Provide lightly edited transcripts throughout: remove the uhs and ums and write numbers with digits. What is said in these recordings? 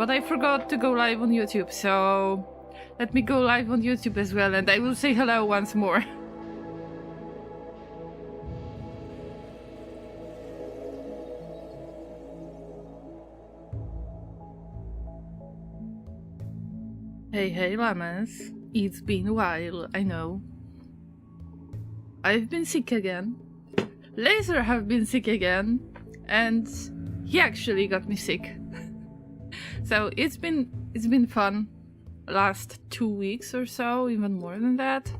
but I forgot to go live on YouTube, so let me go live on YouTube as well, and I will say hello once more. Hey, Llamas. It's been a while, I know. I've been sick again. Laser have been sick again, and he actually got me sick. So it's been fun. Last 2 weeks or so, even more than that.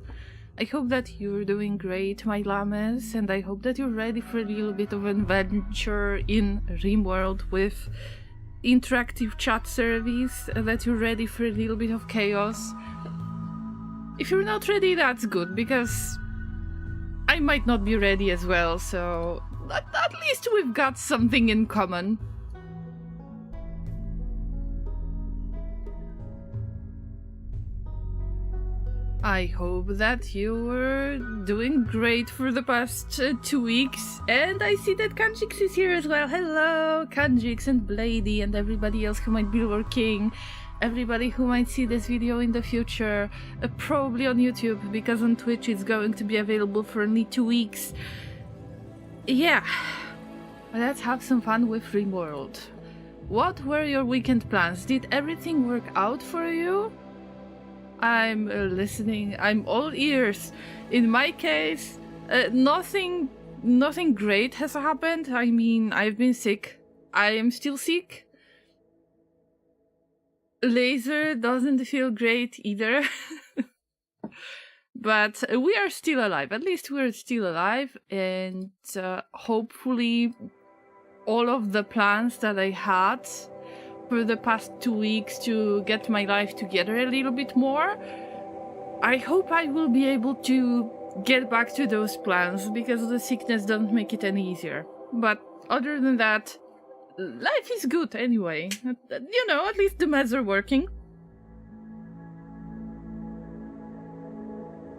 I hope that you're doing great, my Llamas, and I hope that you're ready for a little bit of adventure in Rimworld with interactive chat service, that you're ready for a little bit of chaos. If you're not ready, that's good, because I might not be ready as well, so at least we've got something in common. I hope that you were doing great for the past 2 weeks, and I see that Kanjix is here as well. Hello, Kanjix and Blady and everybody else who might be lurking, everybody who might see this video in the future, probably on YouTube, because on Twitch it's going to be available for only 2 weeks. Yeah, let's have some fun with Rimworld. What were your weekend plans? Did everything work out for you? I'm listening. I'm all ears. In my case, nothing great has happened. I mean, I've been sick. I am still sick. Laser doesn't feel great either. But we are still alive. At least we're still alive. And hopefully all of the plans that I had for the past 2 weeks to get my life together a little bit more, I hope I will be able to get back to those plans, because the sickness doesn't make it any easier. But other than that, life is good anyway. You know, at least the meds are working.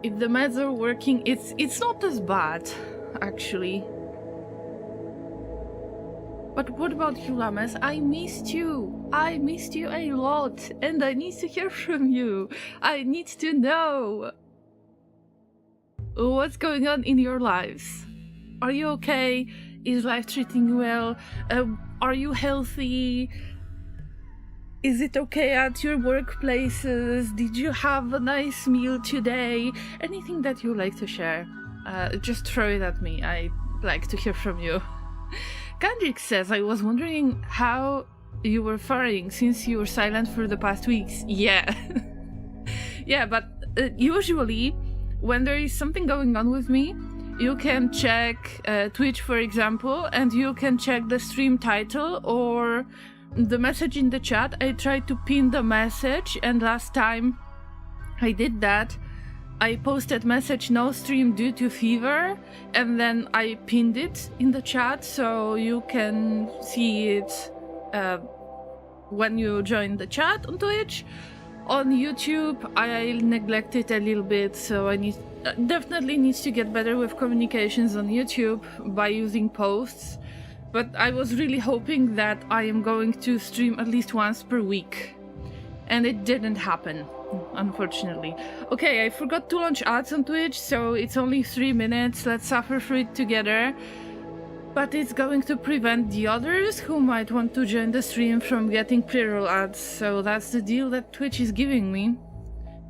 If the meds are working, it's not as bad, actually. But what about you, Llamas? I missed you. I missed you a lot, and I need to hear from you. I need to know what's going on in your lives. Are you okay? Is life treating you well? Are you healthy? Is it okay at your workplaces? Did you have a nice meal today? Anything that you like to share, just throw it at me. I like to hear from you. Kanjix says, I was wondering how you were faring since you were silent for the past weeks. Yeah. Yeah, but usually when there is something going on with me, you can check Twitch, for example, and you can check the stream title or the message in the chat. I tried to pin the message, and last time I did that, I posted message no stream due to fever, and then I pinned it in the chat so you can see it when you join the chat on Twitch. On YouTube, I neglected a little bit, so I definitely need to get better with communications on YouTube by using posts. But I was really hoping that I am going to stream at least once per week, and it didn't happen, unfortunately. Okay, I forgot to launch ads on Twitch, so it's only 3 minutes. Let's suffer through it together. But it's going to prevent the others who might want to join the stream from getting pre-roll ads. So that's the deal that Twitch is giving me.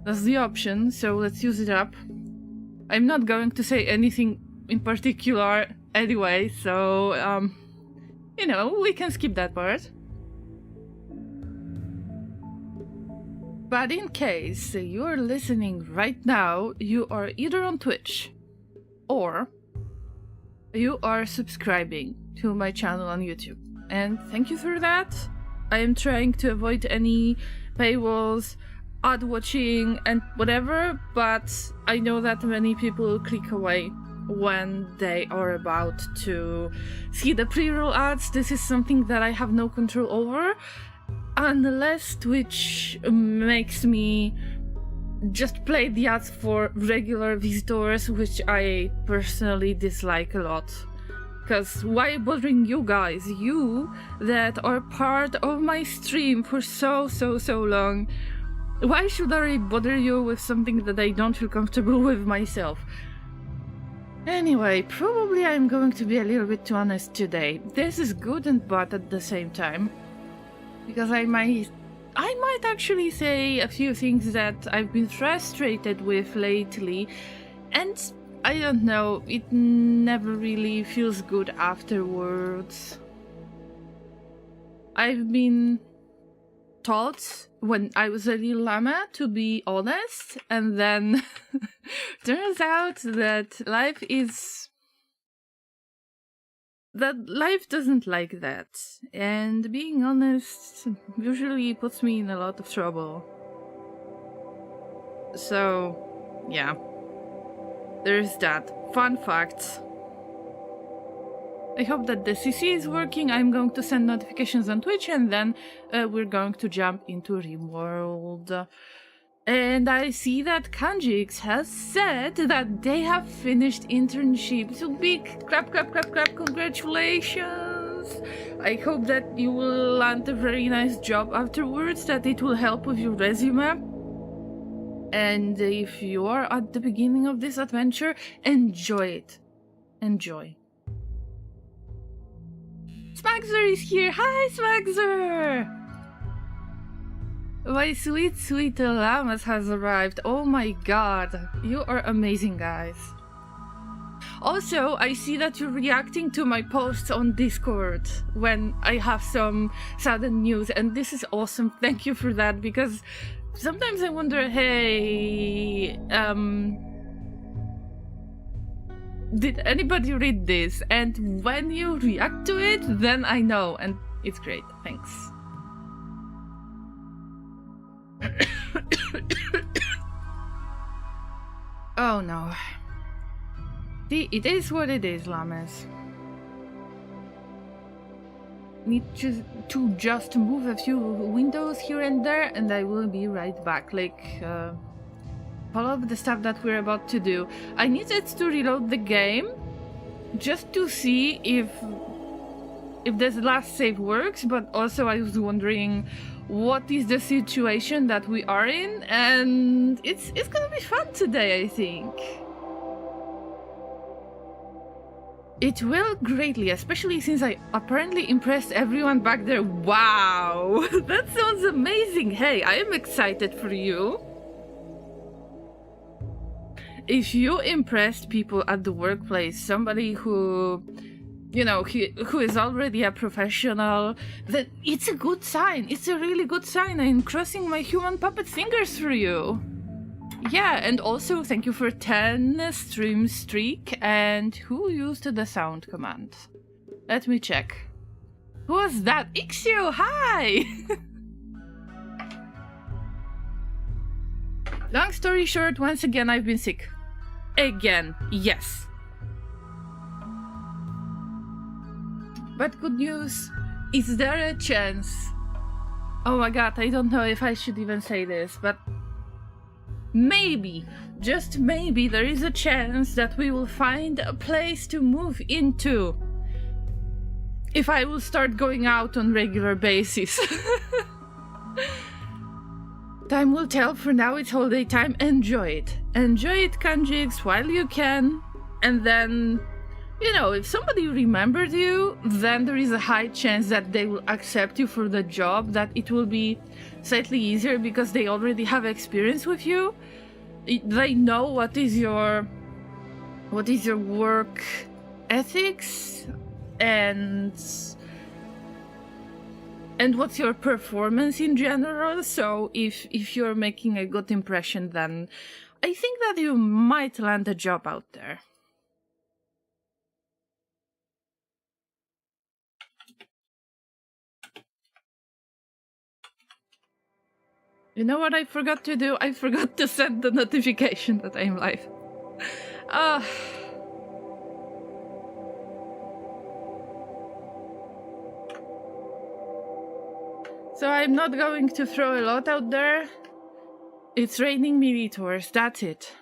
That's the option, so let's use it up. I'm not going to say anything in particular anyway, so you know, we can skip that part. But in case you're listening right now, you are either on Twitch or you are subscribing to my channel on YouTube. And thank you for that. I am trying to avoid any paywalls, ad watching and whatever, but I know that many people click away when they are about to see the pre-roll ads. This is something that I have no control over, unless Twitch makes me just play the ads for regular visitors, which I personally dislike a lot. because why bothering you guys? You that are part of my stream for so long. Why should I bother you with something that I don't feel comfortable with myself? Anyway, probably I'm going to be a little bit too honest today. This is good and bad at the same time. Because I might actually say a few things that I've been frustrated with lately. And I don't know, it never really feels good afterwards. I've been taught when I was a little llama to be honest, and then turns out that life doesn't like that, and being honest usually puts me in a lot of trouble. So yeah, there's that. Fun fact. I hope that the CC is working. I'm going to send notifications on Twitch, and then we're going to jump into Rimworld. And I see that RICS has said that they have finished internship. So big clap, congratulations! I hope that you will land a very nice job afterwards, that it will help with your resume. And if you are at the beginning of this adventure, enjoy it. Enjoy. Smagzer is here! Hi, Smagzer! My sweet llamas has arrived. Oh my god. You are amazing, guys. Also, I see that you're reacting to my posts on Discord when I have some sudden news, and this is awesome. Thank you for that, because sometimes I wonder, hey, did anybody read this? And when you react to it, then I know, and it's great. Thanks. Oh no. See, it is what it is, llamas. Need to just move a few windows here and there, and I will be right back. Like, all of the stuff that we're about to do. I needed to reload the game just to see if this last save works, but also I was wondering what is the situation that we are in, and it's gonna be fun today, I think. It will greatly, especially since I apparently impressed everyone back there. Wow, that sounds amazing. Hey, I am excited for you. If you impressed people at the workplace, somebody who, you know, who is already a professional, then it's a good sign. It's a really good sign. I'm crossing my human puppet fingers for you. Yeah, and also thank you for 10 stream streak. And who used the sound command? Let me check. Who was that? Ixio, hi! Long story short, once again I've been sick. Again, yes. But good news, is there a chance? Oh my god, I don't know if I should even say this, but maybe, just maybe, there is a chance that we will find a place to move into if I will start going out on regular basis. Time will tell. For now it's holiday time. Enjoy it. Enjoy it, RICS, while you can. And then, you know, if somebody remembered you, then there is a high chance that they will accept you for the job, that it will be slightly easier because they already have experience with you. They know what is your work ethics and what's your performance in general. So if you're making a good impression, then I think that you might land a job out there. You know what I forgot to do? I forgot to send the notification that I'm live. So I'm not going to throw a lot out there. It's raining Militors, that's it.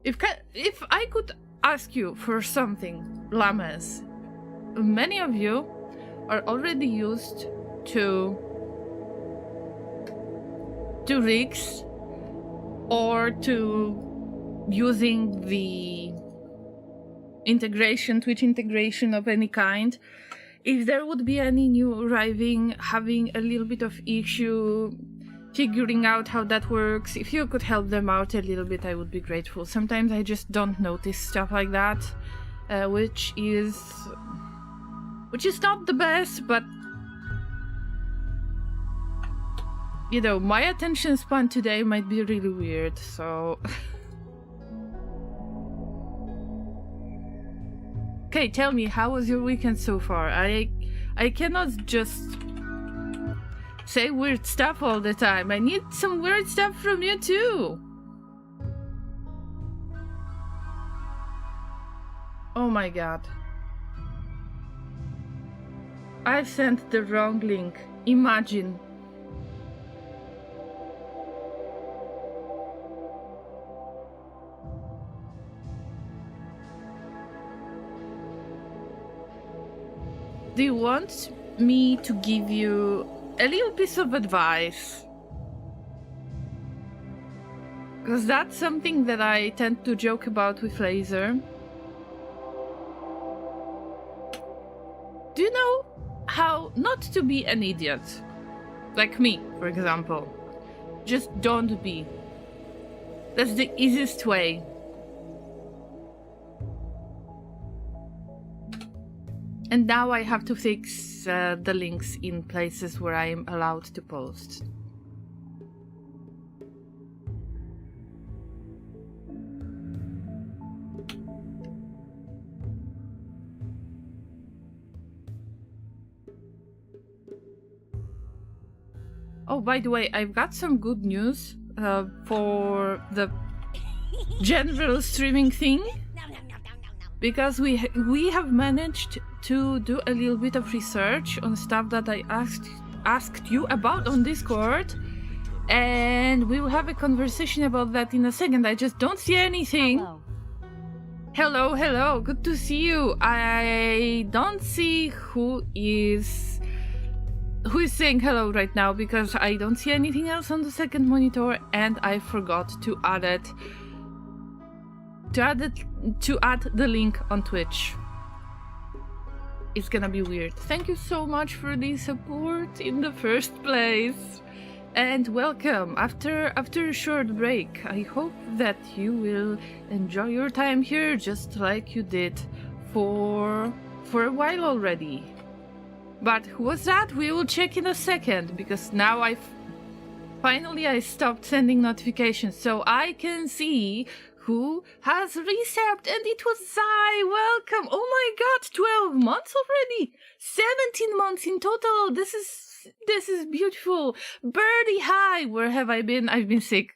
If I could ask you for something llamas. Many of you are already used to RICS or to using the Twitch integration of any kind. If there would be any new arriving, having a little bit of issue figuring out how that works, if you could help them out a little bit, I would be grateful. Sometimes I just don't notice stuff like that, which is not the best, but you know, my attention span today might be really weird, so okay, tell me, how was your weekend so far? I cannot just say weird stuff all the time. I need some weird stuff from you too. Oh my god. I sent the wrong link. Imagine. Do you want me to give you a little piece of advice? Because that's something that I tend to joke about with Laser. Do you know how not to be an idiot? Like me, for example. Just don't be. That's the easiest way. And now I have to fix the links in places where I am allowed to post. Oh, by the way, I've got some good news for the general streaming thing. Because we have managed to do a little bit of research on stuff that I asked you about on Discord, and we will have a conversation about that in a second. I just don't see anything. Hello, good to see you. I don't see who is saying hello right now because I don't see anything else on the second monitor, and I forgot to add it. To add the link on Twitch. It's gonna be weird. Thank you so much for the support in the first place. And welcome after a short break. I hope that you will enjoy your time here just like you did for a while already. But who was that? We will check in a second, because now finally I stopped sending notifications so I can see who has resubbed, and it was Zai. Welcome. Oh my god, 12 months already. 17 months in total. This is beautiful. Birdie, hi. Where have I been? I've been sick.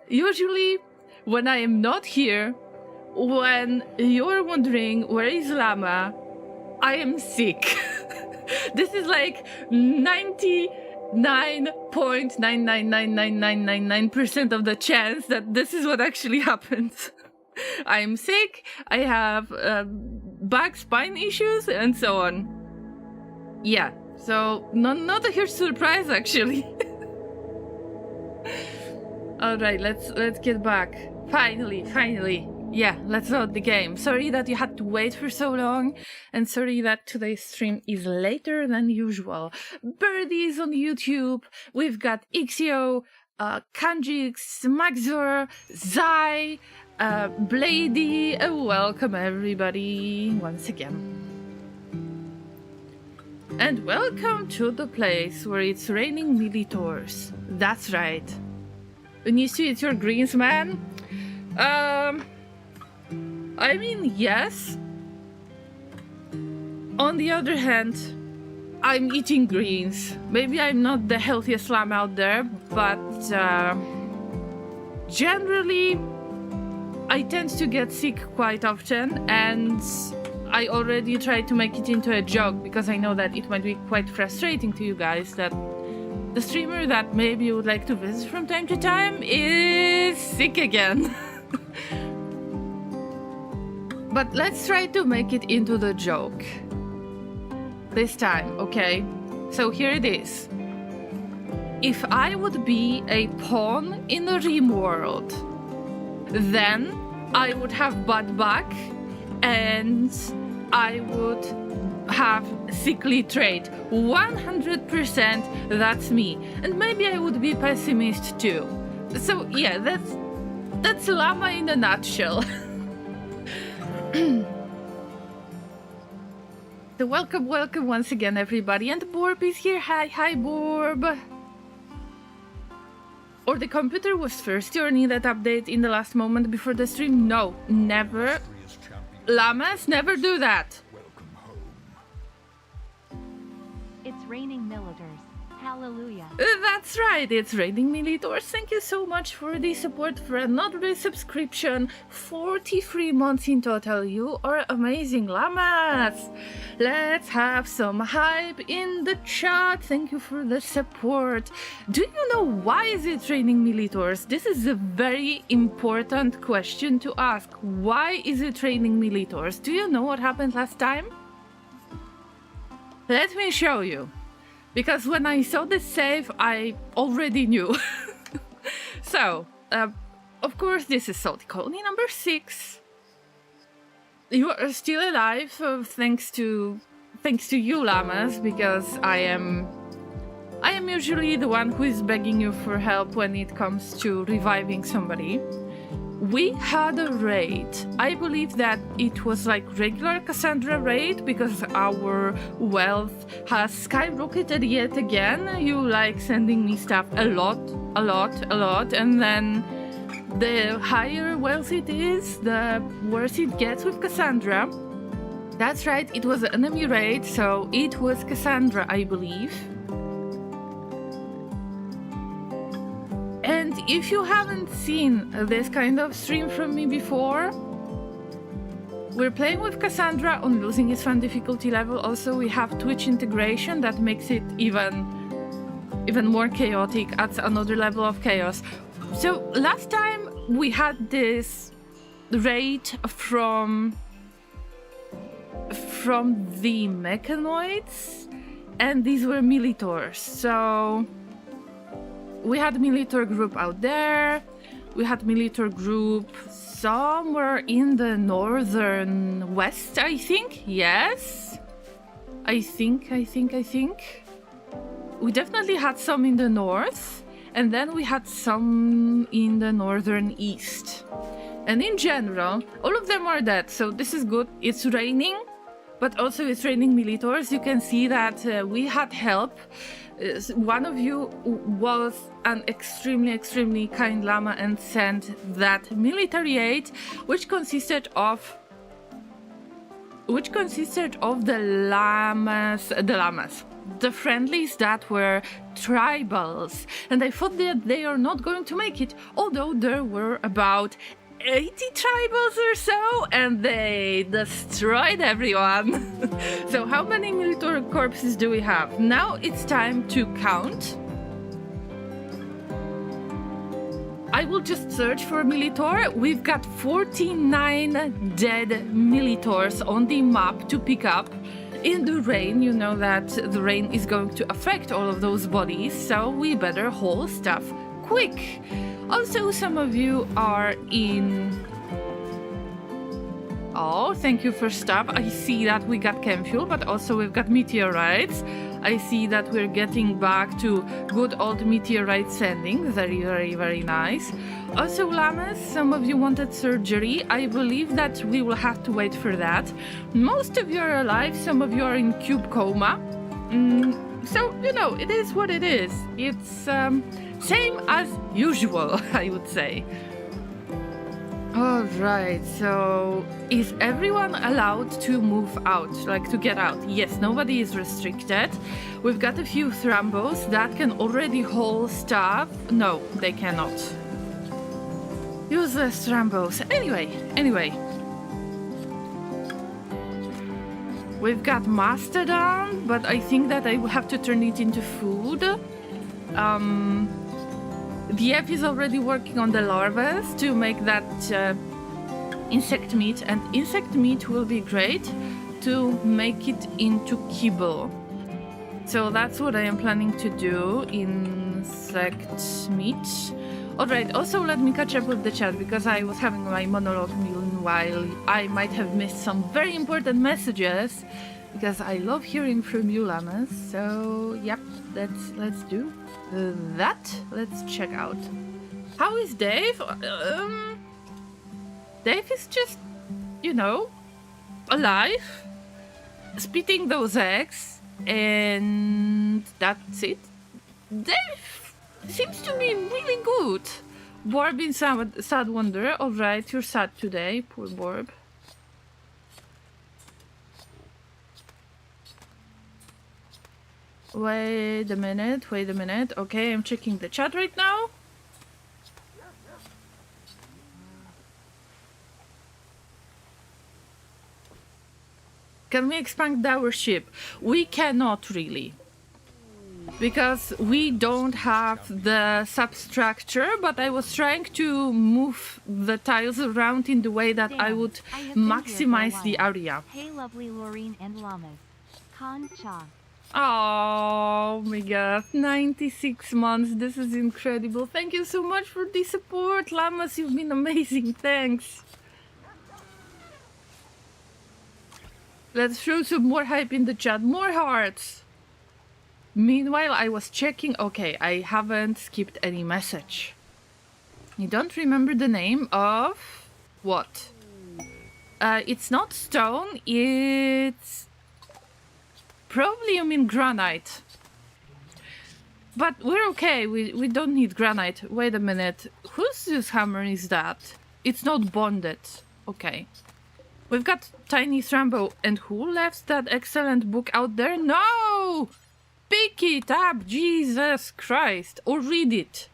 Usually when I am not here, when you're wondering where is Llama, I am sick. This is like 99.9999999% of the chance that this is what actually happens. I am sick, I have back spine issues, and so on. Yeah, so not a huge surprise actually. Alright, let's get back. Finally. Yeah, let's load the game. Sorry that you had to wait for so long, and sorry that today's stream is later than usual. Birdies on YouTube, we've got Ixio, Kanjix, Maxor, Zai, Blady. Welcome everybody once again. And welcome to the place where it's raining Militors. That's right. When you see it's your greens, man. I mean, yes. On the other hand, I'm eating greens. Maybe I'm not the healthiest lamb out there, but generally, I tend to get sick quite often, and I already tried to make it into a joke because I know that it might be quite frustrating to you guys that the streamer that maybe you would like to visit from time to time is sick again. But let's try to make it into the joke. This time, okay? So here it is. If I would be a pawn in the Rimworld, then I would have butt back and I would have sickly trait. 100% that's me. And maybe I would be pessimist too. So yeah, that's Llama in a nutshell. So welcome once again everybody, and Borb is here. Hi Borb. Or the computer was thirsty or need that update in the last moment before the stream? No, never. Llamas never do that. It's raining Militors. Hallelujah. That's right, it's raining Militors. Thank you so much for the support for another subscription. 43 months in total. You are amazing, Llamas. Let's have some hype in the chat. Thank you for the support. Do you know why is it raining Militors? This is a very important question to ask. Why is it raining Militors? Do you know what happened last time? Let me show you. Because when I saw the save, I already knew. So, of course, this is Salty Colony number 6. You are still alive, thanks to you, Llamas, because I am usually the one who is begging you for help when it comes to reviving somebody. We had a raid. I believe that it was like regular Cassandra raid because our wealth has skyrocketed yet again. You like sending me stuff a lot, and then the higher wealth it is, the worse it gets with Cassandra. That's right, it was an enemy raid, so it was Cassandra, I believe. And if you haven't seen this kind of stream from me before, we're playing with Cassandra on losing his fun difficulty level. Also, we have Twitch integration that makes it even more chaotic, adds another level of chaos. So last time we had this raid from the mechanoids, and these were Militors. So we had Militor group out there. We had Militor group somewhere in the northern west, I think. Yes. I think. We definitely had some in the north, and then we had some in the northern east. And in general, all of them are dead, so this is good. It's raining, but also it's raining Militors. You can see that we had help. One of you was an extremely kind llama and sent that military aid, which consisted of the llamas, the friendlies that were tribals, and I thought that they are not going to make it, although there were about 80 tribals or so, and they destroyed everyone. So how many Militor corpses do we have? Now it's time to count. I will just search for Militor. We've got 49 dead Militors on the map to pick up. In the rain, you know that the rain is going to affect all of those bodies, so we better haul stuff quick. Also, some of you are in... Oh, thank you for stuff. I see that we got chem fuel, but also we've got meteorites. I see that we're getting back to good old meteorite sending. Very nice. Also, Llamas, some of you wanted surgery. I believe that we will have to wait for that. Most of you are alive, some of you are in cube coma. So, you know, it is what it is. It's same as usual, I would say. Alright, so is everyone allowed to move out, like to get out? Yes, nobody is restricted. We've got a few Thrombos that can already haul stuff. No, they cannot. Useless Thrombos. Anyway. We've got Mastodon, but I think that I will have to turn it into food. DF is already working on the larvas to make that insect meat, and insect meat will be great to make it into kibble. So that's what I am planning to do, insect meat. Alright, also let me catch up with the chat because I was having my monologue meanwhile. I might have missed some very important messages because I love hearing from you, Llamas. So, yep, let's do that. Let's check out. How is Dave? Dave is just, you know, alive, spitting those eggs, and that's it. Dave seems to be really good. Borb in sad wonder. Alright, you're sad today, poor Borb. Wait a minute. Okay, I'm checking the chat right now. Can we expand our ship? We cannot really. Because we don't have the substructure, but I was trying to move the tiles around in the way that I would maximize the area. Hey, lovely Laureen and Llamas. Concha. Oh my god, 96 months, this is incredible. Thank you so much for the support, Llamas, you've been amazing, thanks. Let's throw some more hype in the chat, more hearts. Meanwhile, I was checking, okay, I haven't skipped any message. You don't remember the name of what? It's not stone, it's probably you mean granite. But we're okay, we don't need granite. Wait a minute, whose hammer is that? It's not bonded. Okay. We've got Tiny Thrambo, and who left that excellent book out there? No! Pick it up, Jesus Christ, or read it.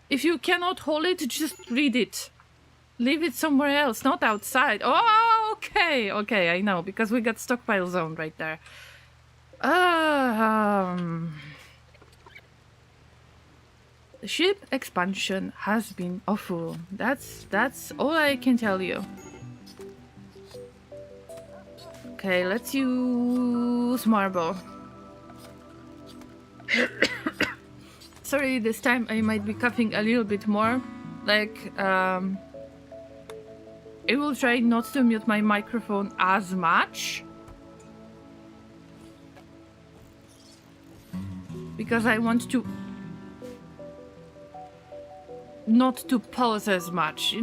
If you cannot hold it, just read it. Leave it somewhere else, not outside. Oh, okay, I know, because we got stockpile zone right there. The ship expansion has been awful. That's all I can tell you. Okay, let's use marble. Sorry, this time I might be coughing a little bit more. Like, I will try not to mute my microphone as much. Because I want to not to pause as much.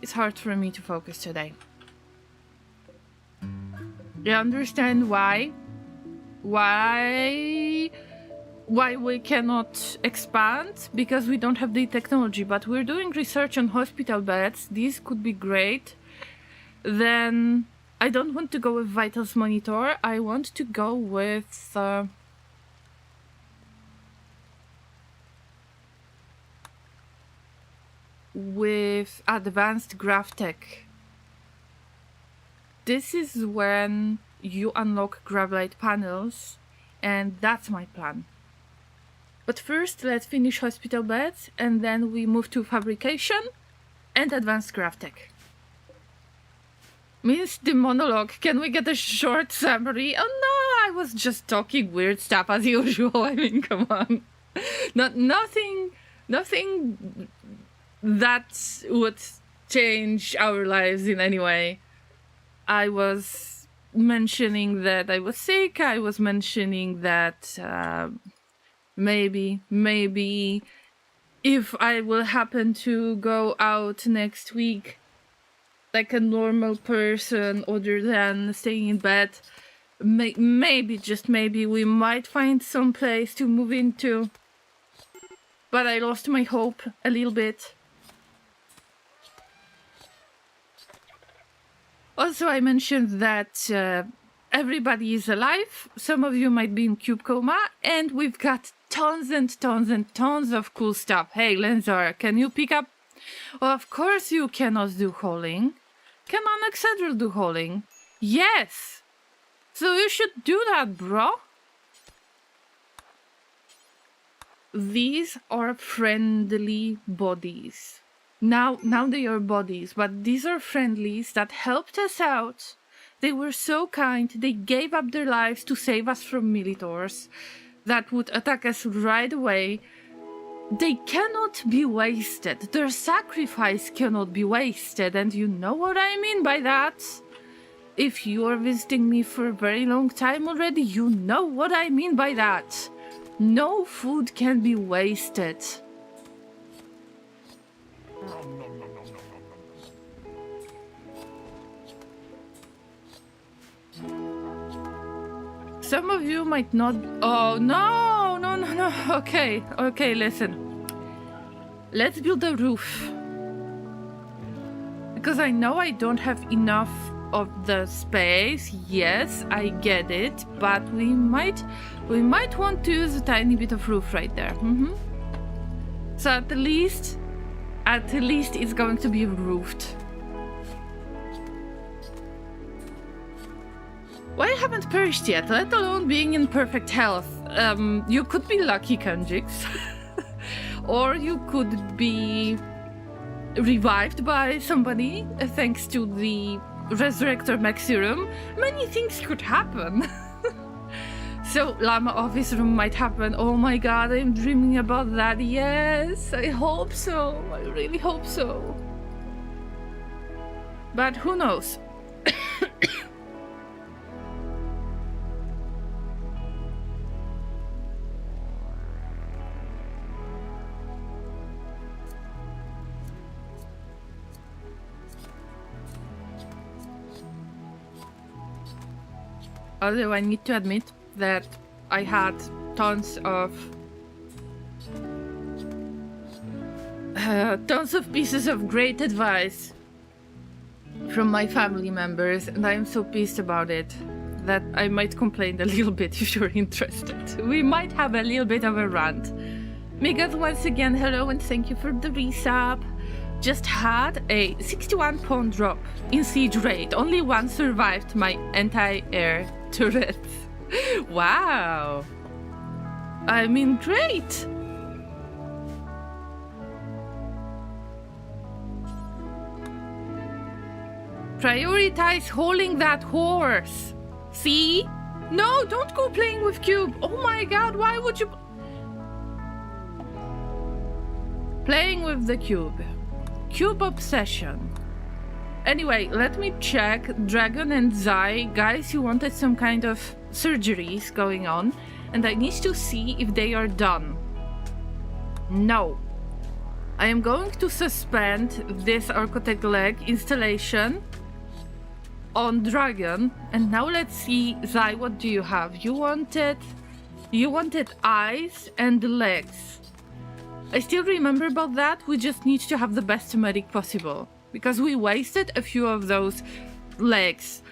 It's hard for me to focus today. You understand why we cannot expand? Because we don't have the technology, but we're doing research on hospital beds. These could be great. Then I don't want to go with vitals monitor. I want to go with advanced graph tech. This is when you unlock Gravlight panels, and that's my plan. But first, let's finish hospital beds, and then we move to fabrication and advanced graph tech. Means the monologue. Can we get a short summary? Oh no, I was just talking weird stuff as usual. I mean, come on. Nothing that would change our lives in any way. I was mentioning that I was sick. I was mentioning that maybe if I will happen to go out next week like a normal person other than staying in bed, maybe, just maybe, we might find some place to move into. But I lost my hope a little bit. Also, I mentioned that everybody is alive. Some of you might be in cube coma, and we've got tons and tons and tons of cool stuff. Hey, Lenzar, can you pick up? Well, of course you cannot do hauling. Can Cassandra do hauling? Yes! So you should do that, bro. These are friendly bodies. Now they are bodies, but these are friendlies that helped us out. They were so kind, they gave up their lives to save us from Militors that would attack us right away. They cannot be wasted. Their sacrifice cannot be wasted, and you know what I mean by that. If you are visiting me for a very long time already, you know what I mean by that. No food can be wasted. Some of you might not... Oh, no, no, no, no. Okay, okay, listen. Let's build a roof. Because I know I don't have enough of the space. Yes, I get it. But we might want to use a tiny bit of roof right there. So at least it's going to be roofed. Well, I haven't perished yet, let alone being in perfect health. You could be lucky, Kanjix. Or you could be revived by somebody, thanks to the Resurrector Mech Serum. Many things could happen. So, Llama Office Room might happen. Oh my god, I'm dreaming about that. Yes, I hope so. I really hope so. But who knows? Although I need to admit that I had tons of pieces of great advice from my family members, and I am so pissed about it that I might complain a little bit if you're interested. We might have a little bit of a rant. Megath, once again, hello and thank you for the resub. Just had a 61 pawn drop in siege raid. Only one survived my anti-air turret. Wow. I mean, great. Prioritize hauling that horse. See? No, don't go playing with Cube. Oh my god, why would you... Playing with the Cube. Cube obsession. Anyway, let me check. Dragon and Zai. Guys, you wanted some kind of surgeries going on, and I need to see if they are done. No. I am going to suspend this architect leg installation on Dragon, and now let's see, Zai, what do you have? You wanted eyes and legs. I still remember about that. We just need to have the best medic possible, because we wasted a few of those legs.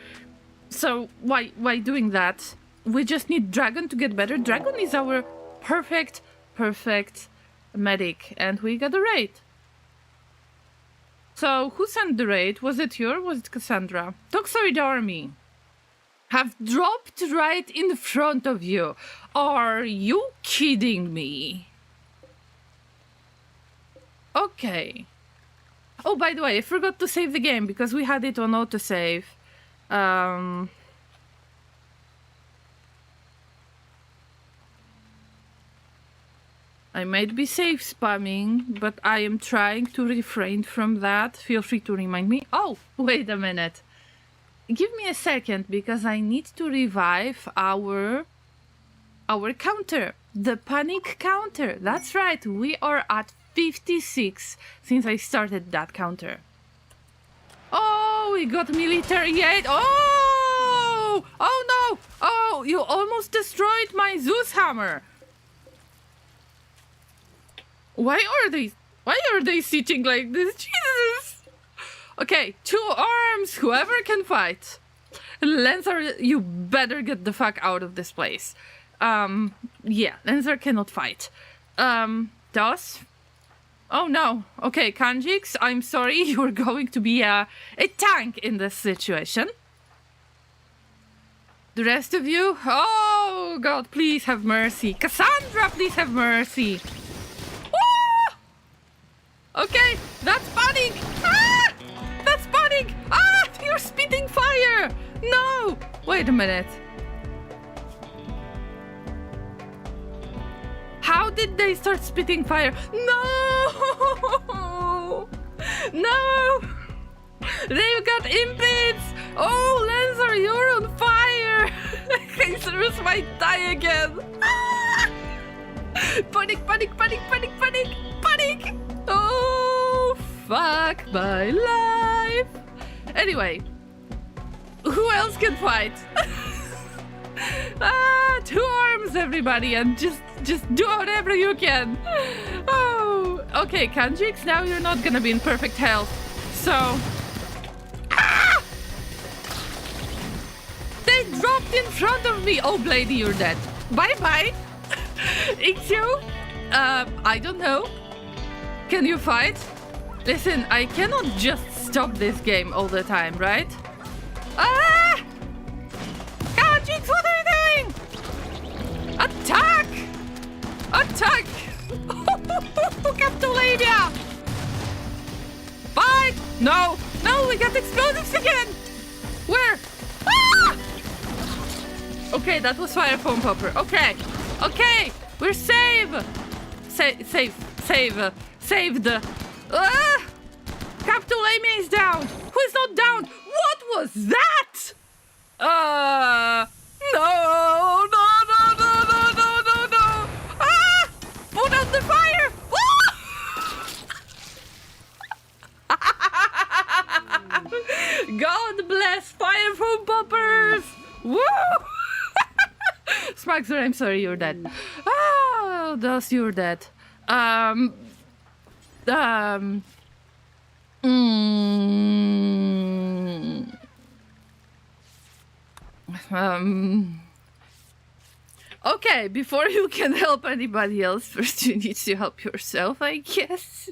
So why doing that? We just need Dragon to get better. Dragon is our perfect medic, and we got a raid. So who sent the raid? Was it you or was it Cassandra? Toxoid Army have dropped right in front of you. Are you kidding me? Okay. Oh, by the way, I forgot to save the game because we had it on autosave. I might be save spamming, but I am trying to refrain from that. Feel free to remind me. Oh, wait a minute. Give me a second because I need to revive our counter. The panic counter. That's right. We are at 56 since I started that counter. Oh, we got military aid. Oh! Oh no! Oh, you almost destroyed my Zeus hammer. Why are they sitting like this? Jesus! Okay, 2 arms, whoever can fight. Lancer, you better get the fuck out of this place. Yeah, Lancer cannot fight. DOS? Oh no. Okay, Kanjix, I'm sorry, you're going to be a tank in this situation. The rest of you? Oh god, please have mercy. Cassandra, please have mercy. Okay, That's panic! Ah! That's panic! Ah! You're spitting fire! No! Wait a minute. How did they start spitting fire? No! No! They've got impids! Oh, Lancer, you're on fire! Hazers might die again! Ah! Panic, panic, panic, panic, panic, panic! Oh, fuck my life! Anyway, who else can fight? Two arms, everybody, and just do whatever you can. Oh, okay, Kanjix, now you're not gonna be in perfect health, so... Ah! They dropped in front of me. Oh, Blady, you're dead. Bye-bye. Ixio, I don't know. Can you fight? Listen, I cannot just stop this game all the time, right? Ah! Kanjix, what are you doing? Attack! Attack! Capitolabia! Fight! No! No, we got explosives again! Where? Ah! Okay, that was fire foam popper. Okay. Okay, we're saved! Saved. Ah! Capitolabia is down! Who is not down? What was that? No! Ah! Put out the fire! God bless fire foam poppers! Woo! Smaxer, I'm sorry, you're dead. Oh, thus you're dead. Okay, before you can help anybody else, first you need to help yourself, I guess.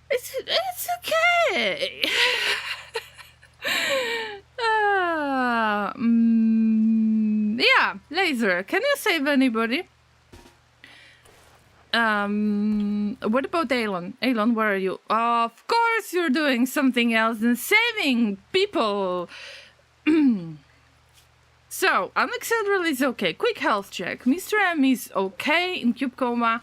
It's okay. Yeah, Laser, can you save anybody? What about Elon? Elon, where are you? Of course you're doing something else than saving people. So, Alexandra is okay. Quick health check. Mr. M is okay in cube coma.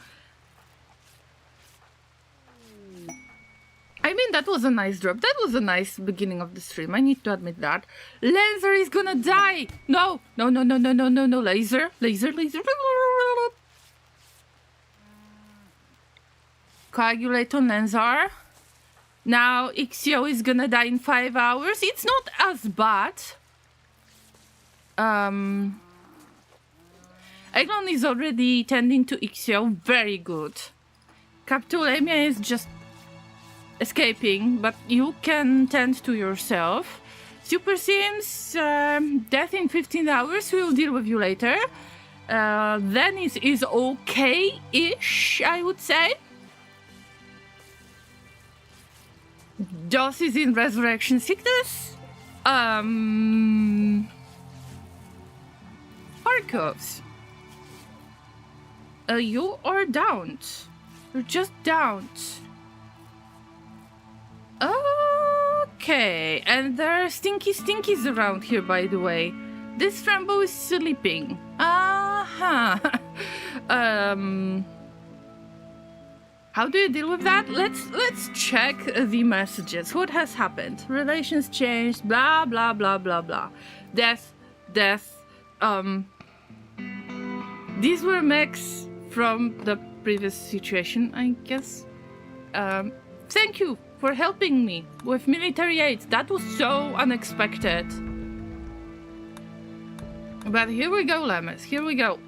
I mean, that was a nice drop. That was a nice beginning of the stream. I need to admit that. Laser is gonna die. No. Laser. Coagulate on Lenzar. Now, Ixio is gonna die in 5 hours. It's not as bad. Eglon is already tending to Ixio. Very good. Capitolabia is just escaping, but you can tend to yourself. Super Sims, death in 15 hours. We'll deal with you later. Then is okay-ish, I would say. Joss is in resurrection sickness. Arcos. You are downed. You're just downed. Okay, and there are stinkies around here, by the way. This Rambo is sleeping. How do you deal with that? Let's check the messages. What has happened? Relations changed. Blah blah blah blah blah. Death. These were mechs from the previous situation, I guess. Thank you for helping me with military aid. That was so unexpected. But here we go, Llamas. Here we go.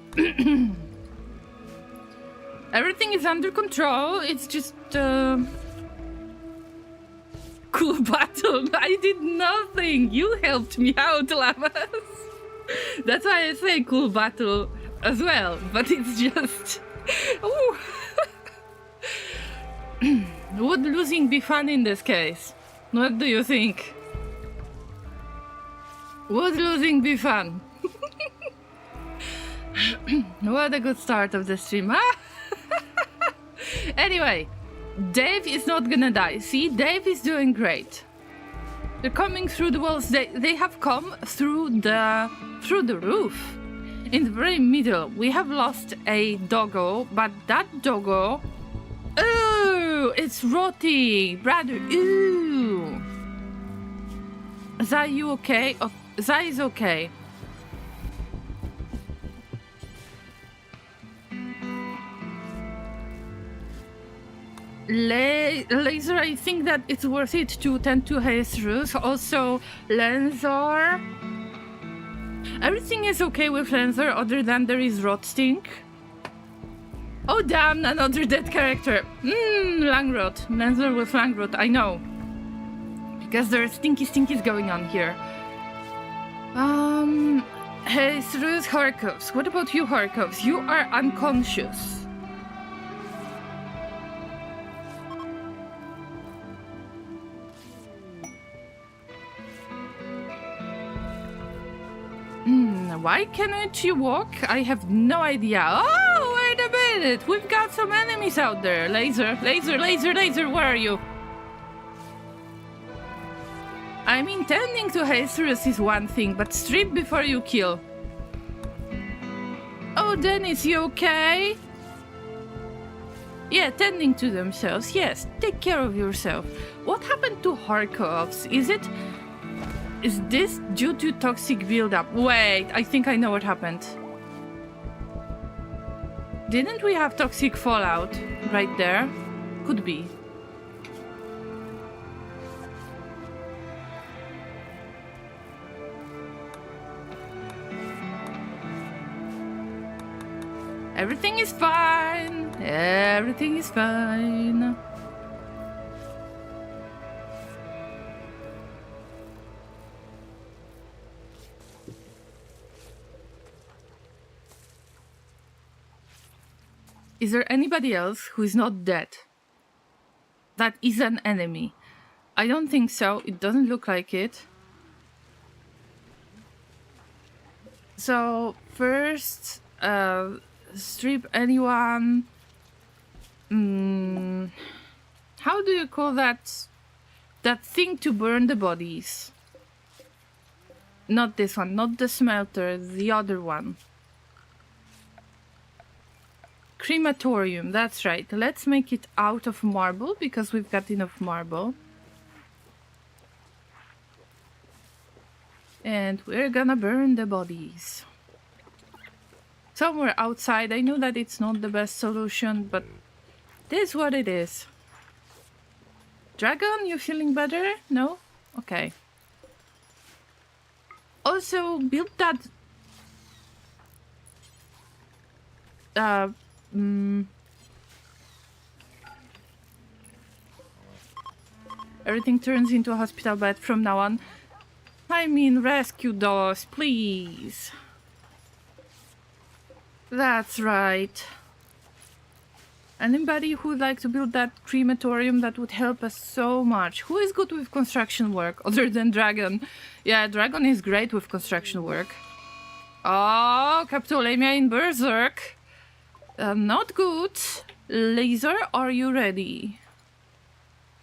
Everything is under control. It's just cool battle. I did nothing. You helped me out, Llamas. That's why I say cool battle as well. But it's just... Ooh. Would losing be fun in this case? What do you think? Would losing be fun? What a good start of the stream, huh? Anyway, Dave is not gonna die. See, Dave is doing great. They're coming through the walls. They have come through the roof. In the very middle, we have lost a doggo, but that doggo... Ooh, it's rotting, brother. Ooh. Zai, you okay? Oh, Zai is okay. Laser, I think that it's worth it to tend to Jesus. Also, Lenzor. Everything is okay with Lenzor other than there is rot stink. Oh damn, another dead character. Langrot. Lenzor with Langrot, I know. Because there's stinkies going on here. Jesus Harkovs. What about you, Harkovs? You are unconscious. Why cannot you walk? I have no idea. Oh, wait a minute. We've got some enemies out there. Laser, where are you? I mean, tending to Jesus is one thing, but strip before you kill. Oh, Dennis, you okay? Yeah, tending to themselves. Yes, take care of yourself. What happened to Harkovs? Is this due to toxic buildup? Wait, I think I know what happened. Didn't we have toxic fallout right there? Could be. Everything is fine. Everything is fine. Is there anybody else who is not dead? That is an enemy. I don't think so. It doesn't look like it. So, first, strip anyone. How do you call that? That thing to burn the bodies. Not this one, not the smelter, the other one. Crematorium, that's right. Let's make it out of marble because we've got enough marble. And we're gonna burn the bodies. Somewhere outside. I know that it's not the best solution, but this is what it is. Dragon, you feeling better? No? Okay. Also, build that... Everything turns into a hospital bed from now on. I mean, rescue dogs, please. That's right. Anybody who would like to build that crematorium, that would help us so much. Who is good with construction work other than Dragon? Yeah, Dragon is great with construction work. Oh, Capitolemia in Berserk. Not good. Laser, are you ready?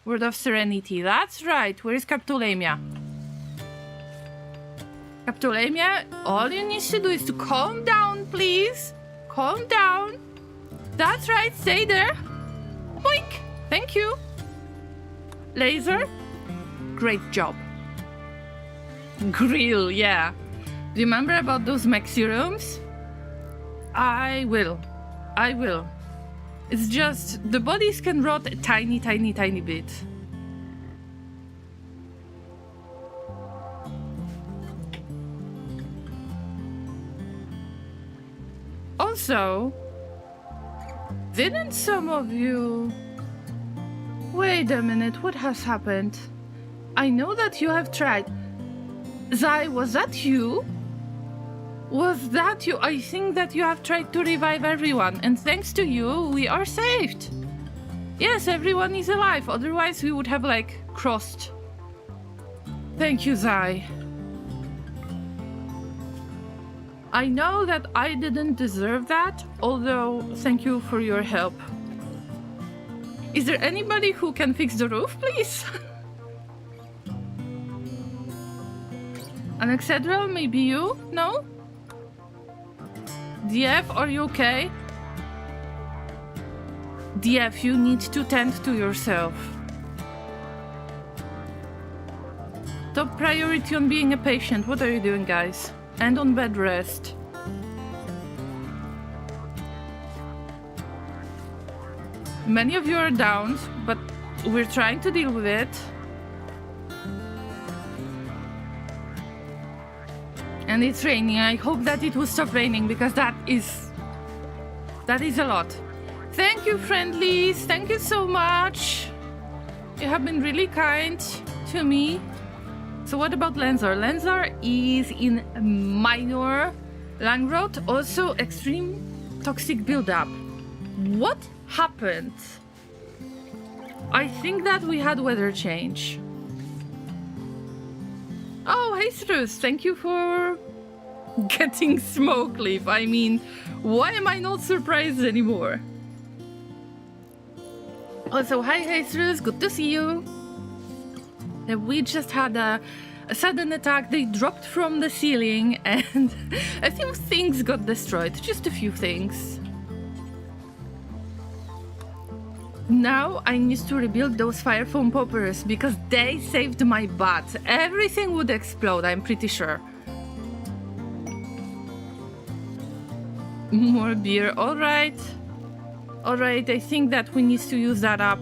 Word of Serenity. That's right. Where is Capitolemia? Capitolemia, all you need to do is to calm down, please. Calm down. That's right. Stay there. Boink. Thank you. Laser, great job. Grill, yeah. Do you remember about those maxi rooms? I will. It's just the bodies can rot a tiny bit. Also, didn't some of you... Wait a minute, what has happened? I know that you have tried. Zai, was that you? Was that you? I think that you have tried to revive everyone, and thanks to you, we are saved. Yes, everyone is alive, otherwise we would have, like, crossed. Thank you, Zai. I know that I didn't deserve that, although thank you for your help. Is there anybody who can fix the roof, please? Alexandra, maybe you? No? DF, are you okay? DF, you need to tend to yourself. Top priority on being a patient. What are you doing, guys? And on bed rest. Many of you are down, but we're trying to deal with it. And it's raining. I hope that it will stop raining because that is a lot. Thank you, friendlies. Thank you so much. You have been really kind to me. So what about Lenzar? Lenzar is in minor lung rot, also extreme toxic buildup. What happened? I think that we had weather change. Oh, hey Struth, thank you for getting smoke leaf. I mean, why am I not surprised anymore? Also, hi Struth, good to see you. We just had a sudden attack. They dropped from the ceiling and a few things got destroyed. Just a few things. Now I need to rebuild those fire foam poppers because they saved my butt. Everything would explode, I'm pretty sure. More beer, alright. Alright, I think that we need to use that up.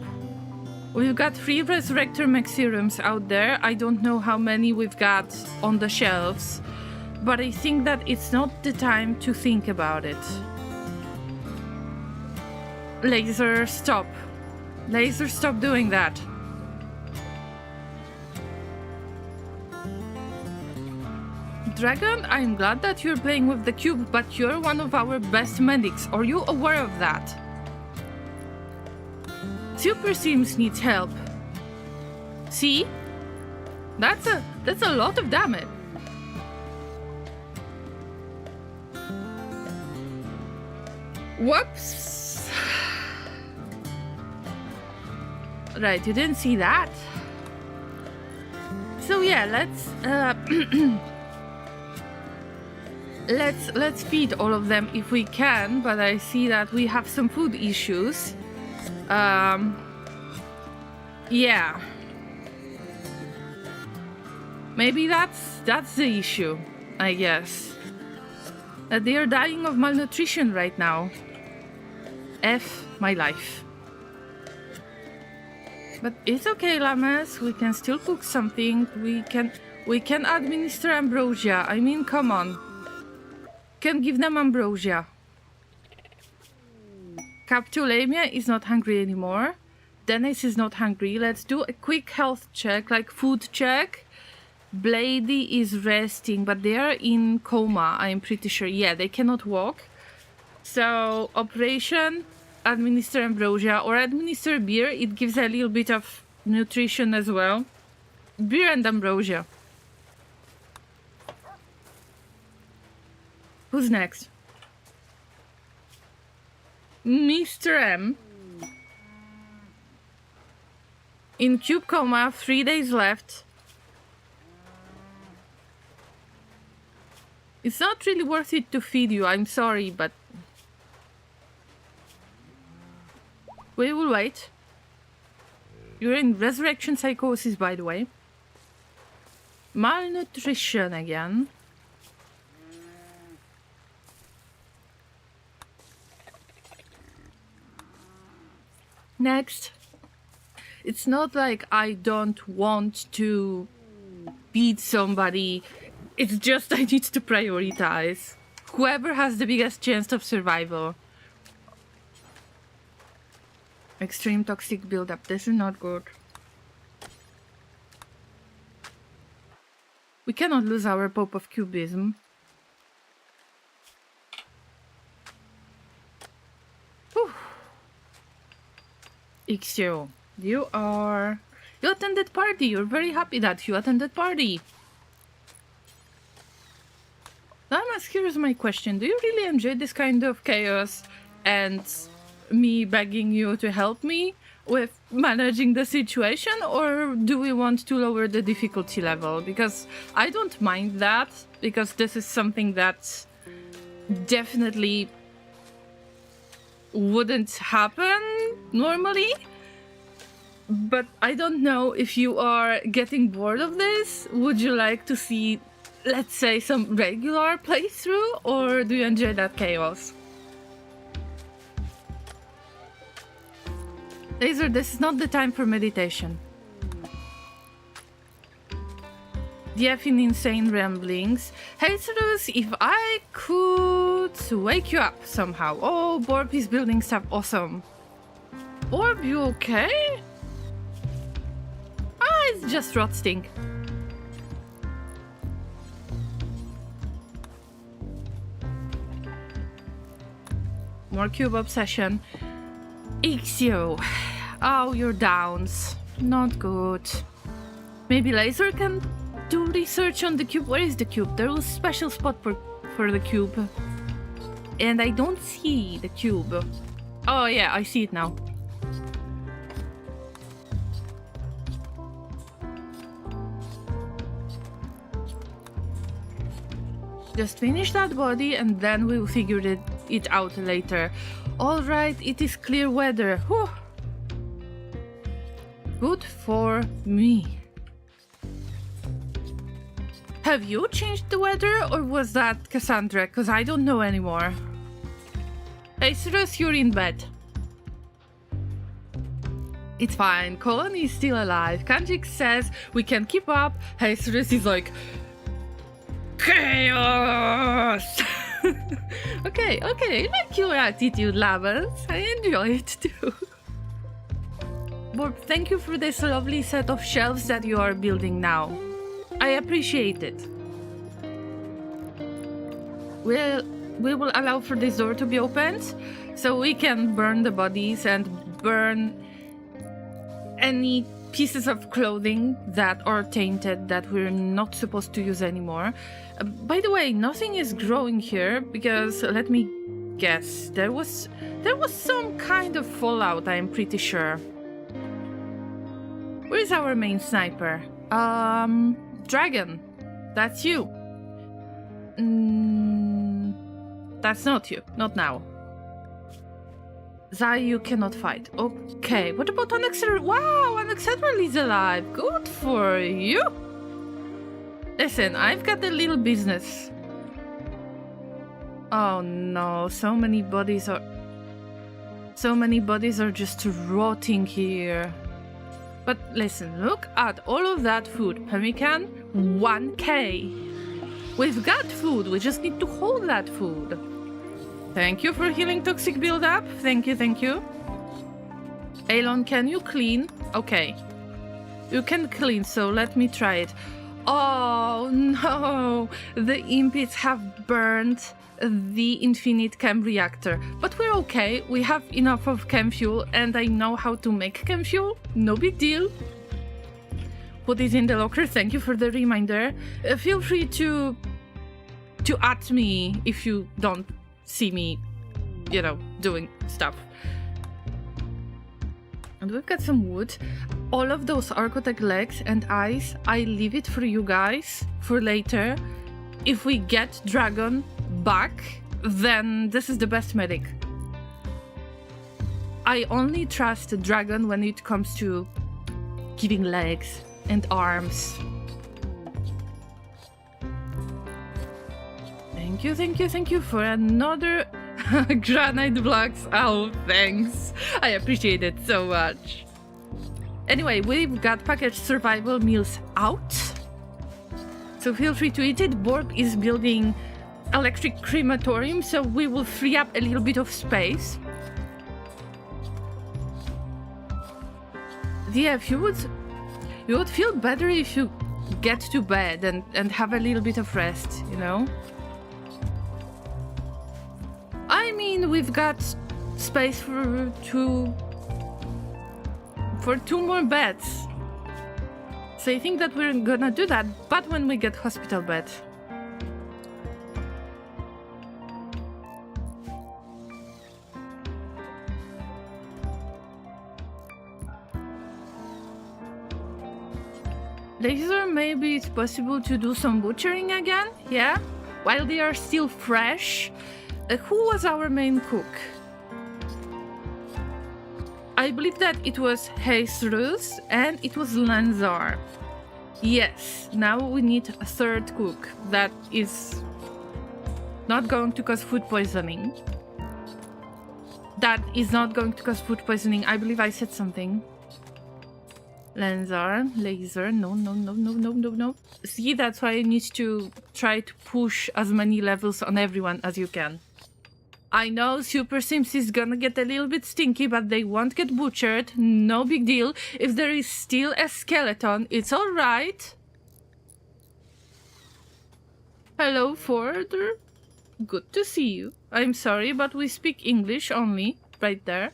We've got 3 Resurrector Mech Serums out there. I don't know how many we've got on the shelves, but I think that it's not the time to think about it. Laser, stop. Laser, stop doing that. Dragon, I'm glad that you're playing with the cube, but you're one of our best medics. Are you aware of that? Super Sims needs help. See? That's a lot of damage. Whoops. Right, you didn't see that. So yeah, let's feed all of them if we can, but I see that we have some food issues. Yeah. Maybe that's the issue, I guess. That they are dying of malnutrition right now. F my life. But it's okay, Llamas. We can still cook something. We can administer ambrosia. I mean, come on. Can give them ambrosia. Captulamia is not hungry anymore. Dennis is not hungry. Let's do a quick health check, like food check. Blady is resting, but they are in coma, I'm pretty sure. Yeah, they cannot walk. So, operation, administer ambrosia, or administer beer. It gives a little bit of nutrition as well. Beer and ambrosia. Who's next? Mr. M. In cube coma, 3 days left. It's not really worth it to feed you, I'm sorry, but... we will wait. You're in resurrection psychosis, by the way. Malnutrition again. Next. It's not like I don't want to beat somebody. It's just I need to prioritize. Whoever has the biggest chance of survival. Extreme toxic buildup. This is not good. We cannot lose our Pope of Cubism. Whew. Ixio, you attended party. You're very happy that you attended party. Llamas, here's my question. Do you really enjoy this kind of chaos and me begging you to help me? with managing the situation, or do we want to lower the difficulty level? Because I don't mind that, because this is something that definitely wouldn't happen normally. But I don't know if you are getting bored of this. Would you like to see, let's say, some regular playthrough, or do you enjoy that chaos? Laser, this is not the time for meditation. DF in insane ramblings. Hey Cyrus, if I could wake you up somehow. Oh, Borb is building stuff. Awesome. Borb, you okay? Ah, it's just roasting. More cube obsession. Ixio. Oh, your downs. Not good. Maybe Laser can do research on the cube. Where is the cube? There was a special spot for the cube. And I don't see the cube. Oh yeah, I see it now. Just finish that body and then we'll figure it out later. Alright, it is clear weather. Whew. Good for me. Have you changed the weather, or was that Cassandra? Because I don't know anymore. Hey, Cyrus, you're in bed. It's fine. Colin is still alive. Kanjik says we can keep up. Hey, Cyrus is like... Chaos! Okay. I like your attitude, Llamas. I enjoy it too. Borb, thank you for this lovely set of shelves that you are building now. I appreciate it. We will allow for this door to be opened so we can burn the bodies and burn any pieces of clothing that are tainted that we're not supposed to use anymore. By the way, nothing is growing here because, let me guess, there was some kind of fallout, I'm pretty sure. Where is our main sniper? Dragon, that's you. That's not you, not now. Zai, you cannot fight. Okay, what about Onyxer? Wow, Onyxer is alive. Good for you. Listen, I've got a little business. Oh no, so many bodies are just rotting here. But listen, look at all of that food. Pemmican, 1k. We've got food, we just need to hold that food. Thank you for healing toxic buildup. Thank you. Elon, can you clean? Okay. You can clean, so let me try it. Oh no! The impids have burned the infinite chem reactor. But we're okay, we have enough of chem fuel and I know how to make chem fuel. No big deal. Put it in the locker, thank you for the reminder. Feel free to at me if you don't see me, doing stuff. And we've got some wood. All of those Architect legs and eyes, I leave it for you guys for later. If we get Dragon back, then this is the best medic. I only trust Dragon when it comes to giving legs and arms. Thank you for another granite blocks. Oh, thanks. I appreciate it so much. Anyway, we've got packaged survival meals out, so feel free to eat it. Borb is building electric crematorium, so we will free up a little bit of space. Yeah, you would feel better if you get to bed and have a little bit of rest, I mean, we've got space for two more beds. So I think that we're gonna do that, but when we get hospital bed. Laser, maybe it's possible to do some butchering again, yeah? While they are still fresh. Who was our main cook? I believe that it was Jesus and it was Lanzar. Yes, now we need a third cook that is not going to cause food poisoning. That is not going to cause food poisoning. I believe I said something. Laser. No. See, that's why you need to try to push as many levels on everyone as you can. I know Super Sims is gonna get a little bit stinky, but they won't get butchered. No big deal. If there is still a skeleton, it's alright. Hello, Ford. Good to see you. I'm sorry, but we speak English only. Right there.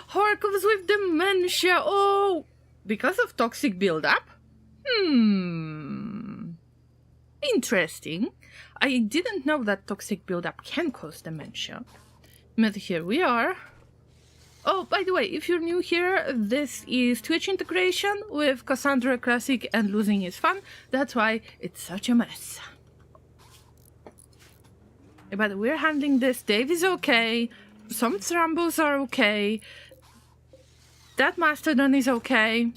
Horkovs with dementia. Oh, because of toxic buildup? Interesting. I didn't know that toxic buildup can cause dementia. But here we are. Oh, by the way, if you're new here, this is Twitch integration with Cassandra Classic and losing is fun. That's why it's such a mess. But we're handling this. Dave is okay. Some Thrambos are okay. That Mastodon is okay.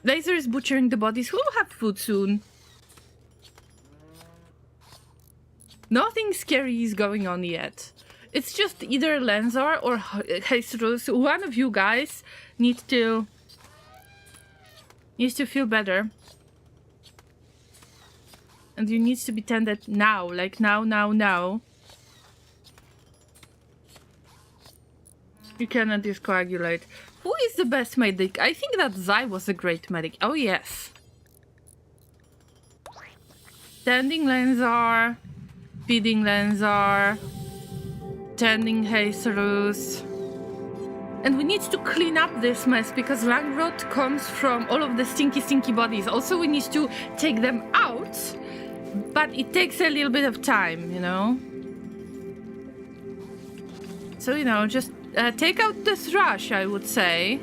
Laser is butchering the bodies. We'll have food soon. Nothing scary is going on yet. It's just either Lanzar or Jesus. One of you guys needs to feel better. And you needs to be tended now. Like now. You cannot discoagulate. Who is the best medic? I think that Zai was a great medic. Oh yes. Tending Lanzar. Feeding Lanzar. Tending Jesus. And we need to clean up this mess because Rimworld comes from all of the stinky bodies. Also, we need to take them out, but it takes a little bit of time, you know? So, you know, just take out the thrush, I would say.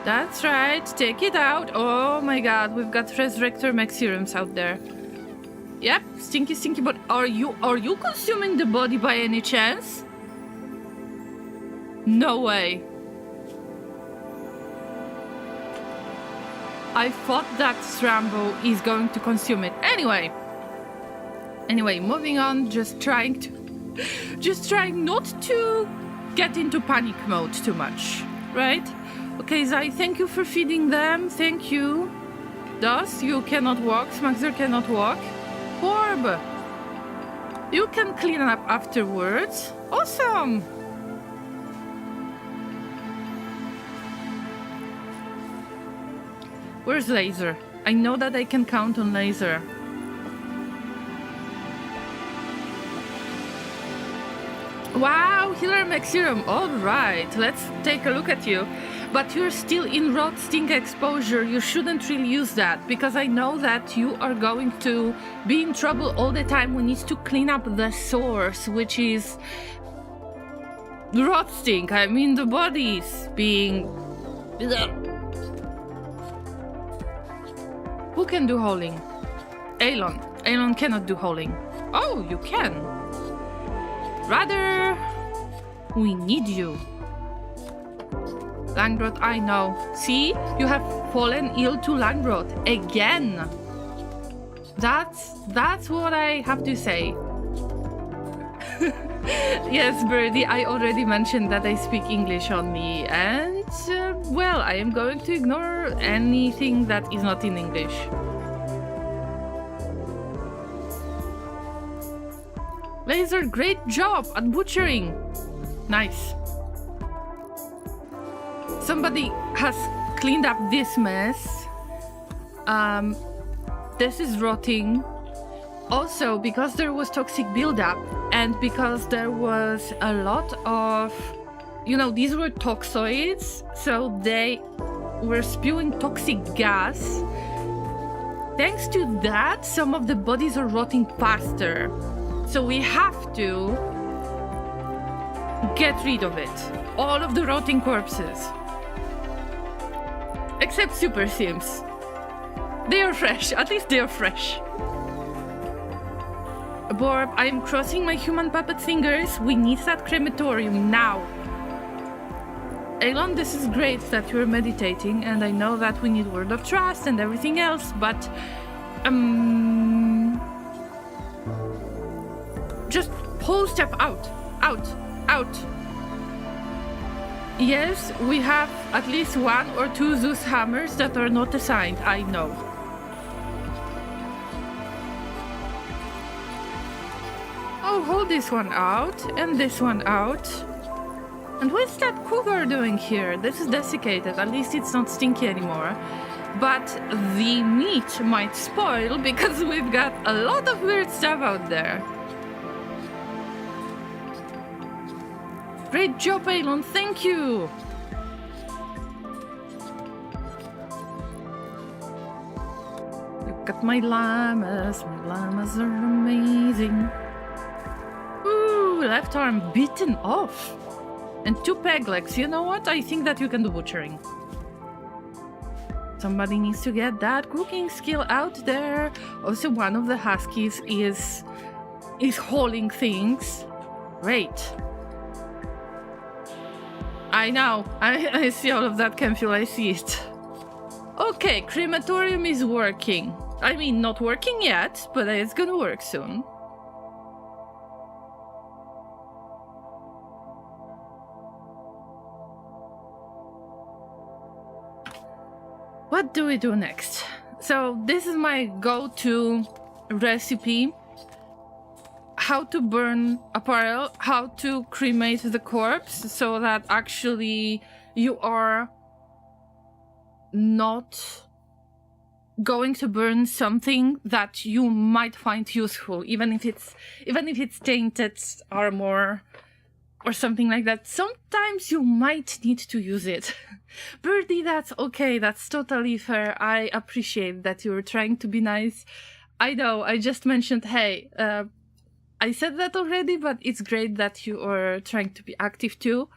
That's right, take it out. Oh my god, we've got Resurrector Maxirums out there. Yep, stinky body. Are you consuming the body by any chance? No way. I thought that Strambo is going to consume it. Anyway, moving on, just trying not to get into panic mode too much, right? Okay, Zai, thank you for feeding them. Thank you. Thus, you cannot walk. Smaxer cannot walk. Orb, you can clean up afterwards. Awesome. Where's Laser? I know that I can count on Laser. Wow, Healer Maxirum. All right, let's take a look at you. But you're still in rot stink exposure. You shouldn't really use that because I know that you are going to be in trouble all the time. We need to clean up the source, which is rot stink. I mean the bodies being... Who can do holing? Aelon. Aelon cannot do holing. Oh, you can. Rather, we need you. Langrod, I know. See? You have fallen ill to Langrod. Again. That's what I have to say. Yes, Birdie, I already mentioned that I speak English only. And, well, I am going to ignore anything that is not in English. Laser, great job at butchering. Nice. Somebody has cleaned up this mess. This is rotting. Also, because there was toxic buildup and because there was a lot of, you know, these were toxoids, so they were spewing toxic gas. Thanks to that, some of the bodies are rotting faster. So we have to get rid of it. All of the rotting corpses. Except Super Sims. They are fresh. At least they are fresh. Borb, I am crossing my human puppet fingers. We need that crematorium now. Elon, this is great that you're meditating, and I know that we need word of trust and everything else, but just whole step out. Yes, we have at least 1 or 2 Zeus hammers that are not assigned, I know. I'll hold this one out and this one out. And what's that cougar doing here? This is desiccated, at least it's not stinky anymore. But the meat might spoil because we've got a lot of weird stuff out there. Great job, Elon, thank you! Look at my llamas are amazing. Ooh, left arm bitten off. And 2 peg legs, you know what? I think that you can do butchering. Somebody needs to get that cooking skill out there. Also, one of the huskies is hauling things. Great. I know. I see all of that chem fuel. I see it. Okay, crematorium is working. I mean, not working yet, but it's gonna work soon. What do we do next? So this is my go-to recipe. How to burn apparel, how to cremate the corpse so that actually you are not going to burn something that you might find useful, even if it's tainted armor or something like that. Sometimes you might need to use it. Birdie, that's okay, that's totally fair. I appreciate that you're trying to be nice. I know, I just mentioned, hey, I said that already, but it's great that you are trying to be active too.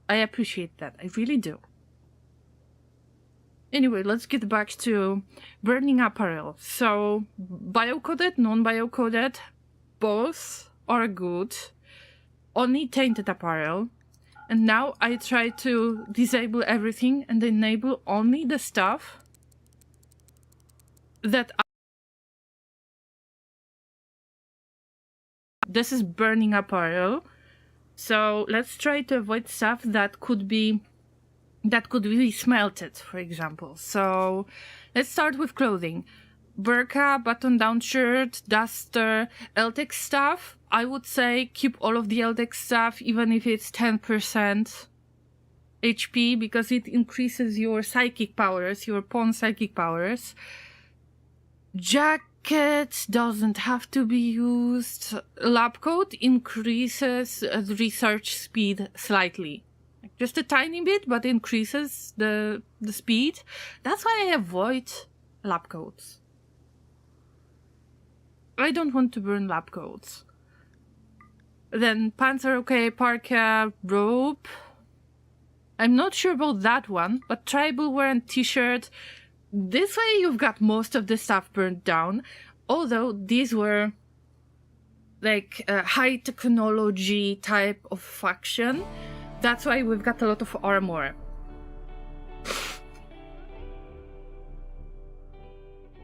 I appreciate that, I really do. Anyway, let's get back to burning apparel. So, biocoded, non-biocoded, both are good. Only tainted apparel. And now I try to disable everything and enable only the stuff that this is burning apparel. So let's try to avoid stuff that could be smelted, for example. So let's start with clothing. Burqa, button-down shirt, duster, LTEX stuff. I would say keep all of the LTEX stuff, even if it's 10% HP, because it increases your psychic powers, your pawn psychic powers. Jacket doesn't have to be used. Lab coat increases the research speed slightly. Just a tiny bit, but increases the speed. That's why I avoid lab coats. I don't want to burn lab coats. Then pants are okay, parka, robe. I'm not sure about that one, but tribal wear and t-shirt. This way you've got most of the stuff burned down. Although these were like a high technology type of faction. That's why we've got a lot of armor.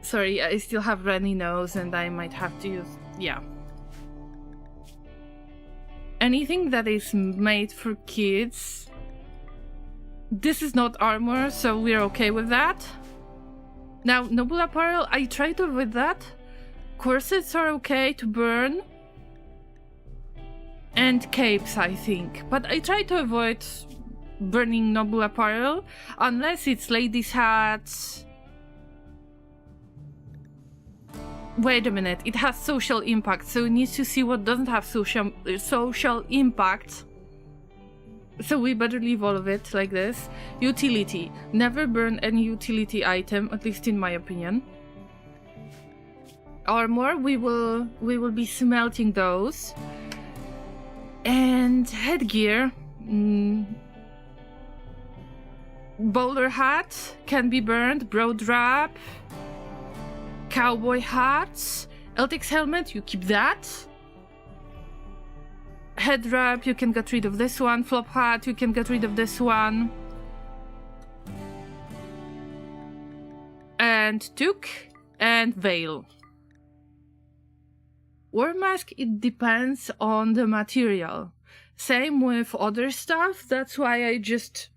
Sorry, I still have runny nose and I might have to use... yeah. Anything that is made for kids... this is not armor, so we're okay with that. Now, noble apparel, I try to avoid that. Corsets are okay to burn. And capes, I think. But I try to avoid burning noble apparel, unless it's ladies' hats... Wait a minute, it has social impact, so we need to see what doesn't have social impact. So we better leave all of it like this. Utility. Never burn any utility item, at least in my opinion. Armor, we will be smelting those. And headgear. Bowler hat can be burned. Broad wrap. Cowboy hats. Eltix helmet, you keep that. Head wrap, you can get rid of this one. Flop hat, you can get rid of this one. And toque and veil. War mask, it depends on the material. Same with other stuff, that's why I just...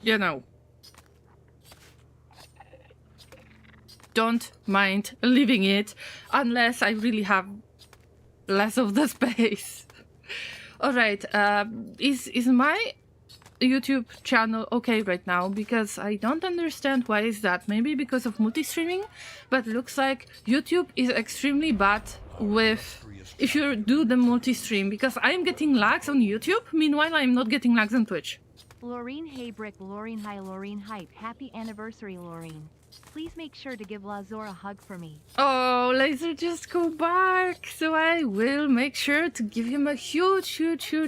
you know... don't mind leaving it unless I really have less of the space. Alright, is my YouTube channel okay right now? Because I don't understand why is that. Maybe because of multi-streaming, but looks like YouTube is extremely bad with if you do the multi-stream, because I'm getting lags on YouTube, meanwhile I'm not getting lags on Twitch. Laureen Haybrick, Laureen Hi, Laureen Hype. Happy anniversary, Laureen. Please make sure to give Lazor a hug for me. Oh, Laser just go back. So I will make sure to give him a huge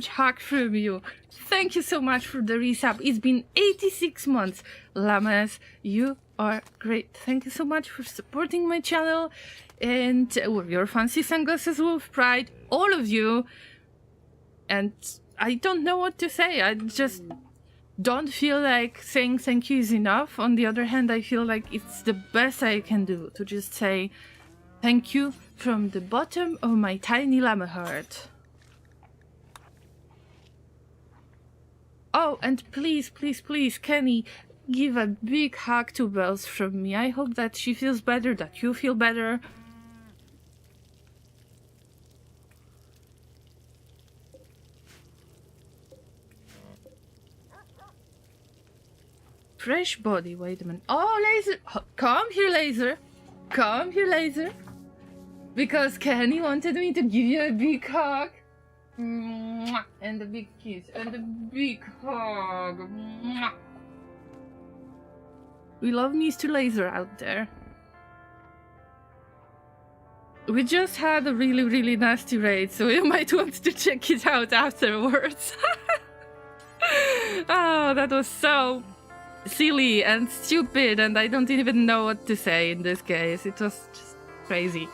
hug from you. Thank you so much for the resub. It's been 86 months. Llamas, you are great. Thank you so much for supporting my channel. And with your fancy sunglasses with pride. All of you. And I don't know what to say. I just... don't feel like saying thank you is enough. On the other hand, I feel like it's the best I can do to just say thank you from the bottom of my tiny llama heart. Oh, and please, Kenny, give a big hug to Bells from me. I hope that she feels better, that you feel better. Fresh body, wait a minute. Oh, Laser! Come here, Laser! Come here, Laser! Because Kenny wanted me to give you a big hug. Mwah! And a big kiss. And a big hug. Mwah! We love Mr. Laser out there. We just had a really nasty raid, so you might want to check it out afterwards. Oh, that was so... silly and stupid, and I don't even know what to say in this case. It was just crazy.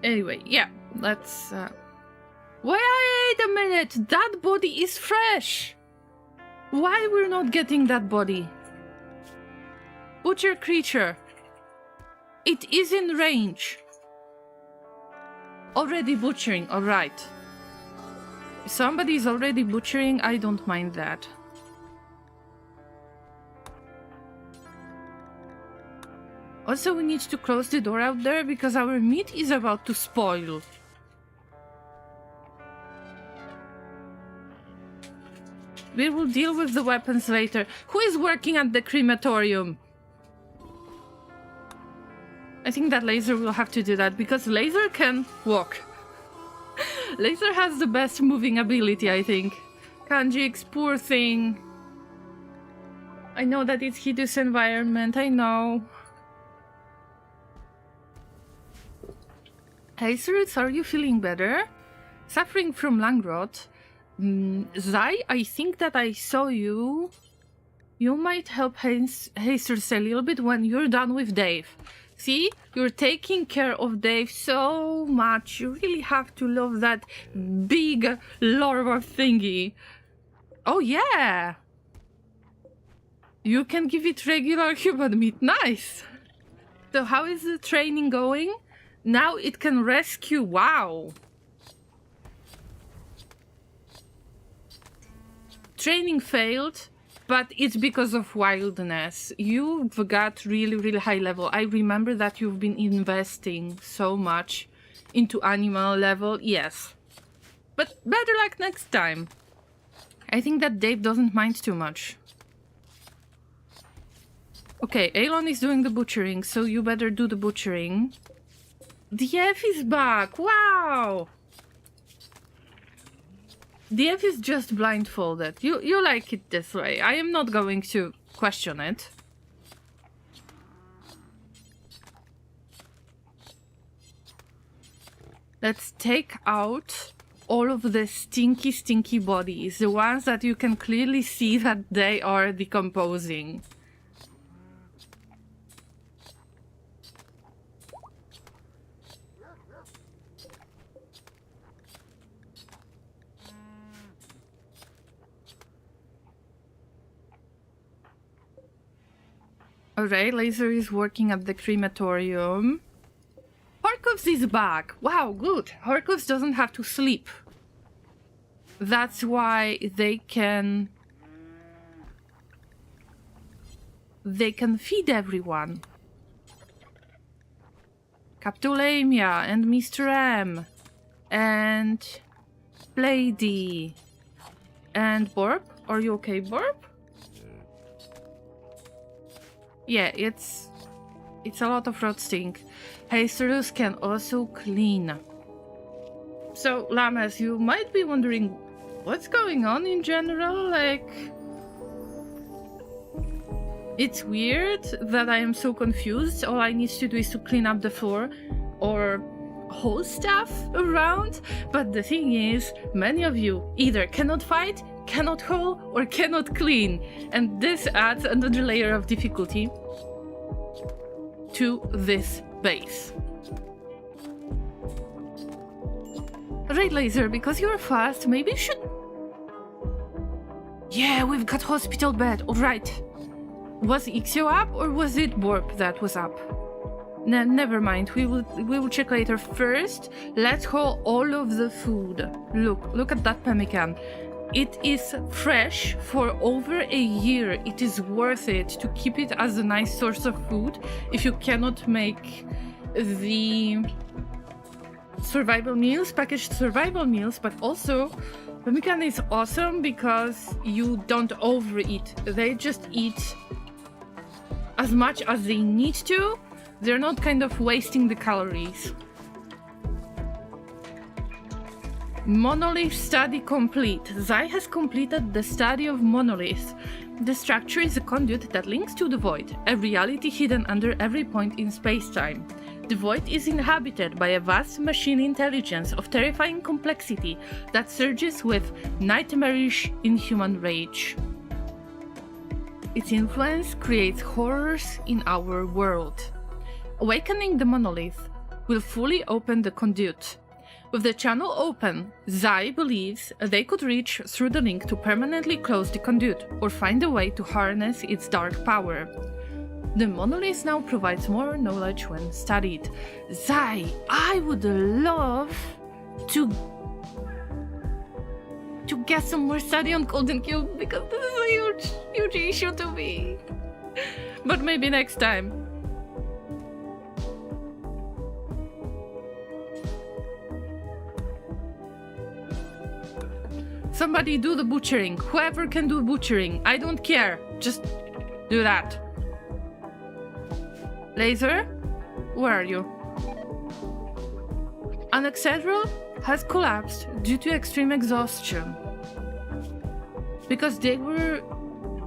Anyway, yeah, let's... Wait a minute! That body is fresh! Why we're not getting that body? Butcher creature. It is in range. Already butchering, alright. Somebody's already butchering, I don't mind that. Also, we need to close the door out there because our meat is about to spoil. We will deal with the weapons later. Who is working at the crematorium? I think that Laser will have to do that because Laser can walk. Laser has the best moving ability, I think. Kanjix, poor thing. I know that it's hideous environment, I know. Hey, Sirits, are you feeling better? Suffering from lung rot. Zai, I think that I saw you. You might help Hasters a little bit when you're done with Dave. See? You're taking care of Dave so much. You really have to love that big larva thingy. Oh, yeah! You can give it regular human meat. Nice! So how is the training going? Now it can rescue. Wow! Training failed. But it's because of wildness. You've got really high level. I remember that you've been investing so much into animal level. Yes. But better luck next time. I think that Dave doesn't mind too much. Okay, Elon is doing the butchering, so you better do the butchering. DF is back! Wow! DF is just blindfolded. You like it this way. I am not going to question it. Let's take out all of the stinky, stinky bodies. The ones that you can clearly see that they are decomposing. Alright, Laser is working at the crematorium. Harkovs is back! Wow, good! Harkovs doesn't have to sleep. That's why they can feed everyone. Captulamia and Mr. M and Lady and Borb. Are you okay, Borb? Yeah, it's a lot of rot stink. Hasterus can also clean. So, Llamas, you might be wondering what's going on in general, like... It's weird that I am so confused. All I need to do is to clean up the floor or hold stuff around. But the thing is, many of you either cannot fight, cannot haul, or cannot clean. And this adds another layer of difficulty to this base. Right, Laser, because you're fast, maybe you should... Yeah, we've got hospital bed, alright. Was Ixio up, or was it Borb that was up? Never mind, we will check later. First, let's haul all of the food. Look at that pemmican. It is fresh for over a year. It is worth it to keep it as a nice source of food if you cannot make the survival meals, packaged survival meals, but also pemmican is awesome because you don't overeat. They just eat as much as they need to. They're not kind of wasting the calories. Monolith study complete. Zai has completed the study of Monolith. The structure is a conduit that links to the Void, a reality hidden under every point in space-time. The Void is inhabited by a vast machine intelligence of terrifying complexity that surges with nightmarish inhuman rage. Its influence creates horrors in our world. Awakening the Monolith will fully open the conduit. With the channel open, Zai believes they could reach through the link to permanently close the conduit or find a way to harness its dark power. The Monolith now provides more knowledge when studied. Zai, I would love to get some more study on Golden Cube because this is a huge issue to me. But maybe next time. Somebody do the butchering. Whoever can do butchering. I don't care. Just do that. Laser? Where are you? Alexandra has collapsed due to extreme exhaustion. Because they were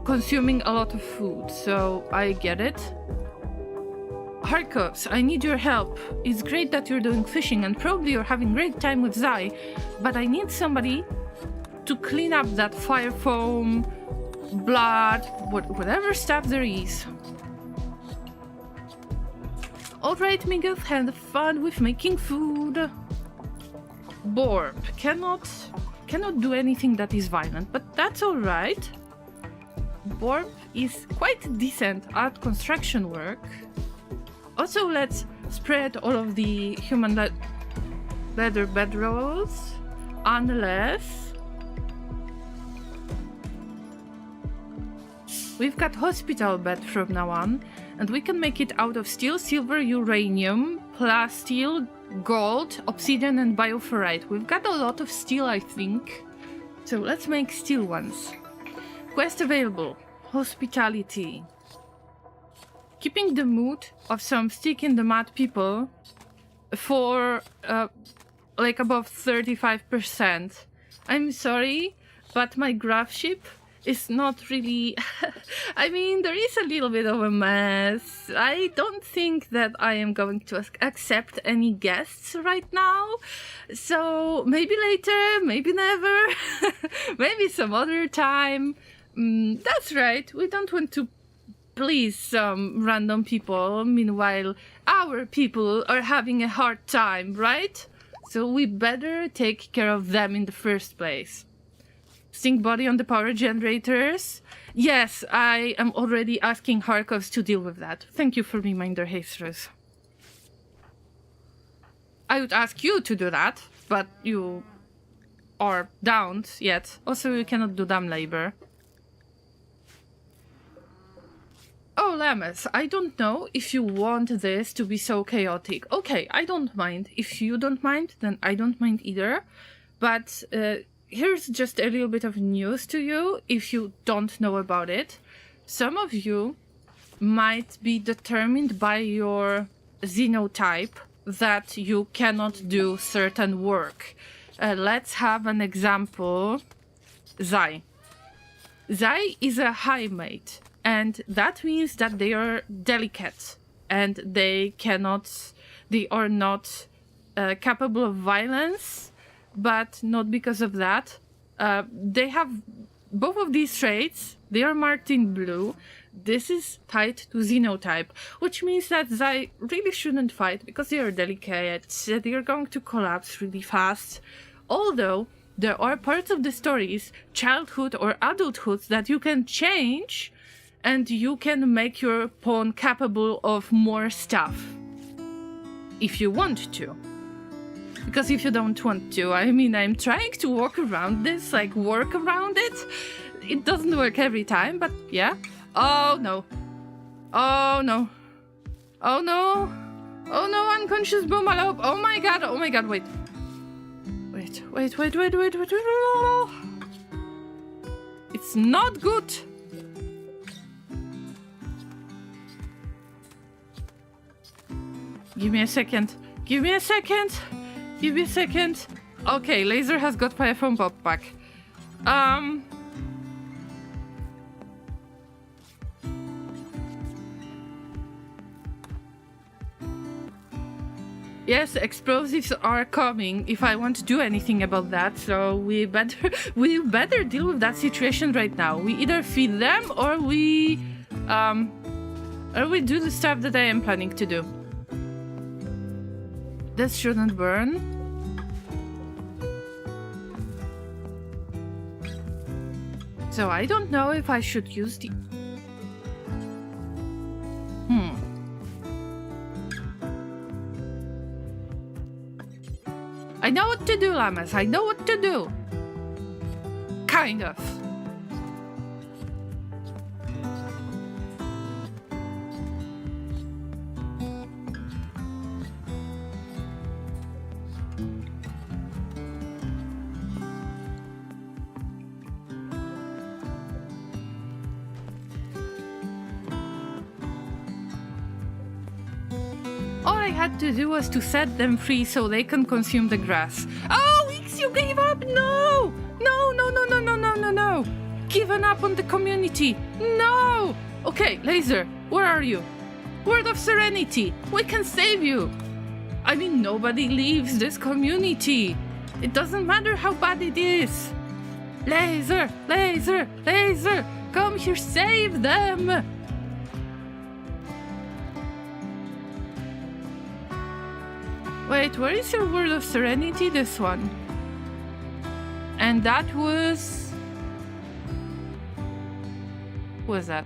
consuming a lot of food, so I get it. Harkovs, I need your help. It's great that you're doing fishing and probably you're having a great time with Zai, but I need somebody to clean up that fire foam, blood, whatever stuff there is. Alright, Miguel, have fun with making food. Borb cannot do anything that is violent, but that's alright. Borb is quite decent at construction work. Also, let's spread all of the human leather bedrolls, unless... We've got hospital bed from now on, and we can make it out of steel, silver, uranium, plasteel, gold, obsidian, and bioferrite. We've got a lot of steel, I think. So let's make steel ones. Quest available. Hospitality. Keeping the mood of some stick in the mud people for like above 35%. I'm sorry, but my graph ship is not really... I mean, there is a little bit of a mess. I don't think that I am going to accept any guests right now. So maybe later, maybe never, maybe some other time. That's right, we don't want to please some random people. Meanwhile, our people are having a hard time, right? So we better take care of them in the first place. Stink body on the power generators. Yes, I am already asking Harkovs to deal with that. Thank you for reminder, Jesus. I would ask you to do that, but you don't yet. Also, you cannot do dumb labor. Oh, Llamas, I don't know if you want this to be so chaotic. Okay, I don't mind. If you don't mind, then I don't mind either. But here's just a little bit of news to you if you don't know about it. Some of you might be determined by your xenotype that you cannot do certain work. Let's have an example. Zai. Zai is a high mate. And that means that they are delicate and they are not capable of violence, but not because of that. They have both of these traits. They are marked in blue. This is tied to xenotype, which means that they really shouldn't fight because they are delicate. They are going to collapse really fast. Although there are parts of the stories, childhood or adulthood, that you can change. And you can make your pawn capable of more stuff. If you want to. Because if you don't want to, I mean, I'm trying to work around this, like work around it. It doesn't work every time, but yeah. Oh no. Oh no. Oh no. Oh no, unconscious boomalope. Oh my god, wait. Wait. It's not good. Give me a second. Okay, Laser has got Python Pop back. Yes, explosives are coming if I want to do anything about that, so we better deal with that situation right now. We either feed them or we do the stuff that I am planning to do. This shouldn't burn. So I don't know if I should use the... I know what to do, Llamas. I know what to do. Kind of. All I had to do was to set them free so they can consume the grass. Oh, RICS, you gave up! No! No! Given up on the community! No! Okay, Laser, where are you? Word of Serenity! We can save you! I mean, nobody leaves this community! It doesn't matter how bad it is! Laser! Come here, save them! Wait, where is your Word of Serenity? This one. And that was... Who was that?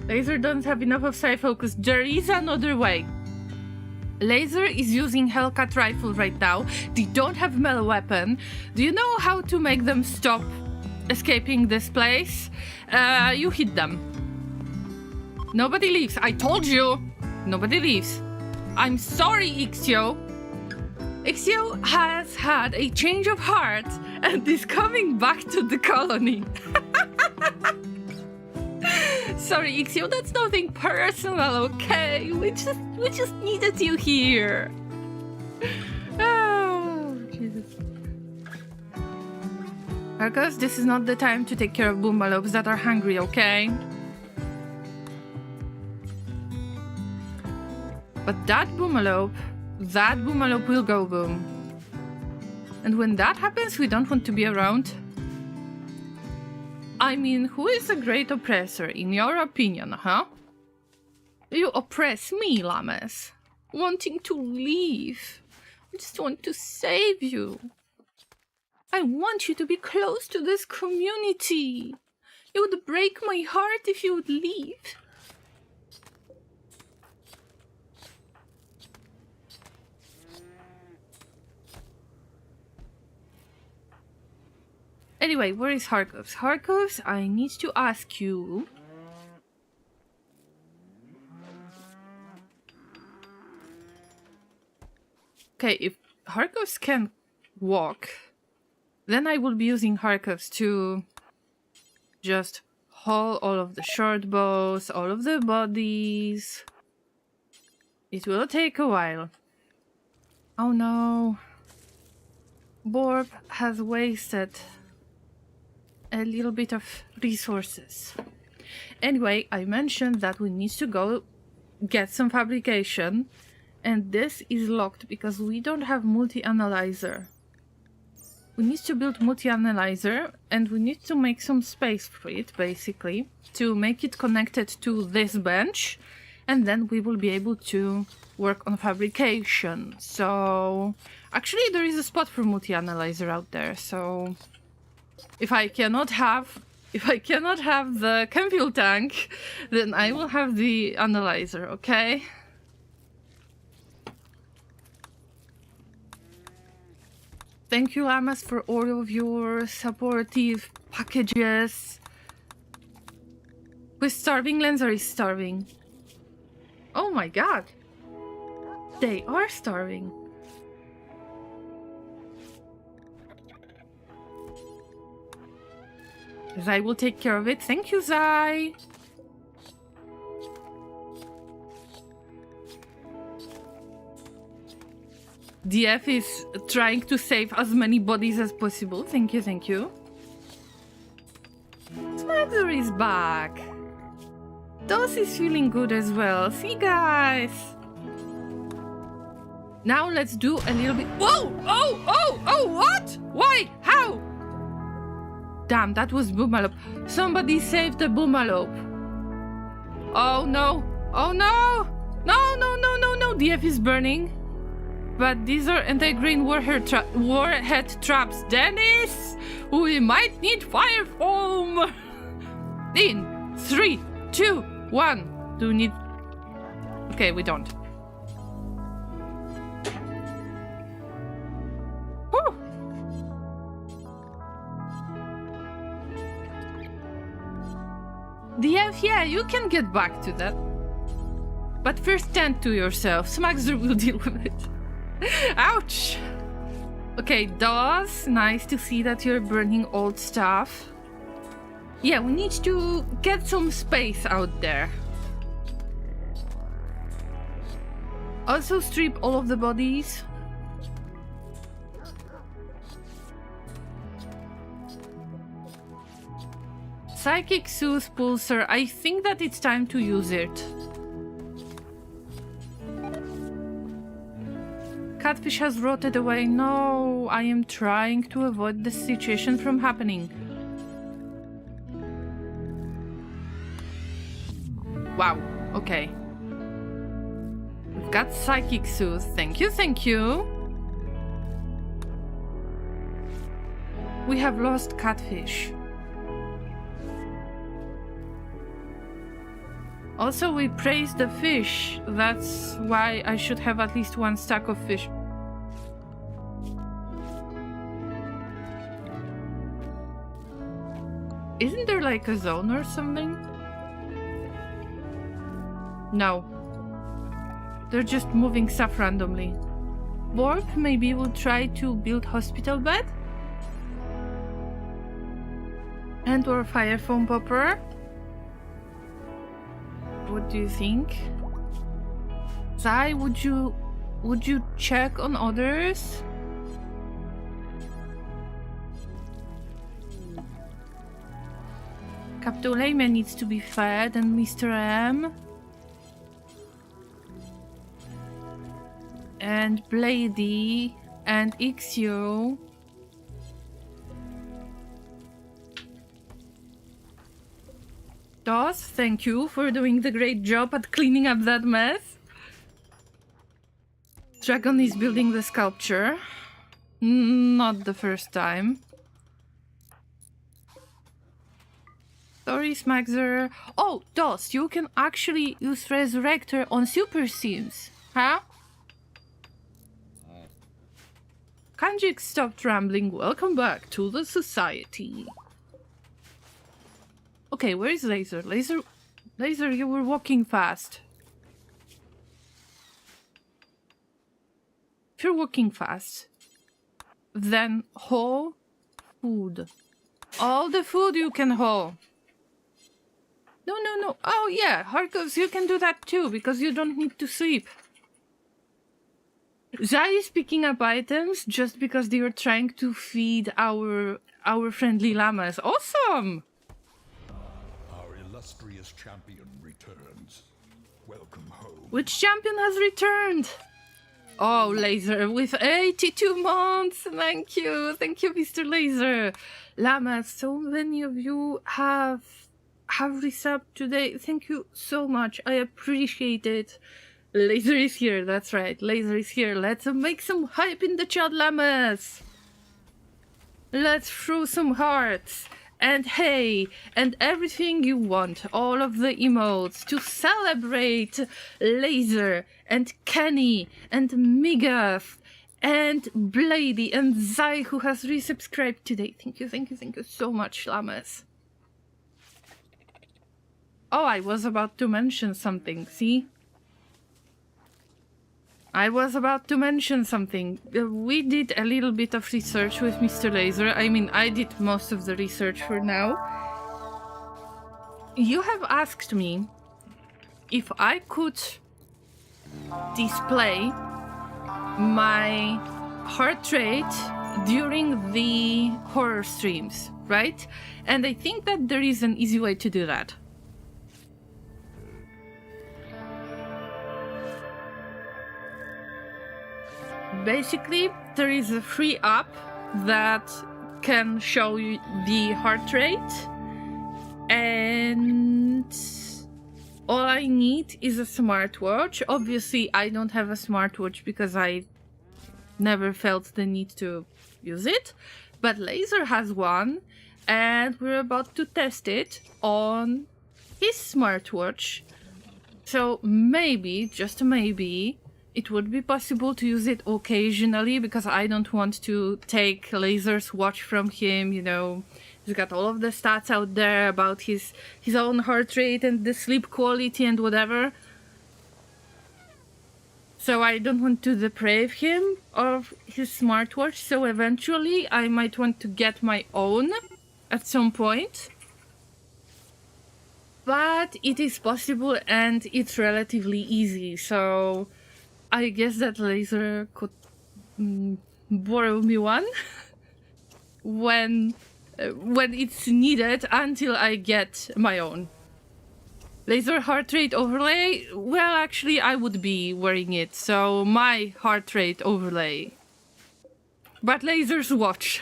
Laser doesn't have enough of psi focus. There is another way. Laser is using Hellcat rifle right now. They don't have melee weapon. Do you know how to make them stop escaping this place? You hit them. Nobody leaves. I told you. Nobody leaves. I'm sorry, Ixio. Ixio has had a change of heart and is coming back to the colony. Sorry, Ixio, that's nothing personal, okay? We just needed you here. Oh, Jesus. Arcos, this is not the time to take care of boomalopes that are hungry, okay? But that boomalope will go boom. And when that happens, we don't want to be around. I mean, who is a great oppressor, in your opinion, huh? You oppress me, Llamas. Wanting to leave. I just want to save you. I want you to be close to this community. It would break my heart if you would leave. Anyway, where is Harkovs? Harkovs, I need to ask you. Okay, if Harkovs can walk, then I will be using Harkovs to just haul all of the short bows, all of the bodies. It will take a while. Oh no. Borb has wasted a little bit of resources. Anyway, I mentioned that we need to go get some fabrication, and this is locked because we don't have multi-analyzer. We need to build multi-analyzer, and we need to make some space for it, basically, to make it connected to this bench, and then we will be able to work on fabrication. So actually there is a spot for multi-analyzer out there, so if I cannot have the chem fuel tank, then I will have the analyzer, okay? Thank you, Llamas, for all of your supportive packages. Who's starving? Lenzer is starving. Oh my god. They are starving. Zai will take care of it. Thank you, Zai. DF is trying to save as many bodies as possible. Thank you, thank you. Smagzer is back. Dos is feeling good as well. See, guys. Now let's do a little bit. Whoa! Oh! What? Why? How? Damn, that was boomalope. Somebody saved the boomalope. Oh no! Oh no! No! DF is burning. But these are anti-grain warhead traps. Dennis, we might need fire foam. In 3, 2, 1. Do we need? Okay, we don't. Whew. DF, yeah, you can get back to that. But first tend to yourself. Smagzer will deal with it. Ouch! Okay, Dawes, nice to see that you're burning old stuff. Yeah, we need to get some space out there. Also strip all of the bodies. Psychic Soothe Pulsar, I think that it's time to use it. Catfish has rotted away. No, I am trying to avoid the situation from happening. Wow, okay. We've got Psychic Soothe. Thank you, thank you. We have lost Catfish. Also, we praised the fish. That's why I should have at least one stack of fish. Isn't there like a zone or something? No. They're just moving stuff randomly. Warp, maybe we'll try to build hospital bed? And or fire foam popper? What do you think? Zai, would you check on others? Captain Llama needs to be fed, and Mr. M. And Blady and Ixio. Dos, thank you for doing the great job at cleaning up that mess. Dragon is building the sculpture. Not the first time. Sorry, Smaxer. Oh, Dos, you can actually use Resurrector on Super Sims, huh? Kanjik stopped rambling. Welcome back to the society. Okay, where is Laser? Laser, you were walking fast. If you're walking fast, then haul food. All the food you can haul. No. Oh yeah, Harkovs, you can do that too, because you don't need to sleep. Zai is picking up items just because they are trying to feed our friendly llamas. Awesome! Our illustrious champion returns. Welcome home. Which champion has returned? Oh, Laser, with 82 months! Thank you, Mr. Laser. Llama, so many of you have resubbed today. Thank you so much. I appreciate it. Laser is here, that's right. Laser is here. Let's make some hype in the chat, llamas. Let's throw some hearts. And hey, and everything you want. All of the emotes to celebrate Laser and Kenny and Migath and Blady and Zai, who has resubscribed today. Thank you so much, llamas. Oh, I was about to mention something, see? I was about to mention something. We did a little bit of research with Mr. Laser. I mean, I did most of the research for now. You have asked me if I could display my heart rate during the horror streams, right? And I think that there is an easy way to do that. Basically, there is a free app that can show you the heart rate, and all I need is a smartwatch. Obviously, I don't have a smartwatch because I never felt the need to use it, but Laser has one, and we're about to test it on his smartwatch. So maybe, just maybe, it would be possible to use it occasionally, because I don't want to take Laser's watch from him, you know. He's got all of the stats out there about his own heart rate and the sleep quality and whatever. So I don't want to deprive him of his smartwatch, so eventually I might want to get my own at some point. But it is possible and it's relatively easy, so I guess that Laser could borrow me one when it's needed until I get my own. Laser heart rate overlay? Well, actually, I would be wearing it, so my heart rate overlay. But Laser's watch.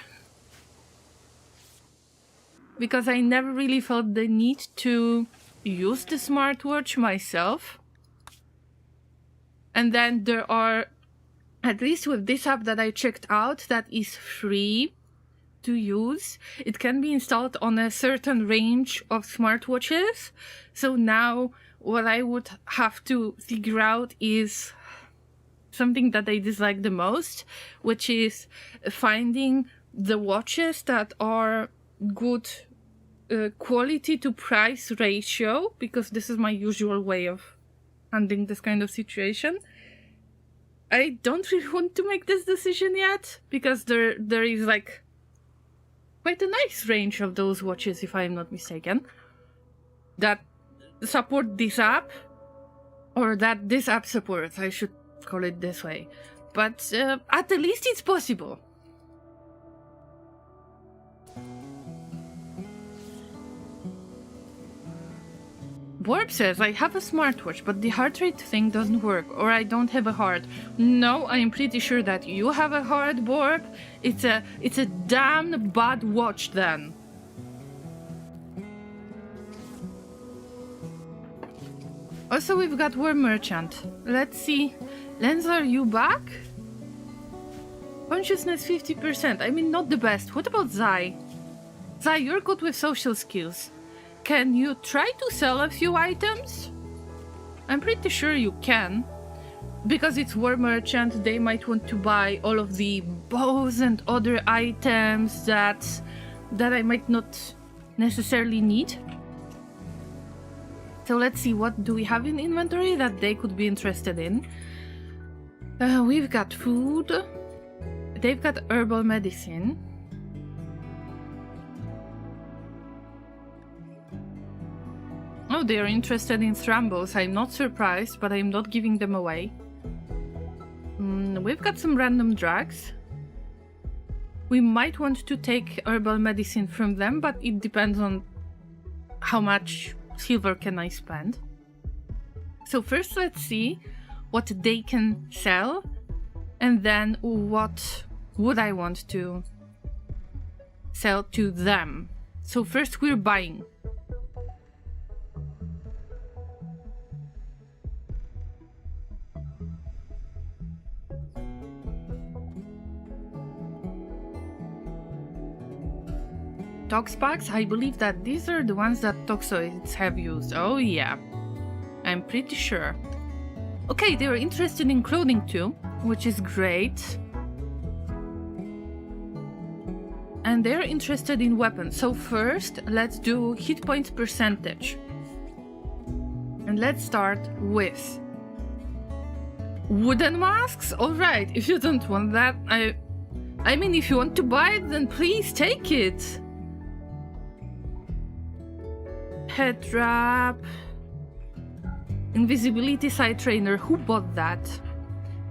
Because I never really felt the need to use the smartwatch myself. And then there are, at least with this app that I checked out, that is free to use. It can be installed on a certain range of smartwatches. So now what I would have to figure out is something that I dislike the most, which is finding the watches that are good quality to price ratio, because this is my usual way of handling this kind of situation. I don't really want to make this decision yet, because there is like quite a nice range of those watches, if I'm not mistaken, that support this app, or that this app supports, I should call it this way. But at the least it's possible. Warp says, I have a smartwatch, but the heart rate thing doesn't work, or I don't have a heart. No, I'm pretty sure that you have a heart, Warp. It's a damn bad watch then. Also, we've got War Merchant. Let's see. Lens, are you back? Consciousness 50%. I mean, not the best. What about Zai? Zai, you're good with social skills. Can you try to sell a few items? I'm pretty sure you can. Because it's War Merchant, they might want to buy all of the bows and other items that I might not necessarily need. So let's see, what do we have in inventory that they could be interested in? We've got food. They've got herbal medicine. Oh, they are interested in Thrambos. I'm not surprised, but I'm not giving them away. We've got some random drugs. We might want to take herbal medicine from them, but it depends on how much silver can I spend. So first let's see what they can sell, and then what would I want to sell to them. So first we're buying. Toxpax, I believe that these are the ones that Toxoids have used. Oh yeah, I'm pretty sure. Okay, they were interested in clothing too, which is great. And they're interested in weapons. So first, let's do hit points percentage. And let's start with wooden masks. Alright, if you don't want that, I mean, if you want to buy it, then please take it. Head wrap. Invisibility side trainer. Who bought that?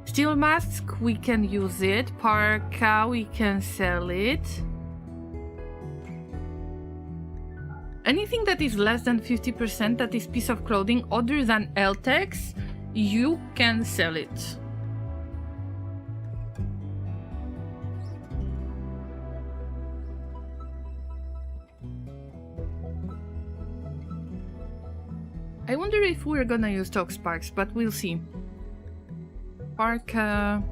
Steel mask, we can use it. Parka, we can sell it. Anything that is less than 50% that is piece of clothing other than LTEX, you can sell it. I wonder if we're gonna use Toxpax, but we'll see. Parka.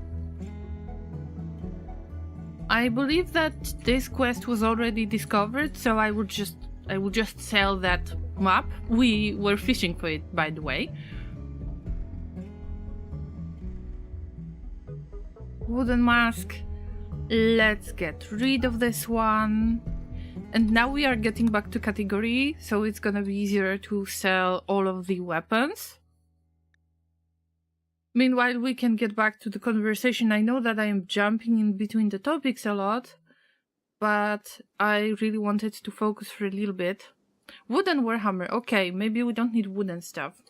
I believe that this quest was already discovered, so I would just sell that map. We were fishing for it, by the way. Wooden mask. Let's get rid of this one. And now we are getting back to category, so it's gonna be easier to sell all of the weapons. Meanwhile, we can get back to the conversation. I know that I am jumping in between the topics a lot, but I really wanted to focus for a little bit. Wooden Warhammer. Okay, maybe we don't need wooden stuff.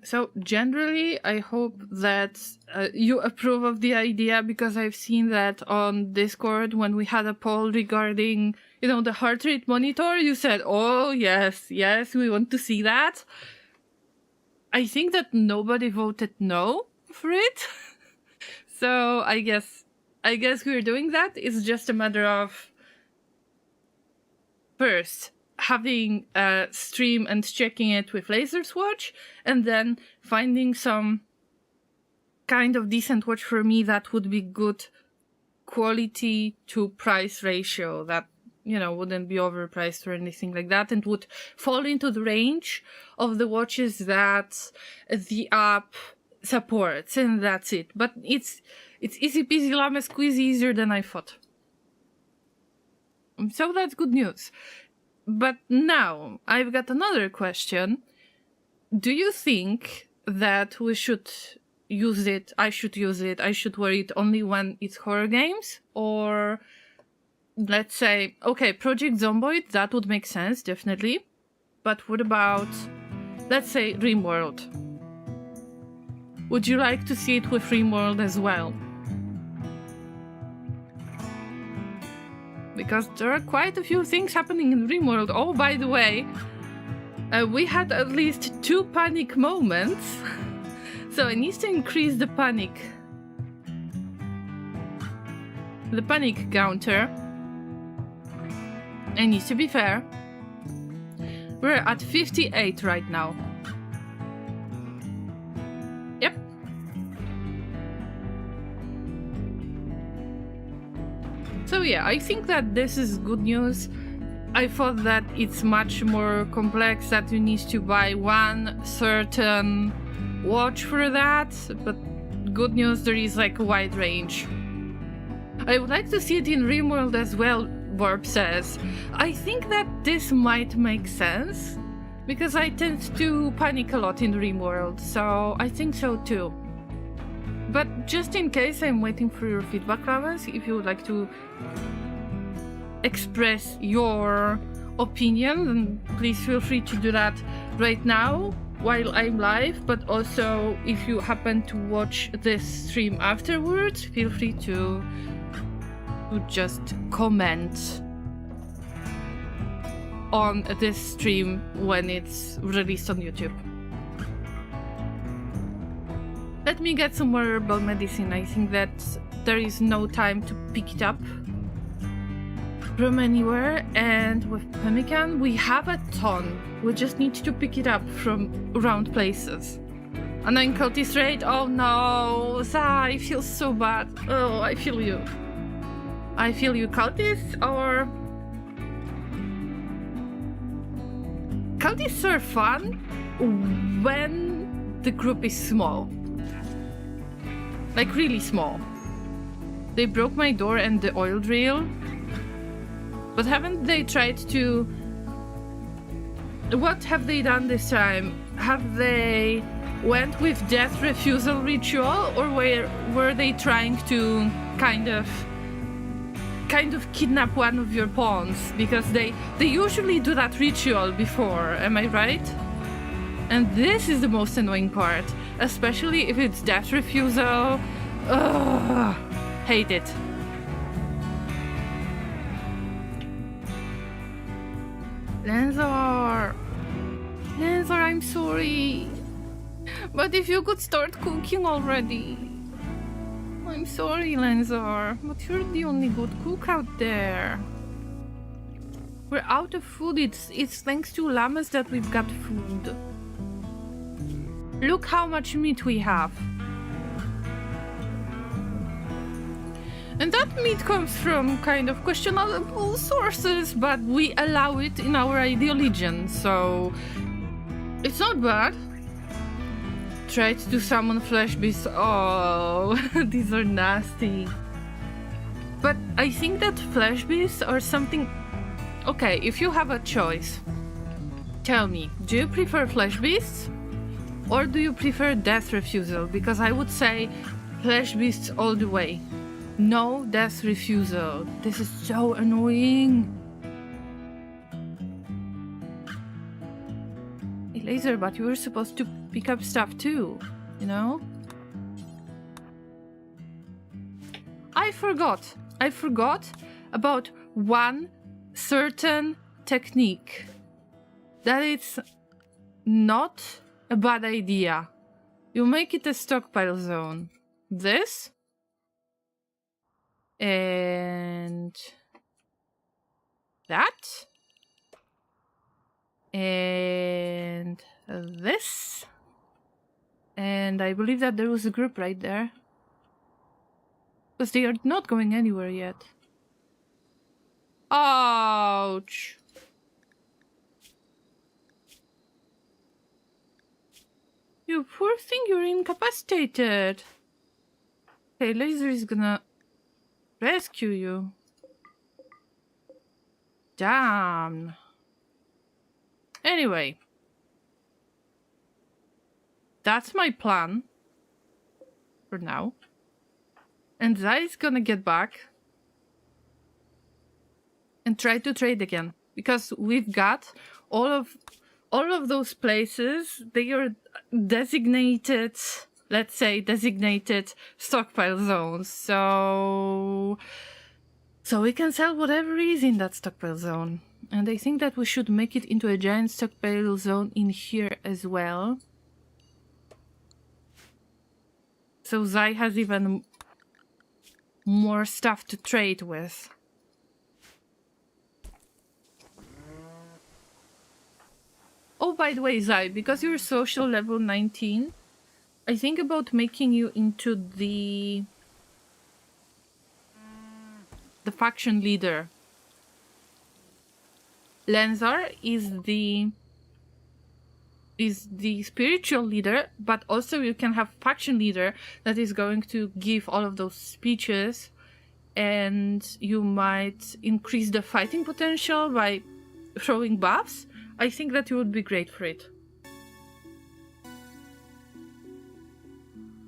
So generally, I hope that you approve of the idea, because I've seen that on Discord when we had a poll regarding, you know, the heart rate monitor, you said, oh yes, yes, we want to see that. I think that nobody voted no for it. So I guess we're doing that. It's just a matter of first having a stream and checking it with Laser's watch, and then finding some kind of decent watch for me that would be good quality to price ratio, that, you know, wouldn't be overpriced or anything like that, and would fall into the range of the watches that the app supports, and that's it. But it's easy peasy llama squeezy, easier than I thought. So that's good news. But now I've got another question. Do you think that we should use it, I should use it, I should wear it only when it's horror games? Or let's say, okay, Project Zomboid, that would make sense, definitely. But what about, let's say, Rimworld? Would you like to see it with Rimworld as well? Because there are quite a few things happening in Rimworld. Oh, by the way, we had at least 2 panic moments. So I need to increase the panic counter. It needs to be fair. We're at 58 right now. Yep. So yeah, I think that this is good news. I thought that it's much more complex, that you need to buy one certain watch for that, but good news, there is like a wide range. I would like to see it in Rimworld as well, Warp says. I think that this might make sense, because I tend to panic a lot in Rimworld, so I think so too. But just in case, I'm waiting for your feedback, Llamas, if you would like to express your opinion, then please feel free to do that right now while I'm live, but also if you happen to watch this stream afterwards, feel free to just comment on this stream when it's released on YouTube. Let me get some more herbal medicine. I think that there is no time to pick it up from anywhere, and with pemmican we have a ton. We just need to pick it up from around places. And then cultist raid. Oh no, I feel so bad. Oh, I feel you. I feel you, cultists. Or cultists are fun when the group is small, like really small. They broke my door and the oil drill. But haven't they tried to... What have they done this time? Have they went with death refusal ritual, or were they trying to kind of kidnap one of your pawns? Because they usually do that ritual before, am I right? And this is the most annoying part, especially if it's death refusal. Ugh, hate it. Lenzor, I'm sorry. But if you could start cooking already. I'm sorry, Lenzor, but you're the only good cook out there. We're out of food. It's thanks to llamas that we've got food. Look how much meat we have. And that meat comes from kind of questionable sources, but we allow it in our ideal legion, so it's not bad. Tried to summon flesh beasts. Oh, these are nasty. But I think that flesh beasts are something... Okay, if you have a choice, tell me, do you prefer flesh beasts? Or do you prefer death refusal? Because I would say flesh beasts all the way. No death refusal. This is so annoying. Hey, Laser, but you were supposed to pick up stuff too, you know? I forgot about one certain technique. That it's not a bad idea. You make it a stockpile zone. This and that and this, and I believe that there was a group right there, because they are not going anywhere yet. Ouch. You poor thing, you're incapacitated. Okay, Laser is gonna rescue you. Damn. Anyway. That's my plan. For now. And Zai's gonna get back. And try to trade again. Because we've got all of those places. They are designated, let's say, designated stockpile zones. So we can sell whatever is in that stockpile zone. And I think that we should make it into a giant stockpile zone in here as well. So Zai has even more stuff to trade with. Oh, by the way, Zai, because you're social level 19, I think about making you into the faction leader. Lenzar is the spiritual leader, but also you can have faction leader that is going to give all of those speeches, and you might increase the fighting potential by throwing buffs. I think that you would be great for it.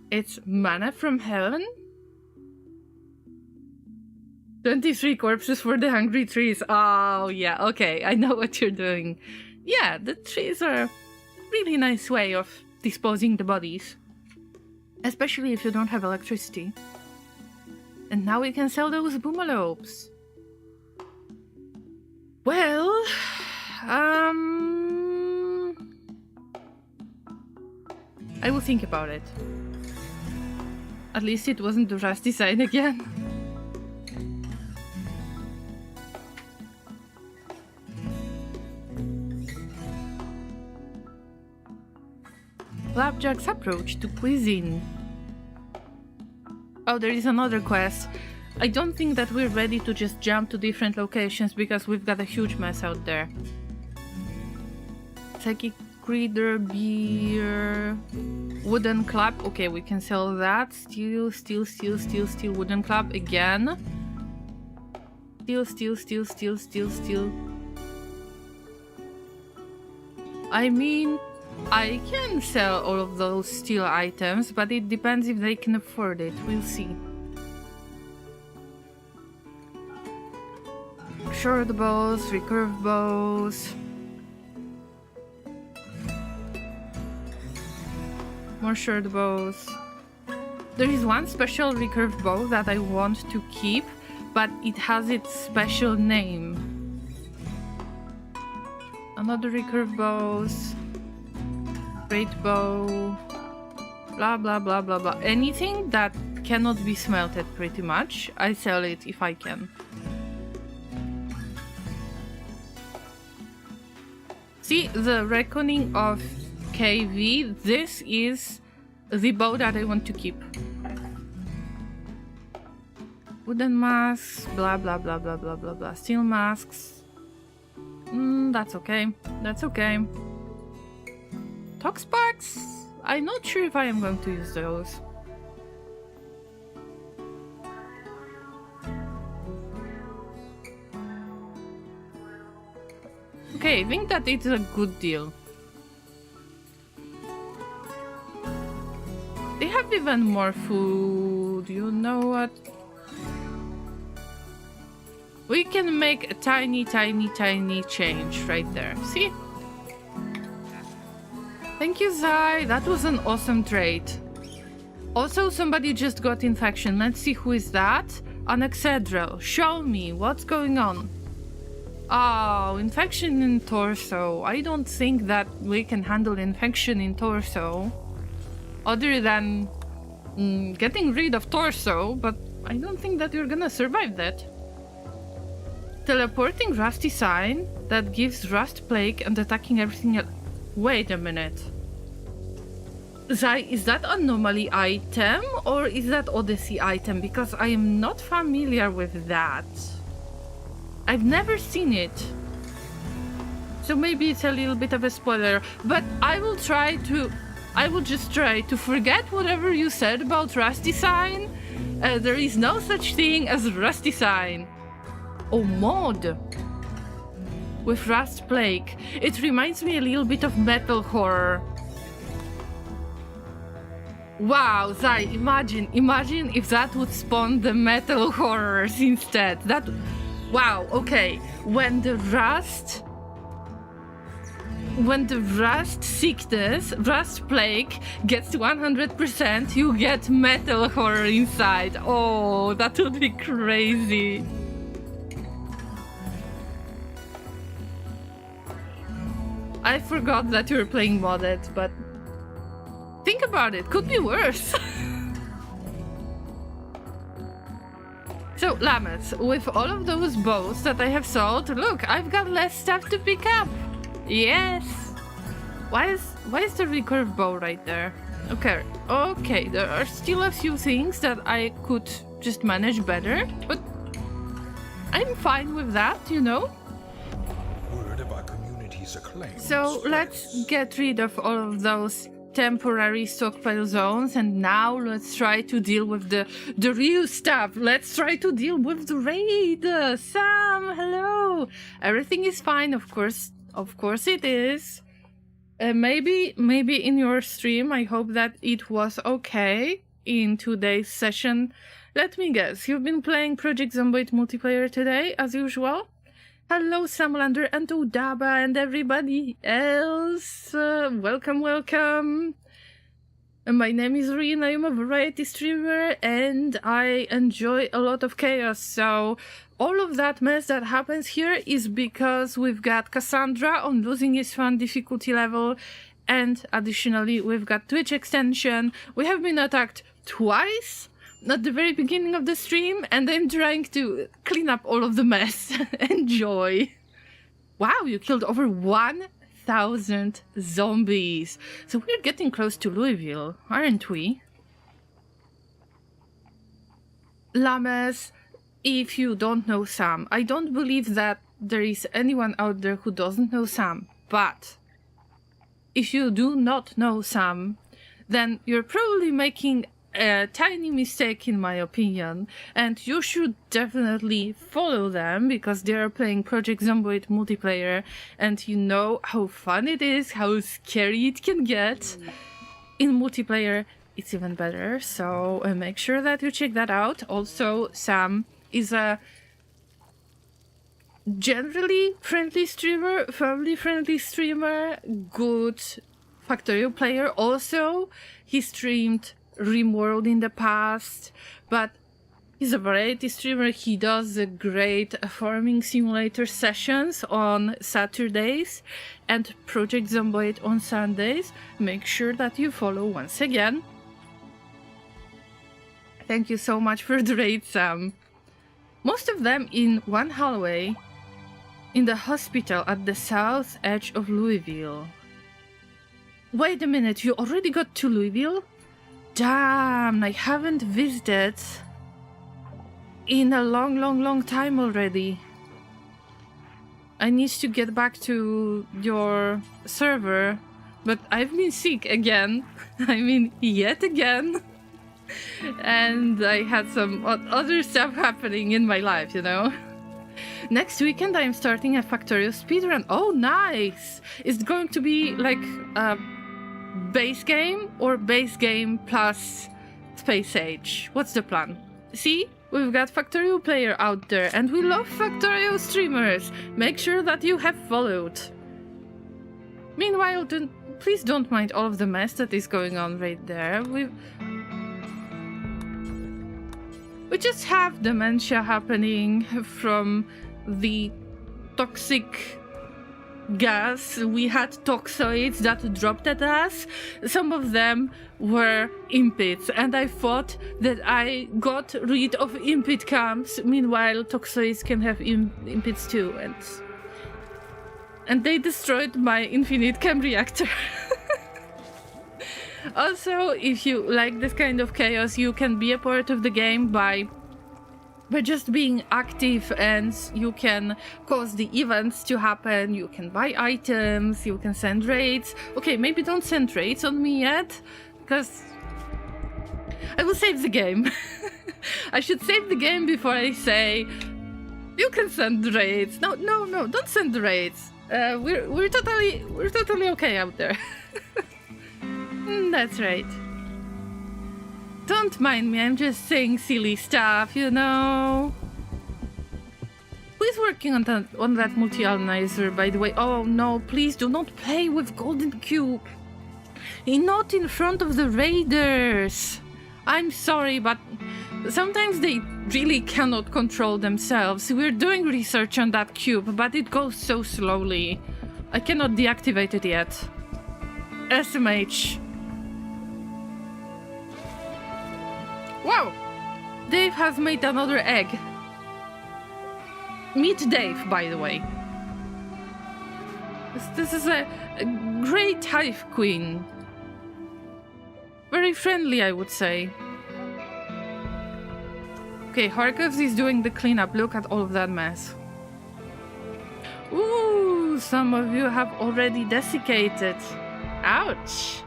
It's mana from heaven? 23 corpses for the hungry trees. Oh, yeah, okay, I know what you're doing. Yeah, the trees are a really nice way of disposing the bodies. Especially if you don't have electricity. And now we can sell those boomalopes. Well... I will think about it. At least it wasn't the rusty sign again. Flapjack's approach to cuisine. Oh, there is another quest. I don't think that we're ready to just jump to different locations because we've got a huge mess out there. Psychic Reader, beer, wooden club. Okay, we can sell that. Steel, wooden club again. Steel. I mean, I can sell all of those steel items, but it depends if they can afford it. We'll see. Short bows, recurve bows. More short bows. There is one special recurve bow that I want to keep, but it has its special name. Another recurve bows. Great bow. Blah blah blah blah blah. Anything that cannot be smelted, pretty much. I sell it if I can. See, the Reckoning of KV, this is the bow that I want to keep. Wooden masks, blah blah blah blah blah blah blah. Steel masks. That's okay. That's okay. Toxpax? I'm not sure if I am going to use those. Okay, I think that it's a good deal. They have even more food, you know what? We can make a tiny change right there, see? Thank you, Zai, that was an awesome trade. Also, somebody just got infection, let's see who is that? Anexedro, show me, what's going on? Oh, infection in torso. I don't think that we can handle infection in torso. Other than getting rid of torso, but I don't think that you're gonna survive that. Teleporting rusty sign that gives rust plague and attacking everything else. Wait a minute. Zai, is that anomaly item or is that Odyssey item? Because I am not familiar with that. I've never seen it. So maybe it's a little bit of a spoiler, but I will try to I will just try to forget whatever you said about Rusty Sign. There is no such thing as Rusty Sign. Oh, mod. With Rust Plague. It reminds me a little bit of metal horror. Wow, Zai, imagine if that would spawn the metal horrors instead. That, wow, okay. When the rust sickness, Rust Plague gets to 100%, you get metal horror inside. Oh, that would be crazy. I forgot that you were playing modded, but think about it, could be worse. So, Llamas, with all of those bows that I have sold, look, I've got less stuff to pick up. Yes. Why is the recurve bow right there? Okay, there are still a few things that I could just manage better, but I'm fine with that, you know? Word of our community's acclaim. So let's get rid of all of those temporary stockpile zones, and now let's try to deal with the real stuff. Let's try to deal with the raid. Sam, hello. Everything is fine, of course it is. Maybe in your stream, I hope that it was okay in today's session. Let me guess, you've been playing Project Zomboid multiplayer today, as usual? Hello, Samlander and Odaba and everybody else. Welcome. My name is Rin, I am a variety streamer and I enjoy a lot of chaos. So all of that mess that happens here is because we've got Cassandra on Losing is Fun difficulty level, and additionally we've got Twitch extension. We have been attacked twice at the very beginning of the stream, and I'm trying to clean up all of the mess. Enjoy. Wow, you killed over 1,000 zombies. So we're getting close to Louisville, aren't we? Llamas, if you don't know Sam, I don't believe that there is anyone out there who doesn't know Sam, but if you do not know Sam, then you're probably making a tiny mistake in my opinion, and you should definitely follow them because they are playing Project Zomboid multiplayer, and you know how fun it is, how scary it can get. In multiplayer it's even better, so make sure that you check that out. Also, Sam is a generally friendly streamer, family friendly streamer, good Factorio player. Also, he streamed Rimworld in the past, but he's a variety streamer. He does great farming simulator sessions on Saturdays and Project Zomboid on Sundays. Make sure that you follow once again. Thank you so much for the raid, Sam. Most of them in one hallway in the hospital at the south edge of Louisville. Wait a minute, you already got to Louisville? Damn, I haven't visited in a long time already. I need to get back to your server, but I've been sick again. I mean, yet again. And I had some other stuff happening in my life, you know. Next weekend I'm starting a Factorio speedrun. Oh, nice! It's going to be like a base game or base game plus Space Age? What's the plan? See? We've got Factorio player out there and we love Factorio streamers. Make sure that you have followed. Meanwhile, please don't mind all of the mess that is going on right there. We just have dementia happening from the toxic gas. We had toxoids that dropped at us. Some of them were impids, and I thought that I got rid of impid camps. Meanwhile, toxoids can have impids too, and they destroyed my infinite chem reactor. Also, if you like this kind of chaos, you can be a part of the game by by just being active, and you can cause the events to happen, you can buy items, you can send raids. Okay, maybe don't send raids on me yet, because I will save the game. I should save the game before I say you can send raids. No, don't send raids. We're totally okay out there. That's right. Don't mind me, I'm just saying silly stuff, you know. Who is working on that multi-analyzer, by the way? Oh no, please do not play with Golden Cube. Not in front of the raiders. I'm sorry, but sometimes they really cannot control themselves. We're doing research on that cube, but it goes so slowly. I cannot deactivate it yet. SMH. Wow! Dave has made another egg. Meet Dave, by the way. This is a great hive queen. Very friendly, I would say. Okay, Harkovs is doing the cleanup. Look at all of that mess. Ooh, some of you have already desiccated. Ouch!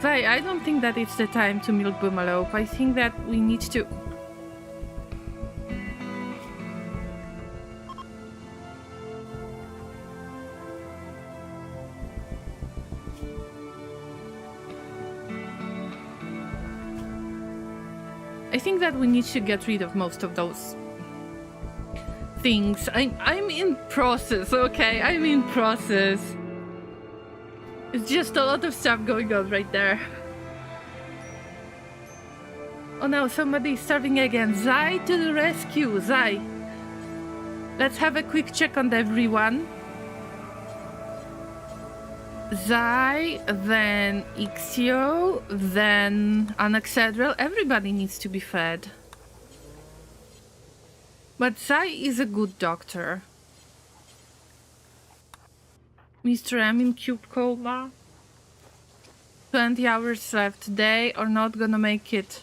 I don't think that it's the time to milk Boomalop. I think that we need to... I think that we need to get rid of most of those things. I'm in process, okay? I'm in process. It's just a lot of stuff going on right there. Oh no, somebody's starving again. Zai to the rescue, Zai. Let's have a quick check on everyone. Zai, then Ixio, then Anaxedrel. Everybody needs to be fed. But Zai is a good doctor. Mr. M in Cube Coma. 20 hours left. They are not gonna make it.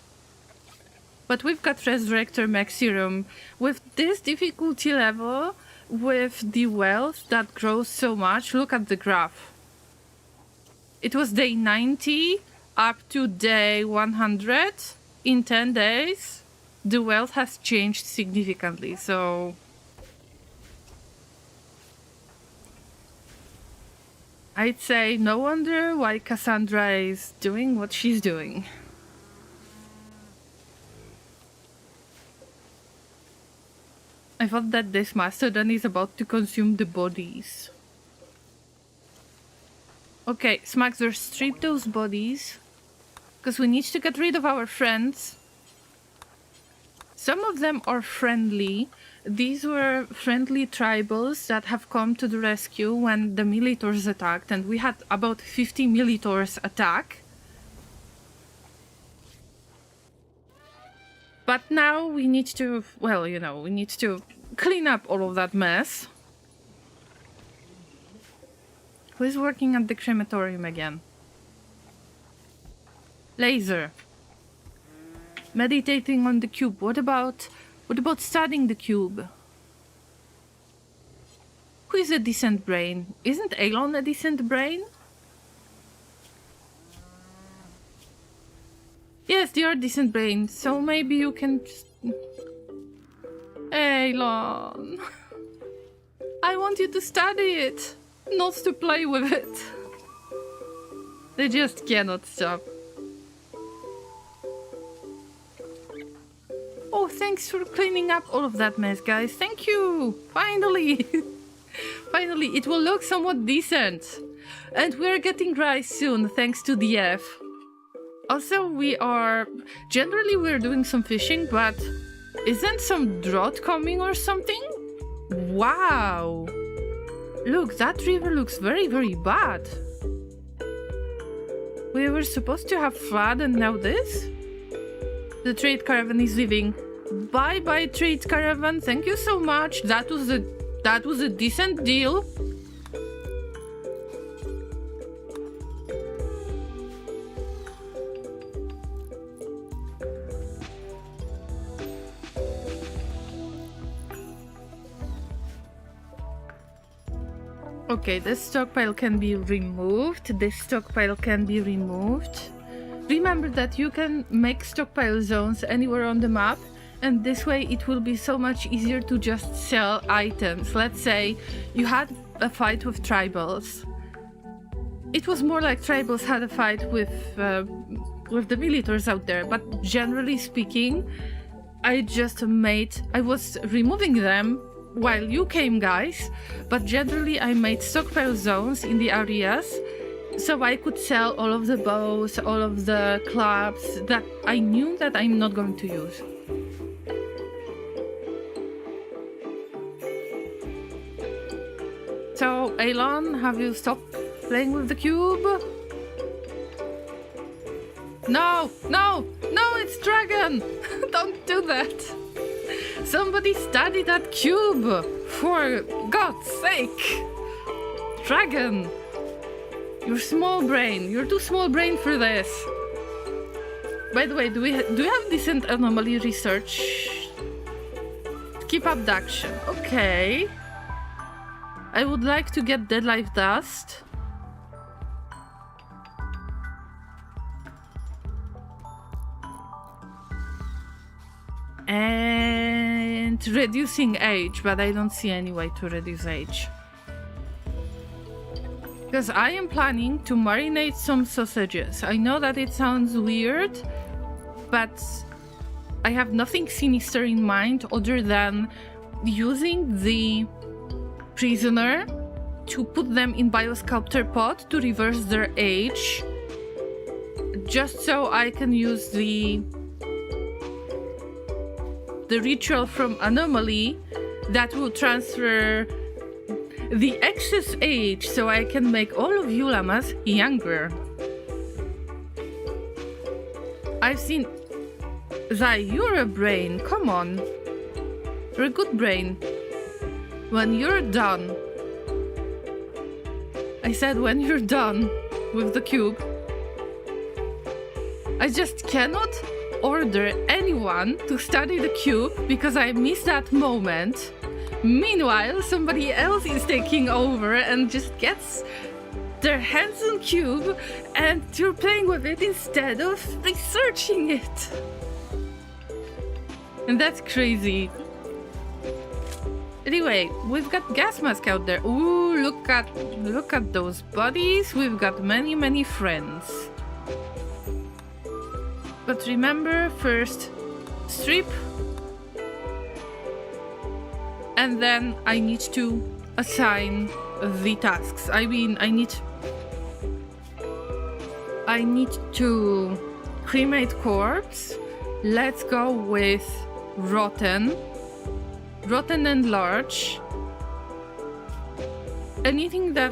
But we've got Resurrector Max Serum. With this difficulty level, with the wealth that grows so much, look at the graph. It was day 90 up to day 100. In 10 days, the wealth has changed significantly, so... I'd say no wonder why Cassandra is doing what she's doing. I thought that this mastodon is about to consume the bodies. Okay, Smaxer, strip those bodies. Because we need to get rid of our friends. Some of them are friendly. These were friendly tribals that have come to the rescue when the Militors attacked, and we had about 50 Militors attack. But now we need to, well, you know, we need to clean up all of that mess. Who is working at the crematorium again? Laser. Meditating on the cube. What about studying the cube? Who is a decent brain? Isn't Elon a decent brain? Yes, they are decent brains, so maybe you can just... Elon... I want you to study it, not to play with it. They just cannot stop. Oh, thanks for cleaning up all of that mess, guys. Thank you! Finally! Finally, it will look somewhat decent. And we're getting rice soon, thanks to DF. Also, generally we're doing some fishing, but isn't some drought coming or something? Wow! Look, that river looks very, very bad. We were supposed to have flood and now this? The trade caravan is leaving. Bye-bye, trade caravan. Thank you so much. That was a decent deal. Okay, this stockpile can be removed. This stockpile can be removed. Remember that you can make stockpile zones anywhere on the map, and this way it will be so much easier to just sell items. Let's say you had a fight with tribals. It was more like tribals had a fight with the militors out there, but generally speaking, I was removing them while you came, guys, but generally I made stockpile zones in the areas so I could sell all of the bows, all of the clubs that I knew that I'm not going to use. So, Elon, have you stopped playing with the cube? No, no, no, it's dragon! Don't do that! Somebody study that cube! For God's sake! Dragon! You're small brain. You're too small brain for this. By the way, do you have decent anomaly research? Keep abduction. Okay. I would like to get dead life dust. And reducing age, but I don't see any way to reduce age. Because I am planning to marinate some sausages. I know that it sounds weird, but I have nothing sinister in mind other than using the prisoner to put them in biosculptor pot to reverse their age, just so I can use the ritual from Anomaly that will transfer the excess age so I can make all of you llamas younger. I've seen... Zai, you're a brain, come on. You're a good brain. When you're done... I said when you're done with the cube. I just cannot order anyone to study the cube because I missed that moment. Meanwhile, somebody else is taking over and just gets their hands on cube and you're playing with it instead of researching it. And that's crazy. Anyway, we've got gas mask out there. Ooh, look at those bodies. We've got many, many friends. But remember, first strip. And then I need to assign the tasks. I mean, I need to cremate corpse. Let's go with rotten and large. Anything that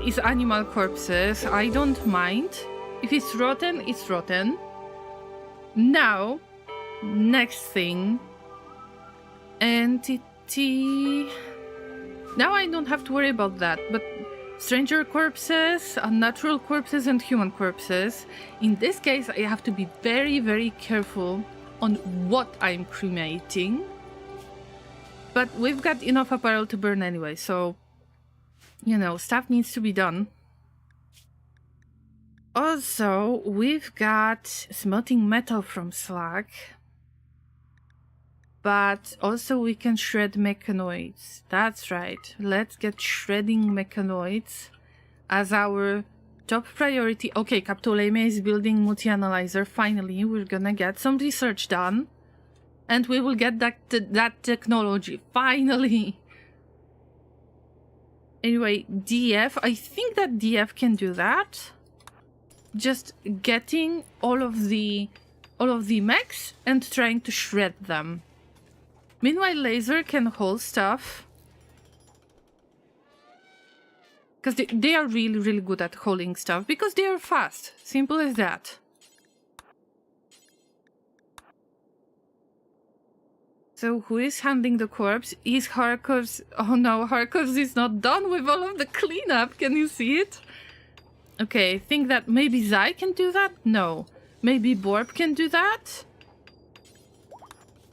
is animal corpses, I don't mind. If it's rotten, it's rotten. Now, next thing. Entity. Now I don't have to worry about that, but stranger corpses, unnatural corpses, and human corpses. In this case, I have to be very, very careful on what I'm cremating. But we've got enough apparel to burn anyway, so, you know, stuff needs to be done. Also, we've got smelting metal from slag. But also we can shred mechanoids. That's right. Let's get shredding mechanoids as our top priority. Okay, Captoleme is building multi-analyzer. Finally, we're gonna get some research done. And we will get that technology. Finally! Anyway, DF. I think that DF can do that. Just getting all of the mechs and trying to shred them. Meanwhile, laser can hold stuff. Because they are really, really good at holding stuff. Because they are fast. Simple as that. So who is handling the corpse? Is Harkos... Oh no, Harkos is not done with all of the cleanup. Can you see it? Okay, I think that maybe Zai can do that? No. Maybe Borb can do that?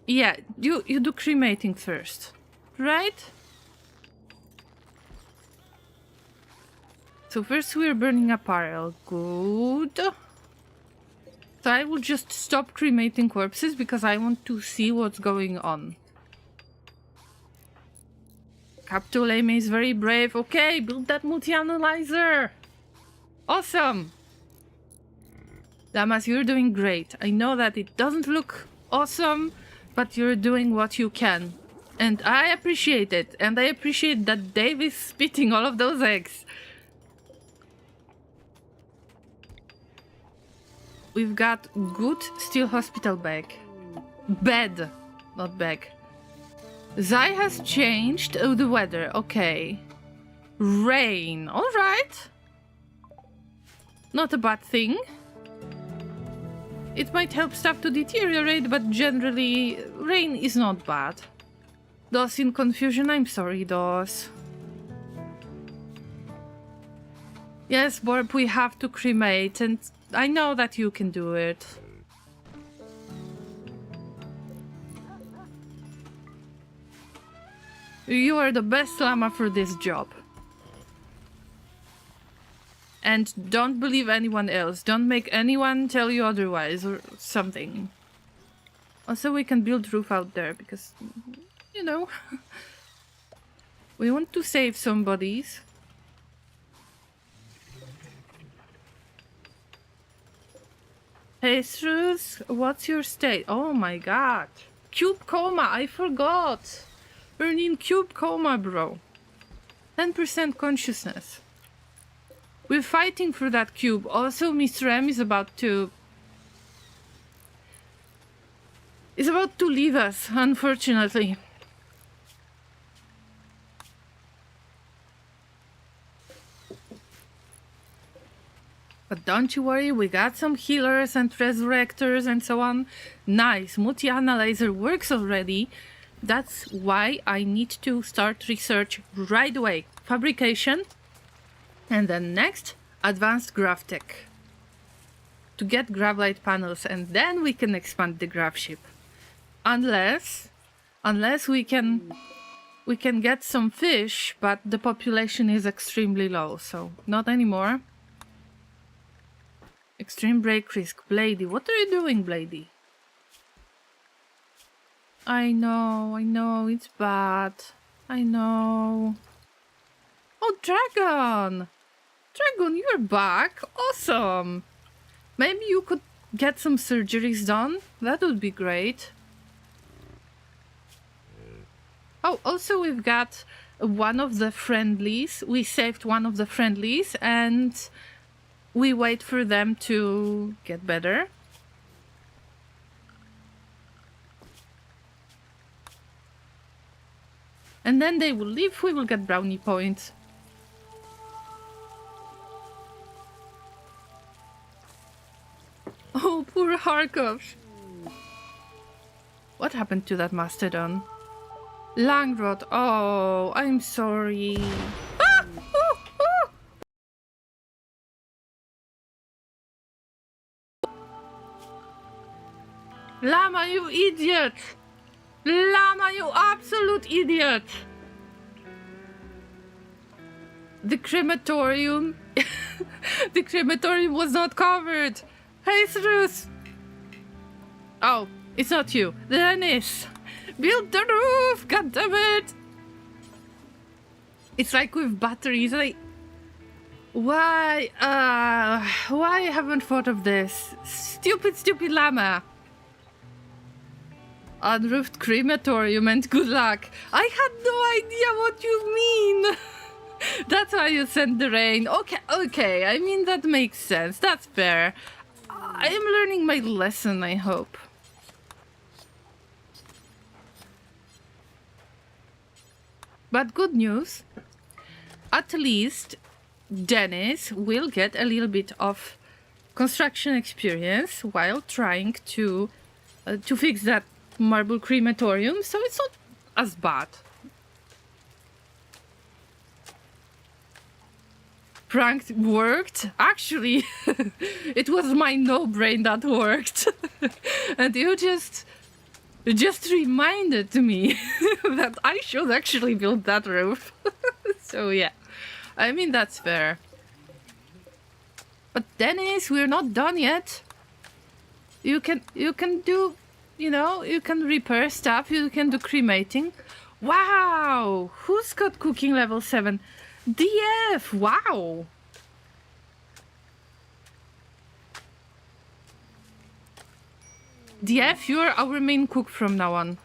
Yeah, you do cremating first, right? So first we're burning apparel. Good. So I will just stop cremating corpses because I want to see what's going on. Capital Llama is very brave. Okay, build that multi-analyzer. Awesome. Llamas, you're doing great. I know that it doesn't look awesome, but you're doing what you can. And I appreciate it. And I appreciate that Dave is spitting all of those eggs. We've got good steel hospital bag. Bed, not bag. Zai has changed the weather. Okay. Rain. Alright. Not a bad thing. It might help stuff to deteriorate, but generally, rain is not bad. Dos in confusion, I'm sorry, Dos. Yes, Borb, we have to cremate, and I know that you can do it. You are the best llama for this job. And don't believe anyone else. Don't make anyone tell you otherwise or something. Also, we can build roof out there because, you know, we want to save some bodies. Hey, Jesus, what's your state? Oh my god. Cube coma, I forgot. We're in cube coma, bro. 10% consciousness. We're fighting for that cube. Also, Mr. M is about to leave us, unfortunately. But don't you worry, we got some healers and resurrectors and so on. Nice, multi-analyzer works already. That's why I need to start research right away. Fabrication. And then next, advanced graph tech. To get gravlite panels, and then we can expand the graph ship. Unless we can get some fish, but the population is extremely low, so not anymore. Extreme break risk. Blady, what are you doing, Blady? I know, it's bad. I know. Oh, Dragon! Dragon, you're back! Awesome! Maybe you could get some surgeries done? That would be great. Oh, also we've got one of the friendlies. We saved one of the friendlies and we wait for them to get better. And then they will leave, we will get brownie points. Oh, poor Harkov. What happened to that mastodon? Langrod, oh, I'm sorry. Ah! Oh, oh! Llama, you idiot! Llama, you absolute idiot! The crematorium... the crematorium was not covered! Hey, Srus! Oh, it's not you. Dennis! Build the roof! God damn it! It's like with batteries, like... Why I haven't thought of this? Stupid llama! Unroofed crematorium and good luck. I had no idea what you mean. That's why you sent the rain. Okay, I mean that makes sense. That's fair. I am learning my lesson, I hope. But good news. At least Dennis will get a little bit of construction experience while trying to fix that marble crematorium, so it's not as bad. Prank worked. Actually, it was my no brain that worked. And you just reminded me that I should actually build that roof. So yeah, I mean that's fair. But Dennis, we're not done yet. You can do, you know, you can repair stuff, you can do cremating. Wow! Who's got cooking level 7? DF! Wow! DF, you're our main cook from now on.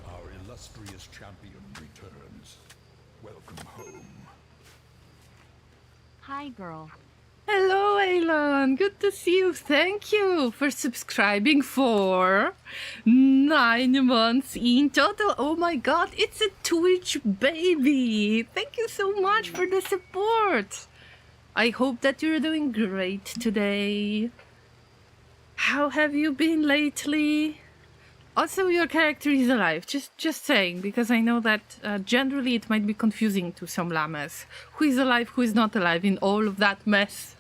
Our illustrious champion returns. Welcome home. Hi, girl. Hello, Elon. Good to see you. Thank you for subscribing for 9 months in total. Oh my god, it's a Twitch baby. Thank you so much for the support. I hope that you're doing great today. How have you been lately? Also, your character is alive. Just saying, because I know that generally it might be confusing to some llamas. Who is alive, who is not alive in all of that mess.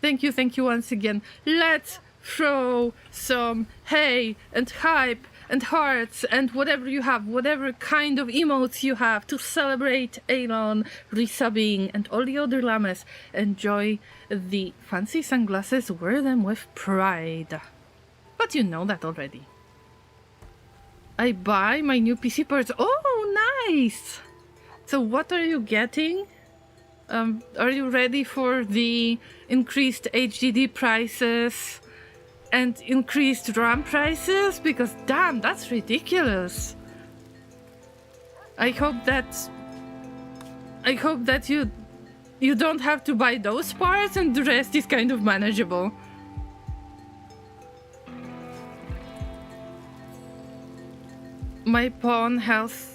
Thank you once again. Let's throw some hay and hype and hearts and whatever you have, whatever kind of emotes you have to celebrate Elon resubbing and all the other llamas. Enjoy the fancy sunglasses, wear them with pride. But you know that already. I buy my new PC parts. Oh, nice! So what are you getting? Are you ready for the increased HDD prices and increased RAM prices? Because damn, that's ridiculous. I hope that you don't have to buy those parts and the rest is kind of manageable. My pawn has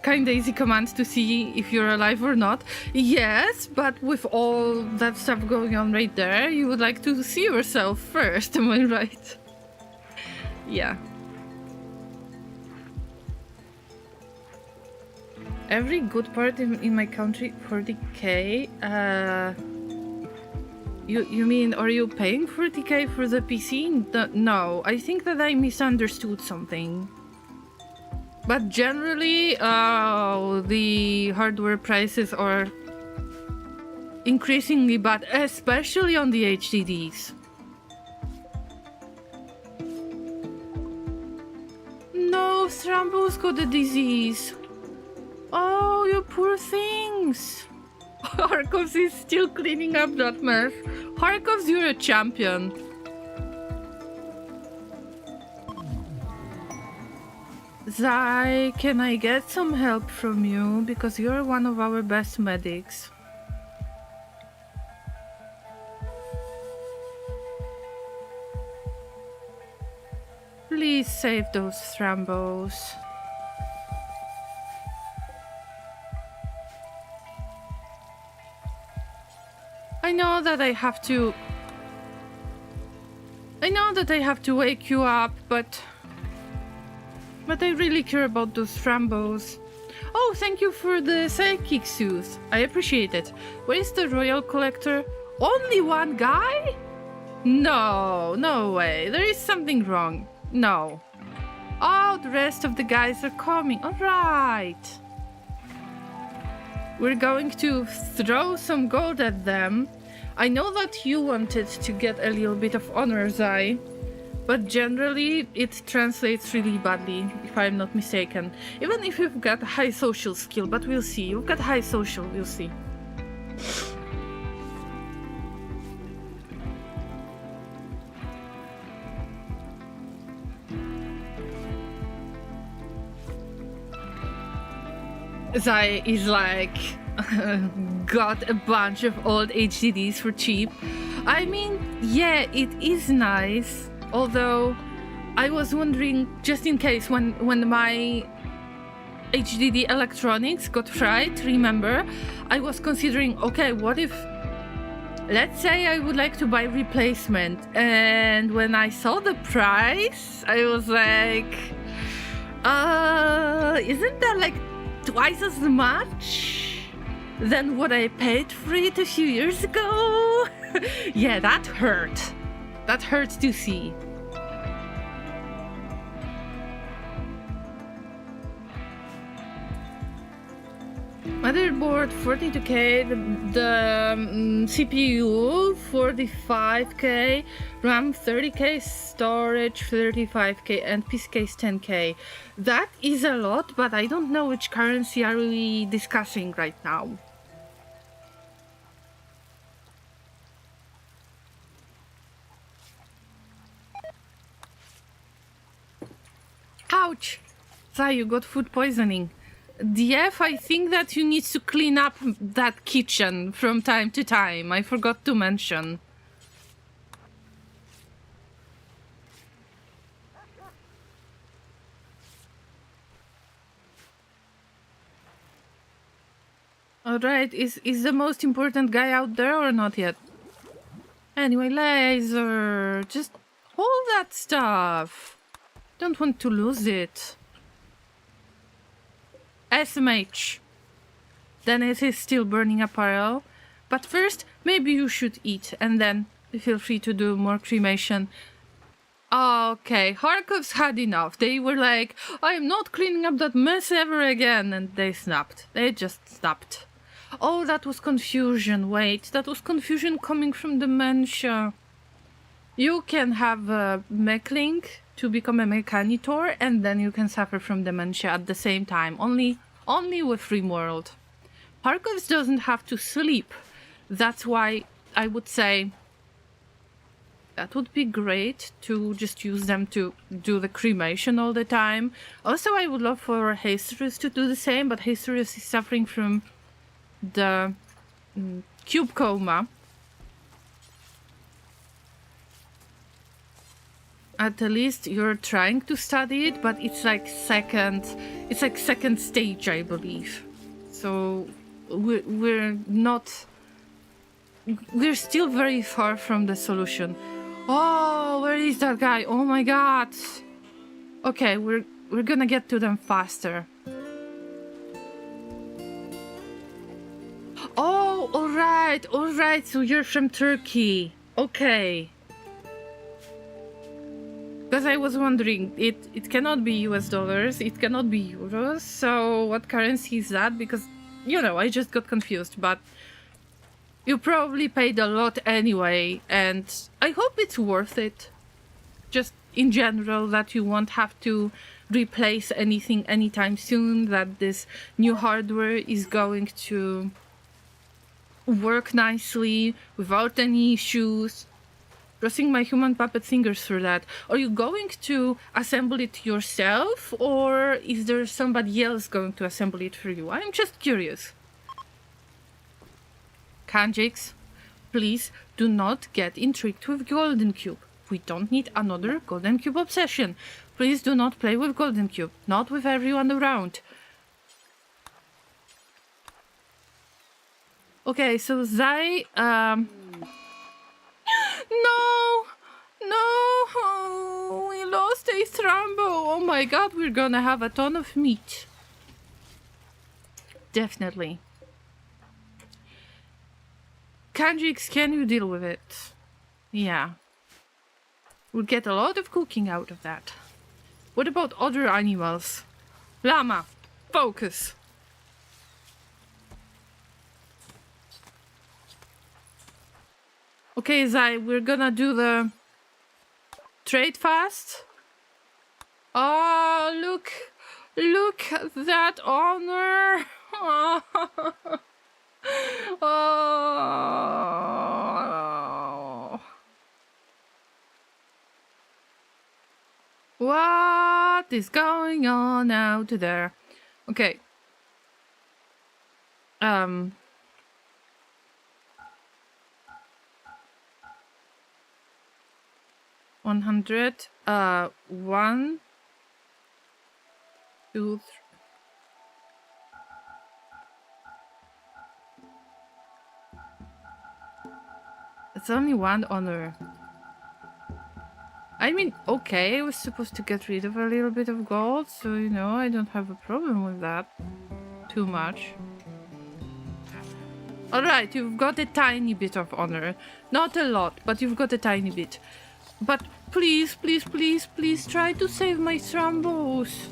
kinda easy commands to see if you're alive or not. Yes, but with all that stuff going on right there, you would like to see yourself first, am I right? Yeah. Every good part in my country, 40k. You mean, are you paying 40k for the PC? No, I think that I misunderstood something. But generally, the hardware prices are increasingly bad, especially on the HDDs. No, Strambo's got a disease. Oh, you poor things. Harkovs is still cleaning up that mess. Harkovs, you're a champion. Zai, can I get some help from you? Because you're one of our best medics. Please save those Thrambos. I know that I have to wake you up, but I really care about those Thrambos. Oh, thank you for the psychic suit. I appreciate it. Where is the royal collector? Only one guy? No, no way. There is something wrong. No. Oh, the rest of the guys are coming. All right. We're going to throw some gold at them. I know that you wanted to get a little bit of honor, Zai. But generally, it translates really badly, if I'm not mistaken. Even if you've got high social skill, but we'll see. You've got high social, we'll see. Zai is like, got a bunch of old HDDs for cheap. I mean, yeah, it is nice. Although, I was wondering, just in case, when my HDD electronics got fried, remember, I was considering, okay, what if, let's say I would like to buy replacement, and when I saw the price, I was like, isn't that like twice as much than what I paid for it a few years ago? Yeah, that hurt. That hurts to see. Motherboard 42k, the CPU 45k, RAM 30k, storage 35k, and PC case 10k. That is a lot, but I don't know which currency are we discussing right now. Ouch! Zai, you got food poisoning. DF, I think that you need to clean up that kitchen from time to time. I forgot to mention. Alright, is the most important guy out there or not yet? Anyway, laser, just hold that stuff. Don't want to lose it. SMH. Then it is still burning apparel. But first, maybe you should eat, and then feel free to do more cremation. Okay, Kharkov's had enough. They were like, I'm not cleaning up that mess ever again, and they snapped. They just snapped. Oh, that was confusion. Wait, that was confusion coming from dementia. You can have a mech-link to become a mechanitor, and then you can suffer from dementia at the same time. Only with Rimworld. Kharkov's doesn't have to sleep. That's why I would say that would be great to just use them to do the cremation all the time. Also, I would love for Hasterus to do the same, but Hasterus is suffering from the cube coma. At least you're trying to study it, but it's like second stage, I believe. So we're still very far from the solution. Oh, where is that guy? Oh my god. Okay, we're gonna get to them faster. Oh, all right. So you're from Turkey. Okay. Because I was wondering, it cannot be US dollars, it cannot be euros, so what currency is that? Because, you know, I just got confused, but you probably paid a lot anyway, and I hope it's worth it. Just in general, that you won't have to replace anything anytime soon, that this new hardware is going to work nicely, without any issues. Crossing my human puppet fingers for that. Are you going to assemble it yourself, or is there somebody else going to assemble it for you? I'm just curious. Kanjix, please do not get intrigued with Golden Cube. We don't need another Golden Cube obsession. Please do not play with Golden Cube. Not with everyone around. Okay, so Zai, No, we lost a Thrombo. Oh my god, we're gonna have a ton of meat. Definitely. Kanjix, can you deal with it? Yeah. We'll get a lot of cooking out of that. What about other animals? Llama, focus. Okay, Zai, we're gonna do the trade fast. Oh, look at that honor. Oh. What is going on out there? Okay. 100, 1, 2, 3. It's only one honor. I mean, okay, I was supposed to get rid of a little bit of gold, so, you know, I don't have a problem with that too much. Alright, you've got a tiny bit of honor. Not a lot, but you've got a tiny bit. But please, please, please, please try to save my Thrombos.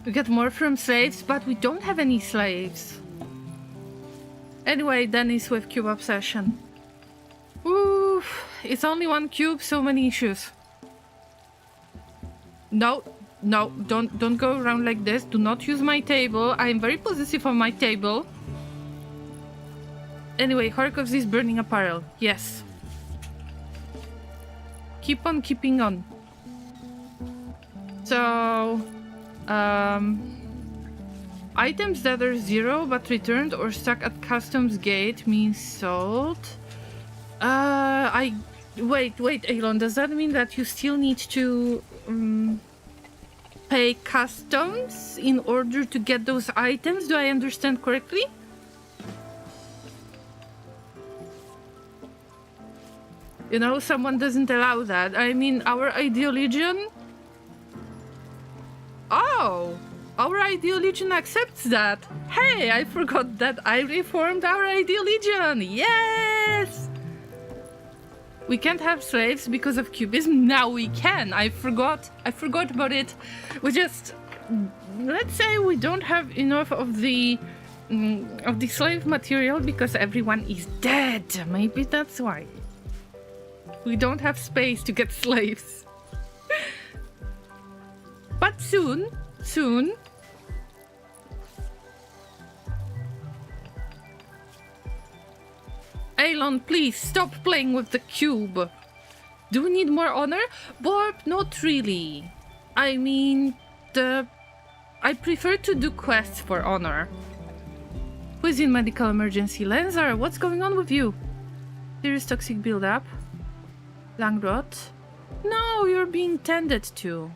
We get more from slaves, but we don't have any slaves. Anyway, Dennis with cube obsession. Ooh, it's only one cube, so many issues. No, no, don't go around like this. Do not use my table. I am very possessive on my table. Anyway, Kharkov's is burning apparel. Yes. Keep on keeping on. So, items that are 0 but returned or stuck at customs gate means sold. Wait, Elon, does that mean that you still need to pay customs in order to get those items? Do I understand correctly? You know, someone doesn't allow that. I mean, our Ideal Legion... Oh! Our Ideal Legion accepts that. Hey, I forgot that I reformed our Ideal Legion. Yes! We can't have slaves because of cubism. Now we can. I forgot about it. We just... Let's say we don't have enough of the slave material because everyone is dead. Maybe that's why. We don't have space to get slaves. But soon. Elon, please stop playing with the cube. Do we need more honor? Borb, not really. I mean, I prefer to do quests for honor. Who is in medical emergency? Lenzar, what's going on with you? Serious toxic buildup. Langrot. No, you're being tended to.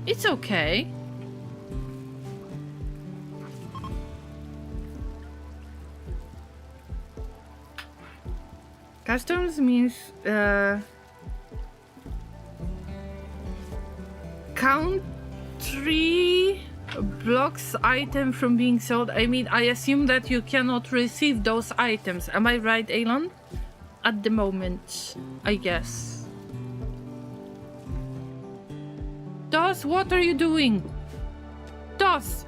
It's okay. Customs means country blocks item from being sold. I mean, I assume that you cannot receive those items. Am I right, Elon? At the moment, I guess. Dos, what are you doing? Dos!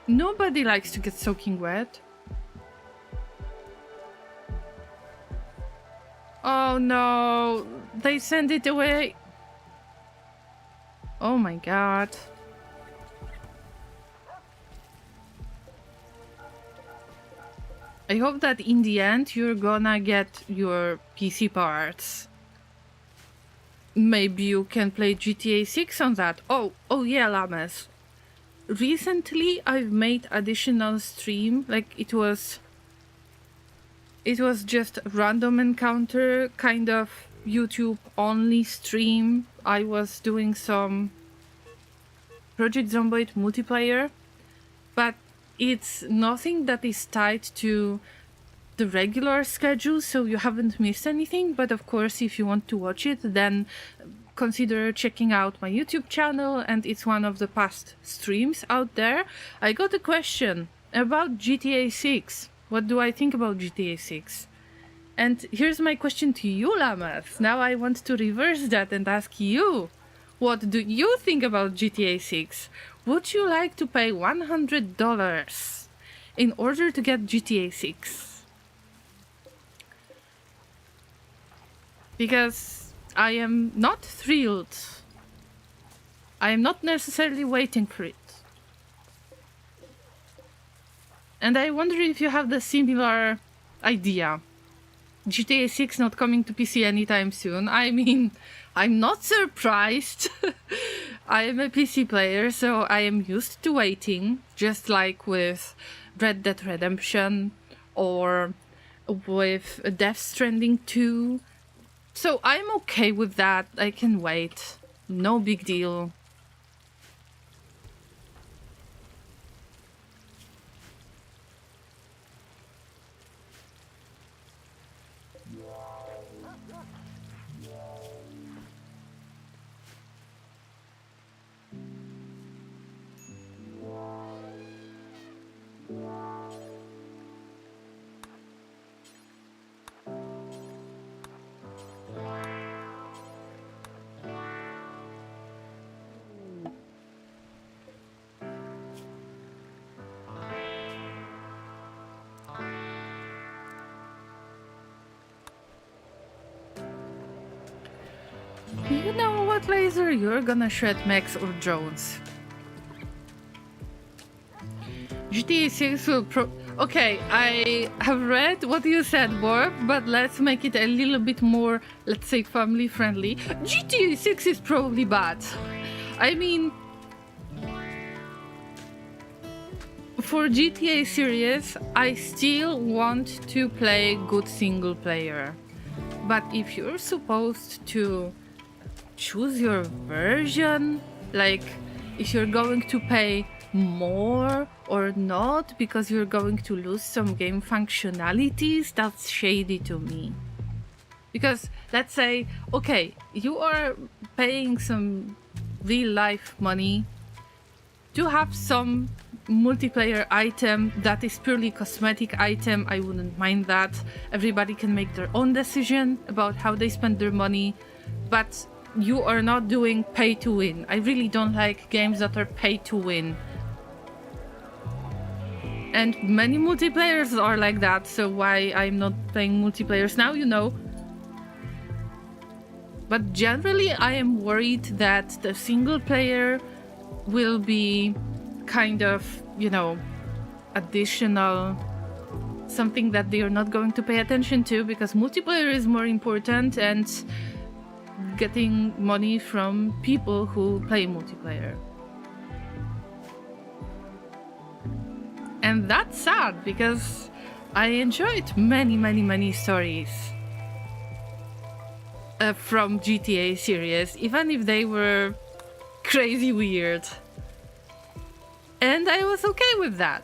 Nobody likes to get soaking wet. Oh no, they send it away. Oh my god. I hope that in the end you're gonna get your PC parts. Maybe you can play GTA 6 on that. Oh yeah, Llamas. Recently I've made additional stream, like it was just a random encounter, kind of YouTube only stream. I was doing some Project Zomboid multiplayer, but it's nothing that is tied to the regular schedule, so you haven't missed anything. But of course, if you want to watch it, then consider checking out my YouTube channel, and it's one of the past streams out there. I got a question about GTA 6. What do I think about GTA 6? And here's my question to you, Llamas. Now I want to reverse that and ask you, what do you think about GTA 6? Would you like to pay $100 in order to get GTA 6? Because I am not thrilled. I am not necessarily waiting for it. And I wonder if you have the similar idea. GTA 6 not coming to PC anytime soon. I mean, I'm not surprised. I am a PC player, so I am used to waiting, just like with Red Dead Redemption or with Death Stranding 2. So I'm okay with that. I can wait. No big deal. Either you're gonna shred mechs or drones. GTA 6 will Okay, I have read what you said, Borb, but let's make it a little bit more, let's say, family friendly. GTA 6 is probably bad. I mean, for GTA series, I still want to play good single player. But if you're supposed to choose your version, like if you're going to pay more or not because you're going to lose some game functionalities, that's shady to me. Because let's say, okay, you are paying some real life money to have some multiplayer item that is purely cosmetic item. I wouldn't mind that. Everybody can make their own decision about how they spend their money, but you are not doing pay to win. I really don't like games that are pay to win. And many multiplayers are like that, so why I'm not playing multiplayers now, you know. But generally I am worried that the single player will be kind of, you know, additional, something that they are not going to pay attention to because multiplayer is more important and getting money from people who play multiplayer. And that's sad because I enjoyed many stories from GTA series, even if they were crazy weird. And I was okay with that.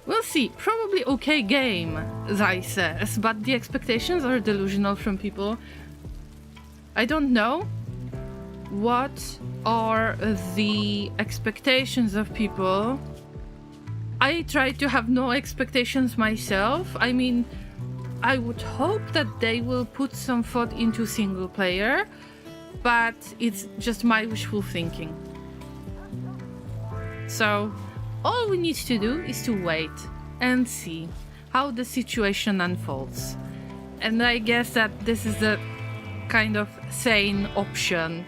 We'll see. Probably okay game, Zai says, but the expectations are delusional from people. I don't know. What are the expectations of people? I try to have no expectations myself. I mean, I would hope that they will put some thought into single player, but it's just my wishful thinking. So, all we need to do is to wait and see how the situation unfolds. And I guess that this is the kind of sane option.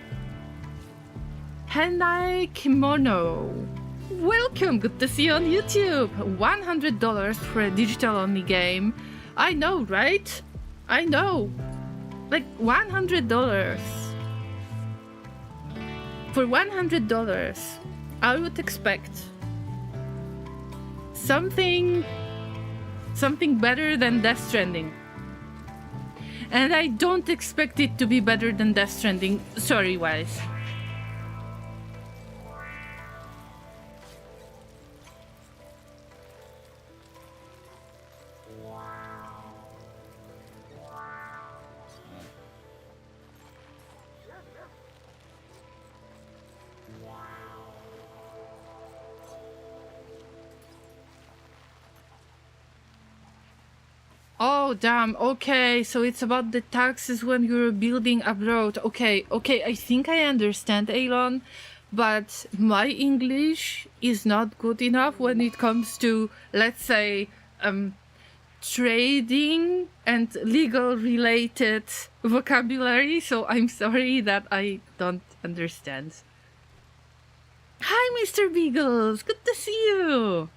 Henai Kimono. Welcome, good to see you on YouTube. $100 for a digital-only game. I know, right? I know. Like, $100. For $100, I would expect something better than Death Stranding. And I don't expect it to be better than Death Stranding, story-wise. Oh, damn. Okay, so it's about the taxes when you're building abroad. Okay, I think I understand, Elon, but my English is not good enough when it comes to, let's say, trading and legal related vocabulary, so I'm sorry that I don't understand. Hi, Mr. Beagles. Good to see you.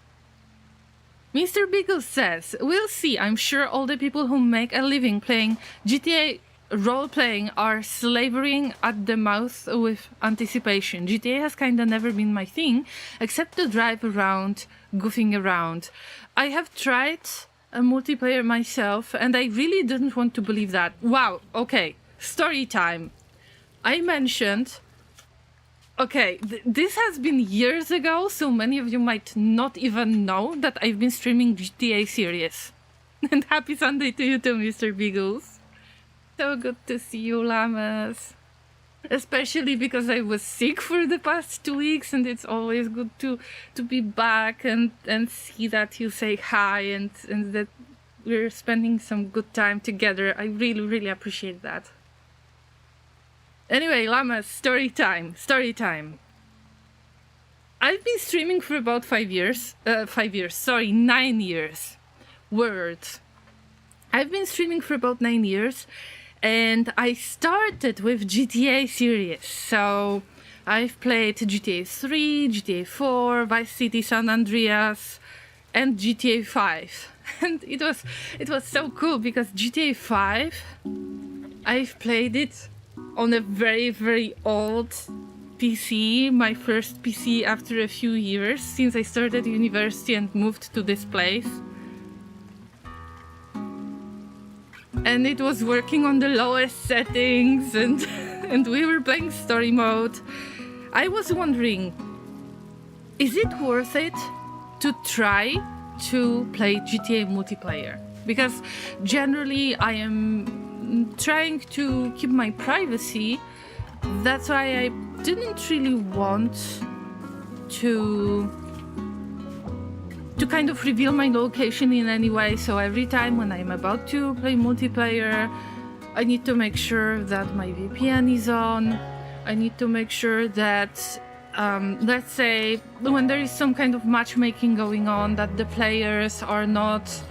Mr. Beagle says, we'll see. I'm sure all the people who make a living playing GTA role-playing are slavering at the mouth with anticipation. GTA has kinda never been my thing, except to drive around, goofing around. I have tried a multiplayer myself, and I really didn't want to believe that. Wow, okay, story time. I mentioned... Okay, this has been years ago, so many of you might not even know that I've been streaming GTA series. And happy Sunday to you too, Mr. Beagles. So good to see you, Llamas. Especially because I was sick for the past 2 weeks, and it's always good to be back and see that you say hi and that we're spending some good time together. I really appreciate that. Anyway, Llamas, story time. I've been streaming for about 9 years. Word. I've been streaming for about 9 years, And I started with GTA series. So I've played GTA 3, GTA 4, Vice City San Andreas, and GTA 5. And it was so cool because GTA 5, I've played it on a very, very old PC, my first PC after a few years since I started university and moved to this place. And it was working on the lowest settings and and we were playing story mode. I was wondering, is it worth it to try to play GTA multiplayer? Because generally I am trying to keep my privacy. That's why I didn't really want to kind of reveal my location in any way. So every time when I'm about to play multiplayer, I need to make sure that my VPN is on. I need to make sure that, let's say, when there is some kind of matchmaking going on, that the players are not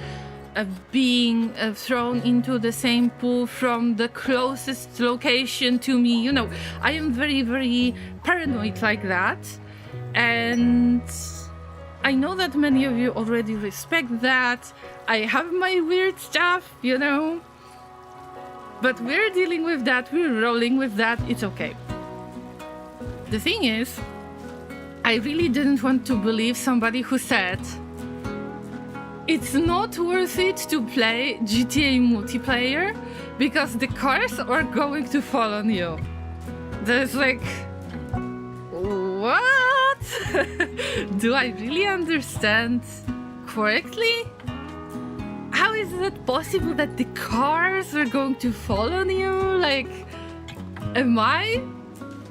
being thrown into the same pool from the closest location to me. You know, I am very, very paranoid like that. And I know that many of you already respect that. I have my weird stuff, you know. But we're dealing with that, we're rolling with that, it's okay. The thing is, I really didn't want to believe somebody who said it's not worth it to play GTA multiplayer because the cars are going to fall on you. There's like, what? Do I really understand correctly? How is it possible that the cars are going to fall on you? Like, am I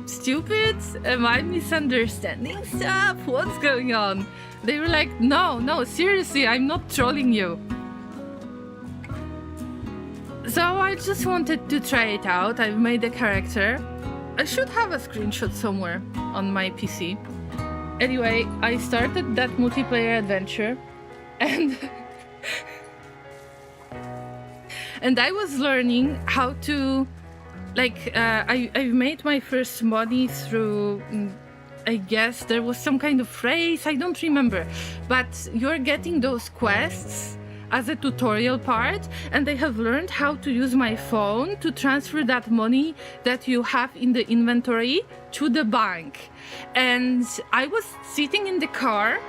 stupid? Am I misunderstanding stuff? What's going on? They were like, no, seriously, I'm not trolling you. So I just wanted to try it out. I've made a character. I should have a screenshot somewhere on my PC. Anyway, I started that multiplayer adventure and and I was learning how to, like, I made my first money through, I guess there was some kind of phrase, I don't remember, but you're getting those quests as a tutorial part, and I have learned how to use my phone to transfer that money that you have in the inventory to the bank. And I was sitting in the car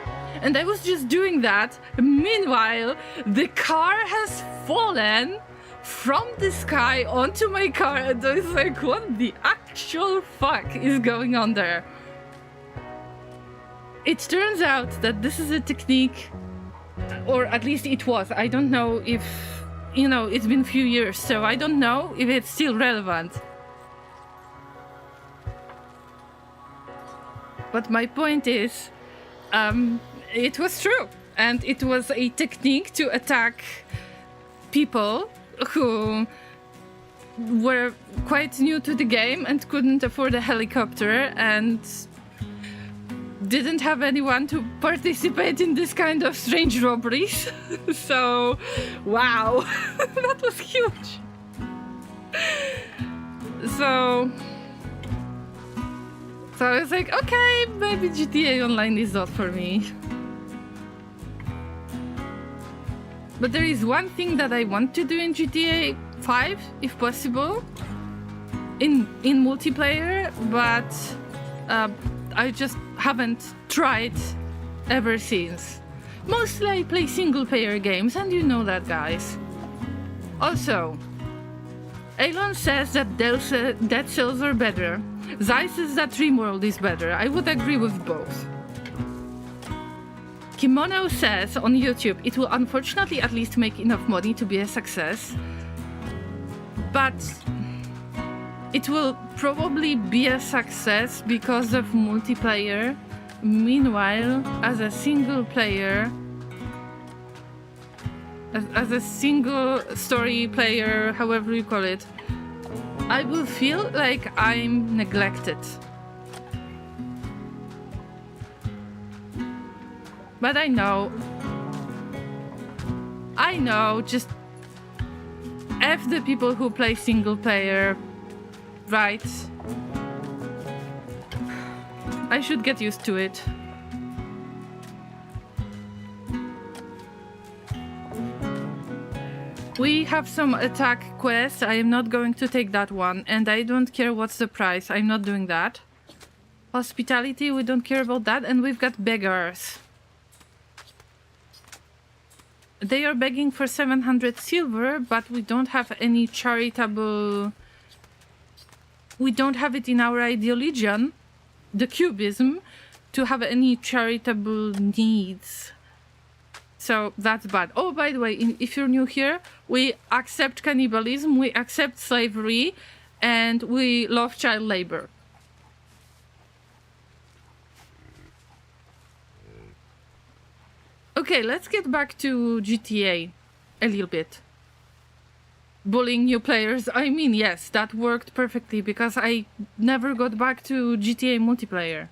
and I was just doing that. Meanwhile, the car has fallen from the sky onto my car, and I was like, what the actual fuck is going on there? It turns out that this is a technique, or at least it was. I don't know if, you know, it's been a few years, so I don't know if it's still relevant. But my point is, it was true, and it was a technique to attack people who were quite new to the game and couldn't afford a helicopter and didn't have anyone to participate in this kind of strange robberies. So, wow, that was huge. So I was like, okay, maybe GTA Online is not for me. But there is one thing that I want to do in GTA 5, if possible, in multiplayer, but I just haven't tried ever since. Mostly I play single-player games, and you know that, guys. Also, Elon says that Dead Cells are better. Zai says that Rimworld is better. I would agree with both. Kimono says on YouTube, it will unfortunately at least make enough money to be a success, but it will probably be a success because of multiplayer. Meanwhile, as a single player, as a single story player, however you call it, I will feel like I'm neglected. But I know, just F the people who play single player, right? I should get used to it. We have some attack quests. I am not going to take that one, and I don't care what's the price. I'm not doing that. Hospitality, we don't care about that, and we've got beggars. They are begging for 700 silver, but we don't have any charitable... We don't have it in our ideologian, the cubism, to have any charitable needs. So that's bad. Oh, by the way, if you're new here, we accept cannibalism, we accept slavery, and we love child labor. Okay, let's get back to GTA a little bit. Bullying new players. I mean, yes, that worked perfectly because I never got back to GTA multiplayer.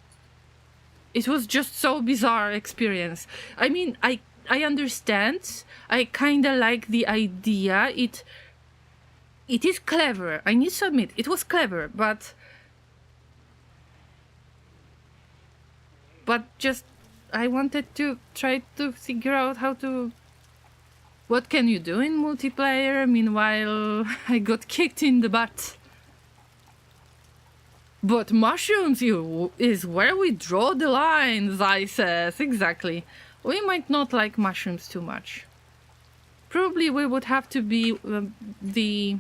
It was just so bizarre experience. I mean, I understand. I kinda like the idea. It is clever. I need to admit, it was clever, but just I wanted to try to figure out how to... What can you do in multiplayer? Meanwhile, I got kicked in the butt. But mushrooms is where we draw the lines, I says. Exactly. We might not like mushrooms too much. Probably we would have to be the...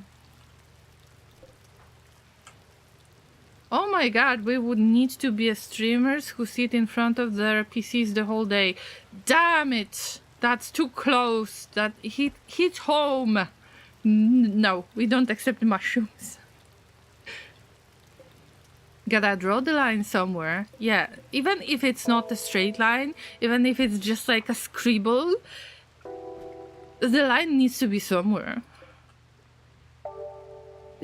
Oh my god, we would need to be streamers who sit in front of their PCs the whole day. Damn it! That's too close. That hit home. No, we don't accept mushrooms. Gotta draw the line somewhere. Yeah, even if it's not a straight line, even if it's just like a scribble, the line needs to be somewhere.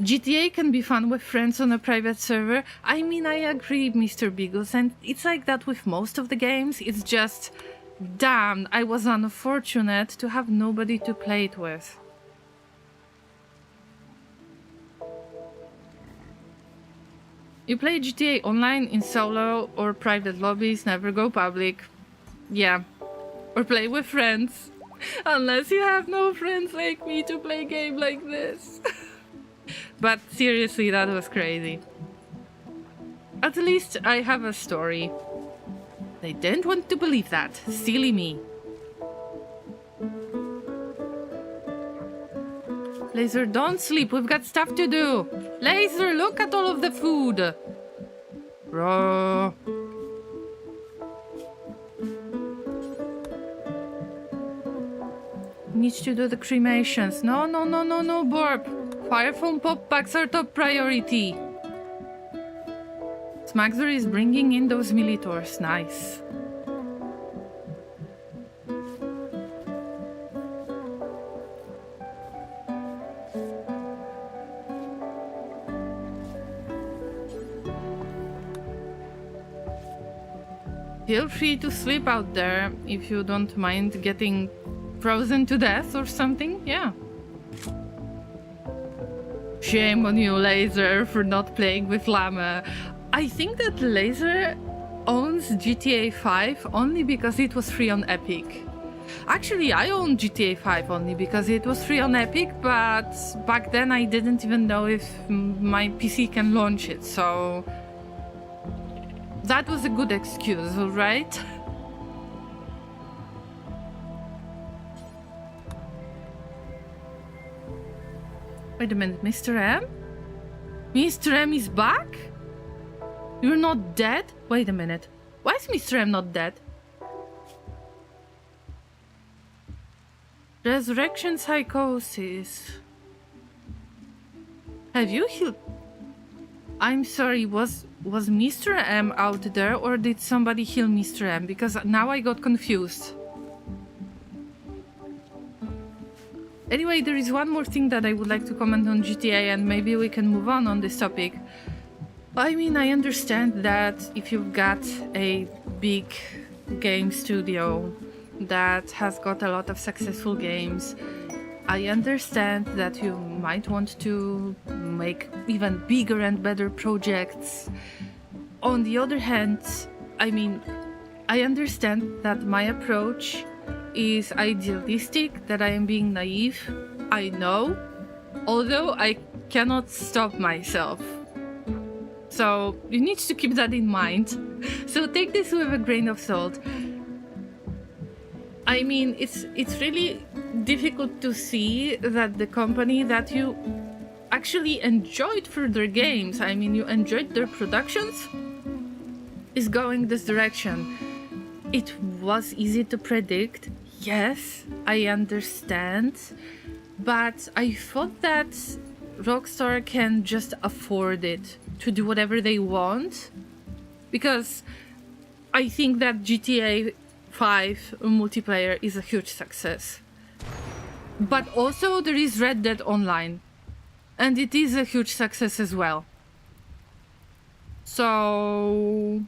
GTA can be fun with friends on a private server. I mean, I agree, Mr. Beagles, and it's like that with most of the games. It's just, damn, I was unfortunate to have nobody to play it with. You play GTA online in solo or private lobbies, never go public. Yeah. Or play with friends. Unless you have no friends like me to play a game like this. But seriously, that was crazy. At least I have a story. They didn't want to believe that. Silly me. Laser, don't sleep. We've got stuff to do. Laser, look at all of the food. Bro. Need to do the cremations. No, no, no, no, no, Borb. Fire foam pop packs are top priority. Smaxer is bringing in those Militors. Nice. Feel free to sleep out there if you don't mind getting frozen to death or something. Yeah. Shame on you, Laser, for not playing with Llama. I think that Laser owns GTA 5 only because it was free on Epic. Actually, I own GTA 5 only because it was free on Epic, but back then I didn't even know if my PC can launch it, so... That was a good excuse, alright? Wait a minute, Mr. M? Mr. M is back? You're not dead? Wait a minute. Why is Mr. M not dead? Resurrection psychosis. Have you healed? I'm sorry, was Mr. M out there or did somebody heal Mr. M? Because now I got confused. Anyway, there is one more thing that I would like to comment on GTA and maybe we can move on this topic. I mean, I understand that if you've got a big game studio that has got a lot of successful games, I understand that you might want to make even bigger and better projects. On the other hand, I mean, I understand that my approach is idealistic, that I am being naive. I know, although I cannot stop myself. So you need to keep that in mind. So take this with a grain of salt. I mean, it's really difficult to see that the company that you actually enjoyed for their games, I mean, you enjoyed their productions, is going this direction. It was easy to predict, yes, I understand, but I thought that Rockstar can just afford it to do whatever they want, because I think that GTA 5 multiplayer is a huge success. But also there is Red Dead Online, and it is a huge success as well. So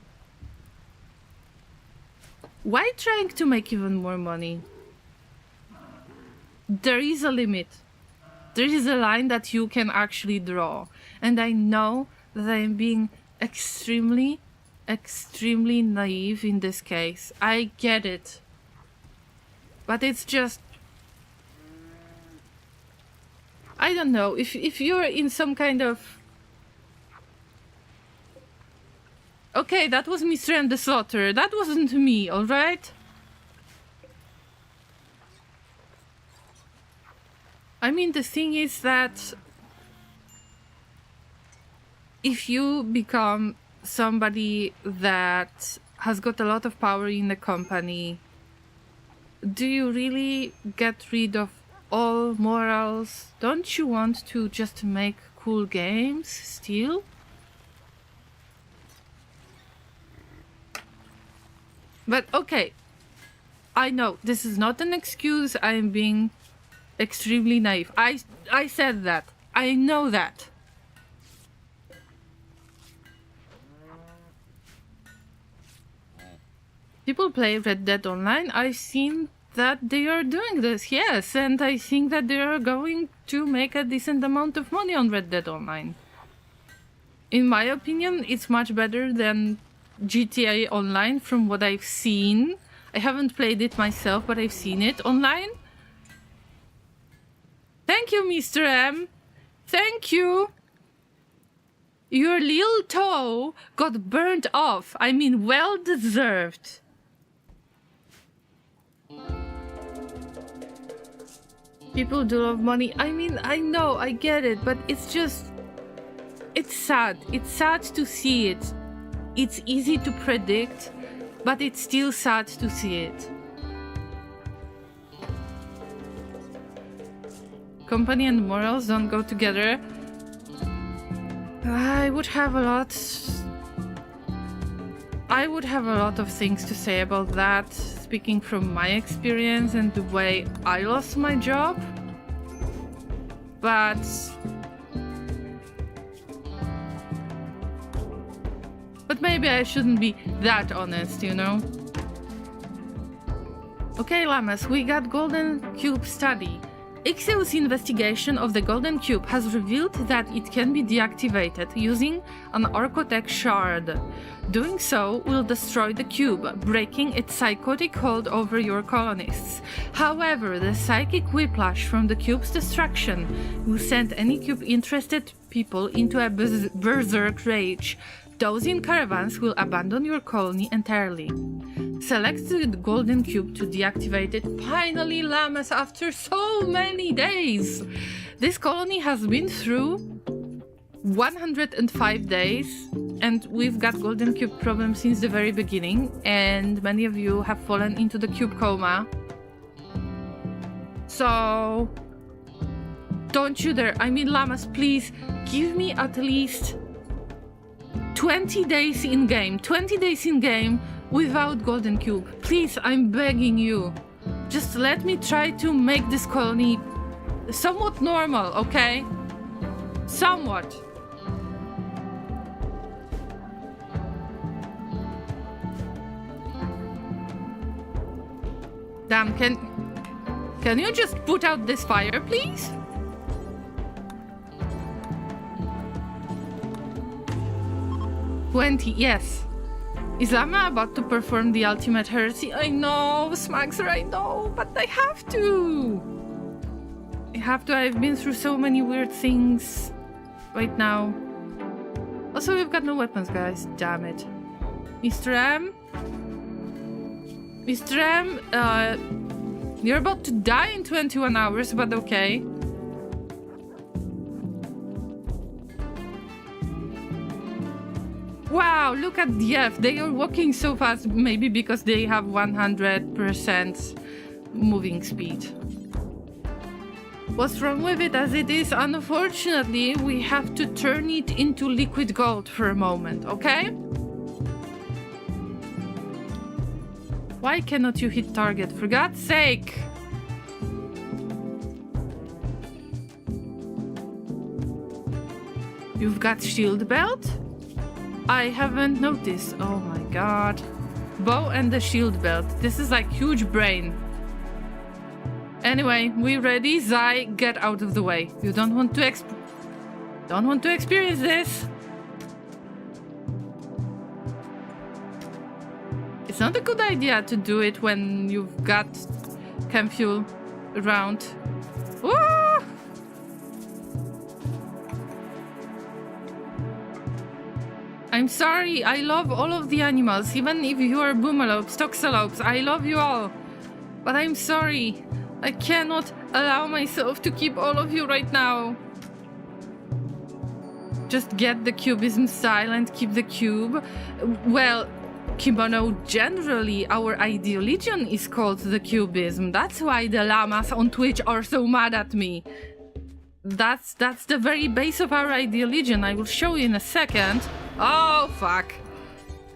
why trying to make even more money? There is a limit. There is a line that you can actually draw. And I know that I am being extremely naive in this case. I get it. But it's just... I don't know, if you're in some kind of... Okay, that was Mr. M. the Slaughter. That wasn't me, alright? I mean, the thing is that if you become somebody that has got a lot of power in the company, do you really get rid of all morals? Don't you want to just make cool games still? But okay, I know this is not an excuse. I am being extremely naive. I said that. I know that. People play Red Dead Online. I've seen that they are doing this, yes, and I think that they are going to make a decent amount of money on Red Dead Online. In my opinion, it's much better than GTA Online from what I've seen. I haven't played it myself, but I've seen it online. Thank you, Mr. M. Thank you. Your little toe got burnt off. I mean, well deserved. People do love money. I mean, I know, I get it, but it's just... It's sad. It's sad to see it. It's easy to predict, but it's still sad to see it. Company and morals don't go together. I would have a lot of things to say about that, speaking from my experience and the way I lost my job. But maybe I shouldn't be that honest, you know? Okay, Llamas, we got Golden Cube study. Ixeu's investigation of the Golden Cube has revealed that it can be deactivated using an Archotech shard. Doing so will destroy the cube, breaking its psychotic hold over your colonists. However, the psychic whiplash from the cube's destruction will send any cube-interested people into a berserk rage. Those in caravans will abandon your colony entirely. Select the Golden Cube to deactivate it. Finally, Llamas, after so many days! This colony has been through 105 days, and we've got Golden Cube problems since the very beginning, and many of you have fallen into the cube coma. So... don't you dare. I mean, Llamas, please, give me at least 20 days in-game. 20 days in-game without Golden Cube. Please, I'm begging you. Just let me try to make this colony somewhat normal, okay? Somewhat. Damn, Can you just put out this fire, please? $20, yes. Is Llama about to perform the ultimate heresy? I know, Smaxer, I know, but I have to. I have to. I've been through so many weird things right now. Also, we've got no weapons, guys. Damn it. Mr. M? Mr. M, you're about to die in 21 hours, but okay. Wow, look at the F. They are walking so fast, maybe because they have 100% moving speed. What's wrong with it as it is? Unfortunately, we have to turn it into liquid gold for a moment, okay? Why cannot you hit target? For God's sake! You've got shield belt? I haven't noticed. Oh my god. Bow and the shield belt. This is like huge brain. Anyway, we ready? Zai, get out of the way. You don't want to experience this. It's not a good idea to do it when you've got chem fuel around. Woo! I'm sorry, I love all of the animals, even if you are boomalopes, toxalopes, I love you all. But I'm sorry, I cannot allow myself to keep all of you right now. Just get the cubism style and keep the cube. Well, Kimono, generally our ideologion is called the cubism. That's why the llamas on Twitch are so mad at me. That's the very base of our ideologion. I will show you in a second. Oh, fuck.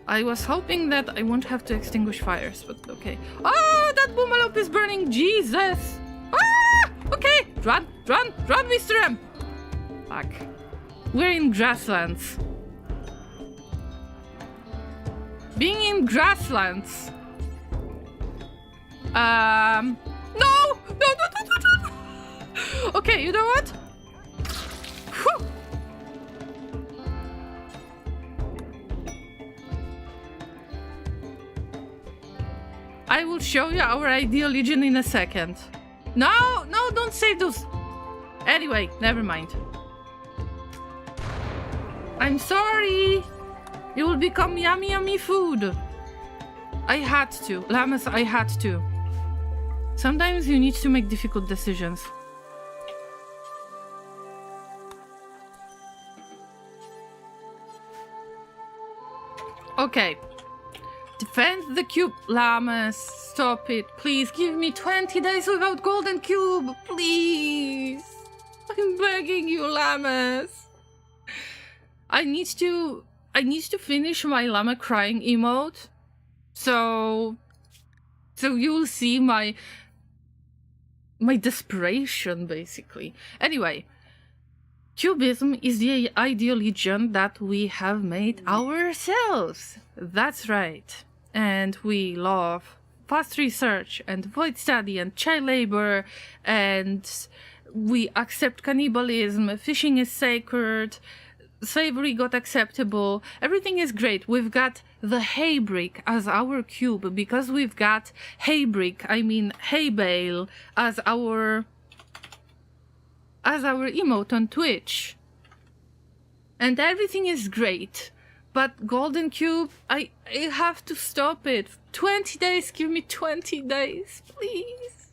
I was hoping that I won't have to extinguish fires, but okay. Oh, that boomalope is burning. Jesus. Ah! Okay. Run, Mr. M. Fuck. We're in grasslands. Being in grasslands. No! Okay, you know what? Whew. I will show you our ideal legion in a second. No, don't say those. Anyway, never mind. I'm sorry. You will become yummy, yummy food. I had to. Llamas, I had to. Sometimes you need to make difficult decisions. Okay. Defend the cube. Llamas, stop it. Please give me 20 days without golden cube. Please. I'm begging you, llamas. I need to finish my llama crying emote. So you'll see my desperation, basically. Anyway, cubism is the ideologion that we have made ourselves. That's right. And we love fast research and void study and child labor, and we accept cannibalism, fishing is sacred, slavery got acceptable, everything is great. We've got the hay brick as our cube because we've got hay bale as our emote on Twitch. And everything is great. But golden cube, I have to stop it. 20 days, give me 20 days, please.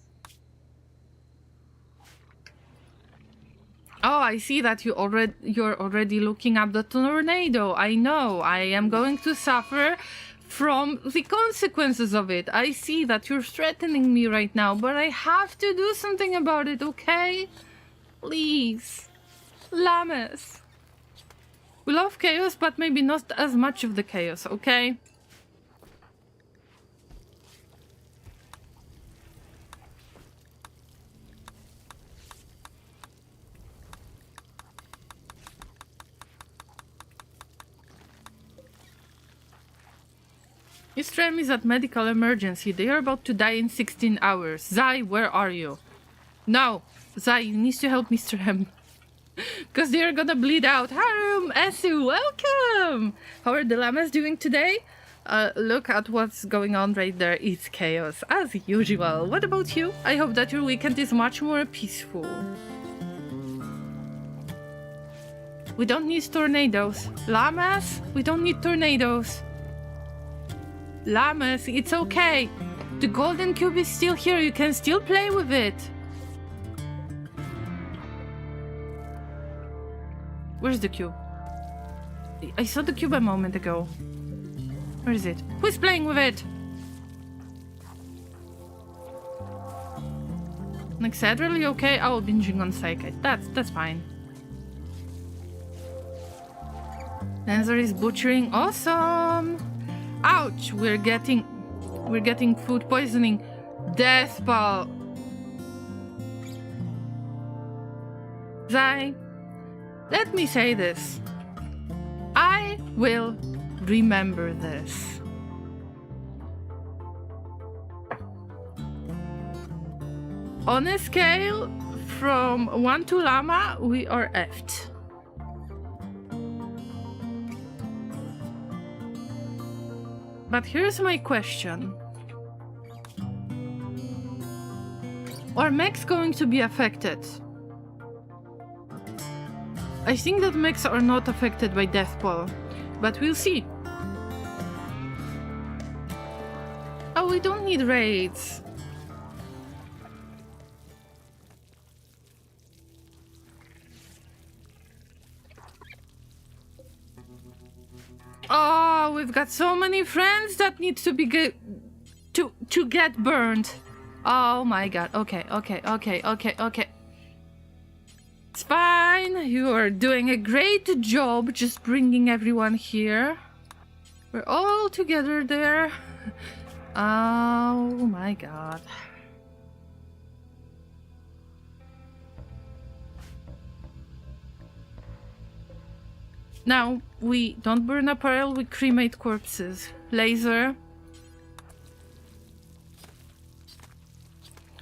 Oh, I see that you're already looking up the tornado. I know, I am going to suffer from the consequences of it. I see that you're threatening me right now, but I have to do something about it, okay? Please. Llamas. We love chaos, but maybe not as much of the chaos, okay? This tram is at medical emergency. They are about to die in 16 hours. Zai, where are you? No, Zai, you need to help Mr. M. Because they're gonna bleed out. Harum, Esu, welcome! How are the llamas doing today? Look at what's going on right there. It's chaos, as usual. What about you? I hope that your weekend is much more peaceful. We don't need tornadoes. Llamas, we don't need tornadoes. Llamas, it's okay. The golden cube is still here. You can still play with it. Where's the cube? I saw the cube a moment ago. Where is it? Who's playing with it? Cassandra, are you okay? Oh, binging on Psychic. That's fine. Lancer is butchering. Awesome! Ouch! We're getting food poisoning. Death ball. Zai, let me say this. I will remember this. On a scale from 1 to Llama, we are effed. But here's my question. Are mechs going to be affected? I think that mechs are not affected by Deathball, but we'll see. Oh, we don't need raids. Oh, we've got so many friends that need to be to get burned. Oh my god. Okay. It's fine. You are doing a great job just bringing everyone here. We're all together there. Oh my god. Now, we don't burn apparel, we cremate corpses. Laser.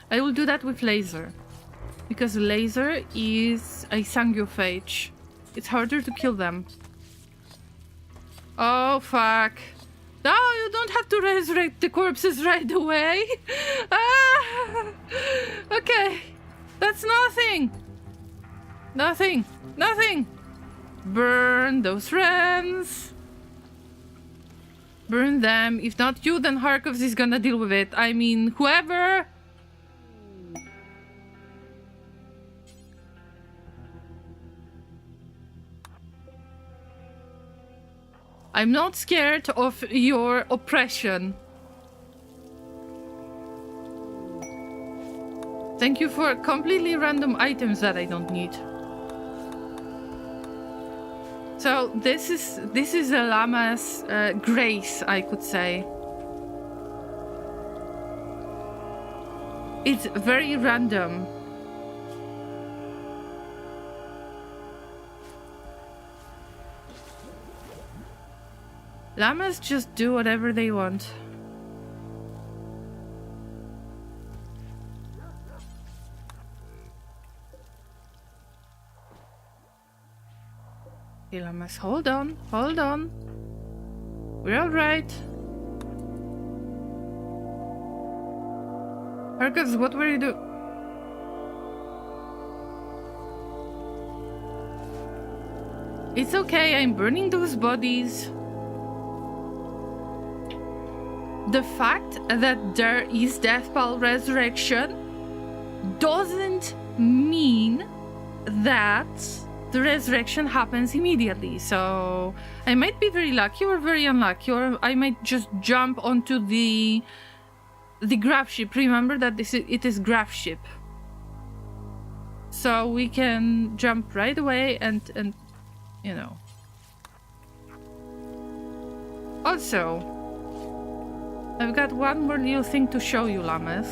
I will do that with laser. Because laser is a sanguiphage. It's harder to kill them. Oh, fuck. No, you don't have to resurrect the corpses right away. Ah, okay. That's nothing. Nothing. Burn those friends. Burn them. If not you, then Harkovs is gonna deal with it. I mean, whoever. I'm not scared of your oppression. Thank you for completely random items that I don't need. So this is a llama's grace, I could say. It's very random. Llamas just do whatever they want. Okay, llamas, hold on. We're alright. Harkus, what were you doing? It's okay, I'm burning those bodies. The fact that there is Deathball Resurrection doesn't mean that the resurrection happens immediately. So I might be very lucky or very unlucky, or I might just jump onto the graph ship. Remember that it is graph ship. So we can jump right away and you know. Also, I've got one more little thing to show you, llamas.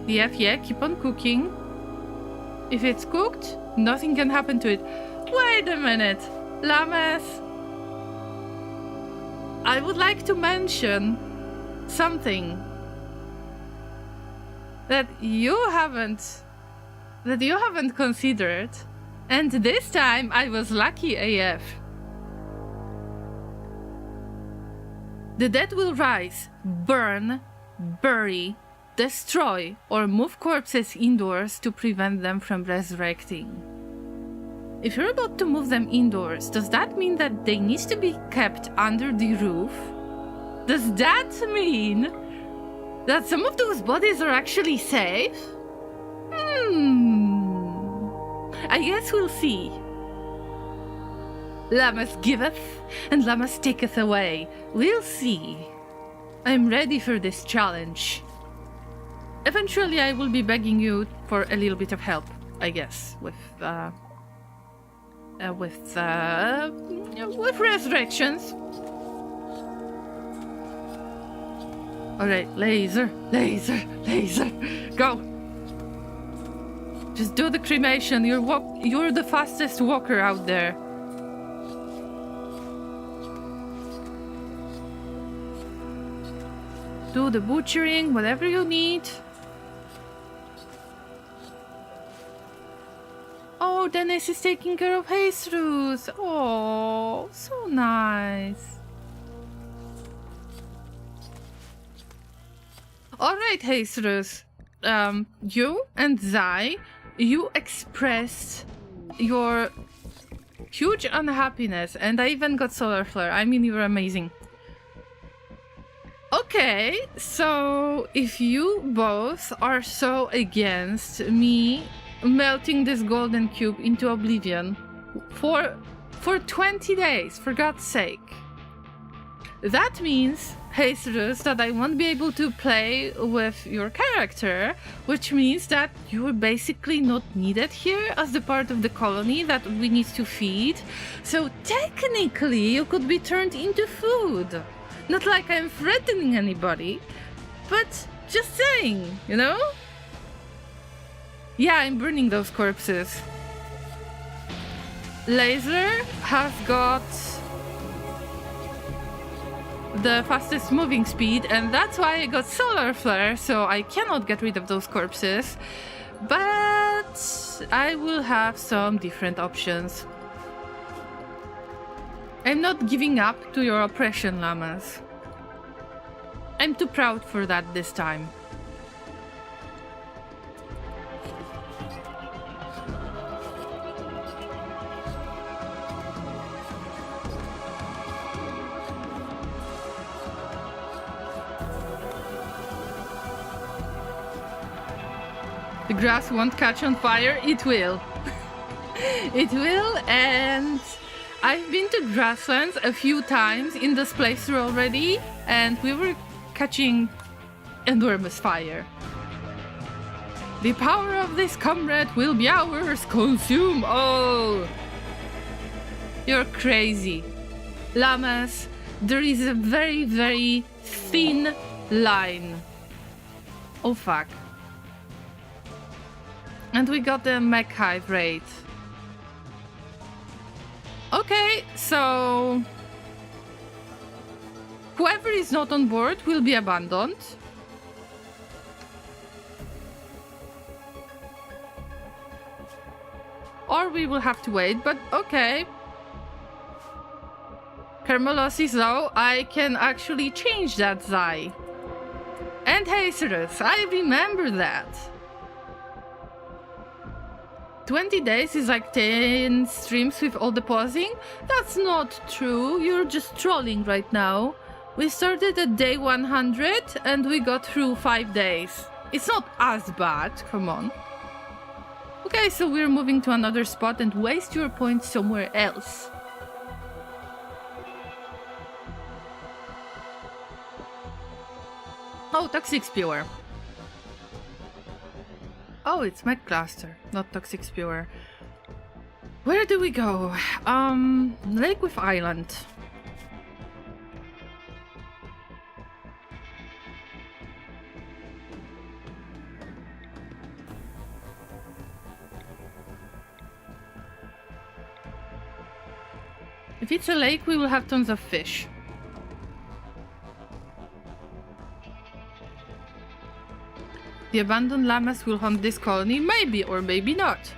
Yeah, keep on cooking. If it's cooked, nothing can happen to it. Wait a minute, llamas. I would like to mention something. that you haven't considered. And this time I was lucky AF. The dead will rise, burn, bury, destroy, or move corpses indoors to prevent them from resurrecting. If you're about to move them indoors, does that mean that they need to be kept under the roof? Does that mean that some of those bodies are actually safe? I guess we'll see. Llamas giveth, and Llamas taketh away. We'll see. I'm ready for this challenge. Eventually I will be begging you for a little bit of help, I guess, with resurrections. Alright, laser, go! Just do the cremation, you're the fastest walker out there. Do the butchering, whatever you need. Oh, Dennis is taking care of Jesus. Oh, so nice. Alright, Jesus. You and Zai, you expressed your huge unhappiness, and I even got solar flare. I mean, you're amazing. Okay, so if you both are so against me melting this golden cube into oblivion for 20 days, for God's sake, that means, Jesus, that I won't be able to play with your character, which means that you're basically not needed here as the part of the colony that we need to feed. So technically you could be turned into food. Not like I'm threatening anybody, but just saying, you know? Yeah, I'm burning those corpses. Laser has got the fastest moving speed, and that's why I got solar flare, so I cannot get rid of those corpses. But I will have some different options. I'm not giving up to your oppression, Llamas. I'm too proud for that this time. The grass won't catch on fire. It will. It will, and I've been to grasslands a few times in this playthrough already, and we were catching enormous fire. The power of this comrade will be ours. Consume all. You're crazy. Llamas, there is a very, very thin line. Oh fuck. And we got the mech hive raid. Okay, so whoever is not on board will be abandoned. Or we will have to wait, but okay. Carmelosis though, I can actually change that Zai. And Hacerus, I remember that. 20 days is like 10 streams with all the pausing? That's not true, you're just trolling right now. We started at day 100 and we got through 5 days. It's not as bad, come on. Okay, so we're moving to another spot and waste your points somewhere else. Oh, Toxic Spewer. Oh, it's Mech Cluster, not Toxic Spewer. Where do we go? Lake with Island. If it's a lake, we will have tons of fish. The abandoned llamas will haunt this colony, maybe or maybe not.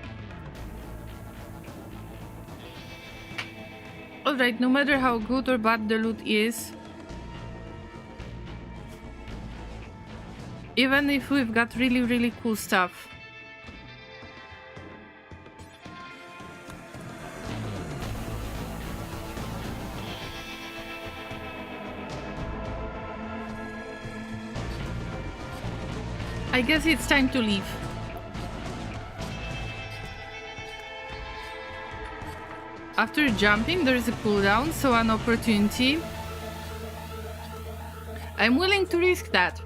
Alright, no matter how good or bad the loot is, even if we've got really cool stuff, I guess it's time to leave. After jumping, there is a cooldown, so an opportunity. I'm willing to risk that.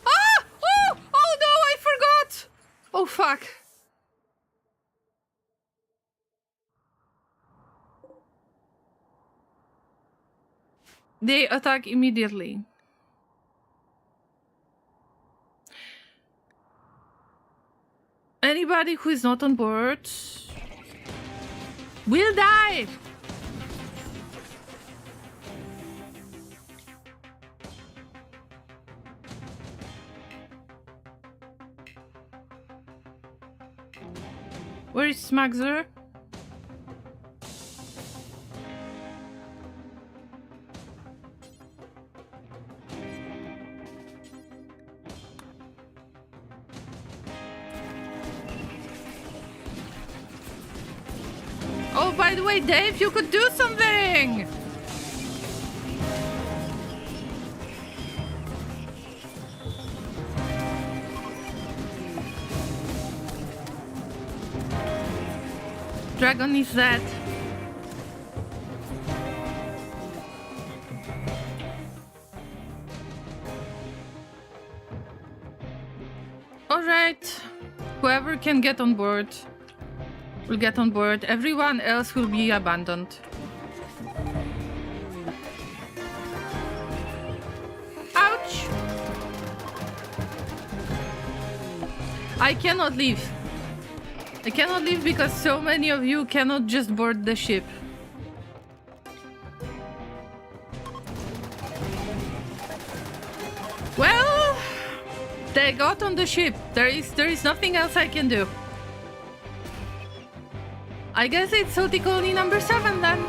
Ah! Oh! Oh no, I forgot! Oh fuck. They attack immediately. Anybody who is not on board will die! Where is Smagzer? Oh, by the way, Dave, you could do something! Dragon is dead. Alright, whoever can get on board will get on board. Everyone else will be abandoned. Ouch! I cannot leave. I cannot leave because so many of you cannot just board the ship. Well, they got on the ship. There is nothing else I can do. I guess it's Salty Colony number 7 then.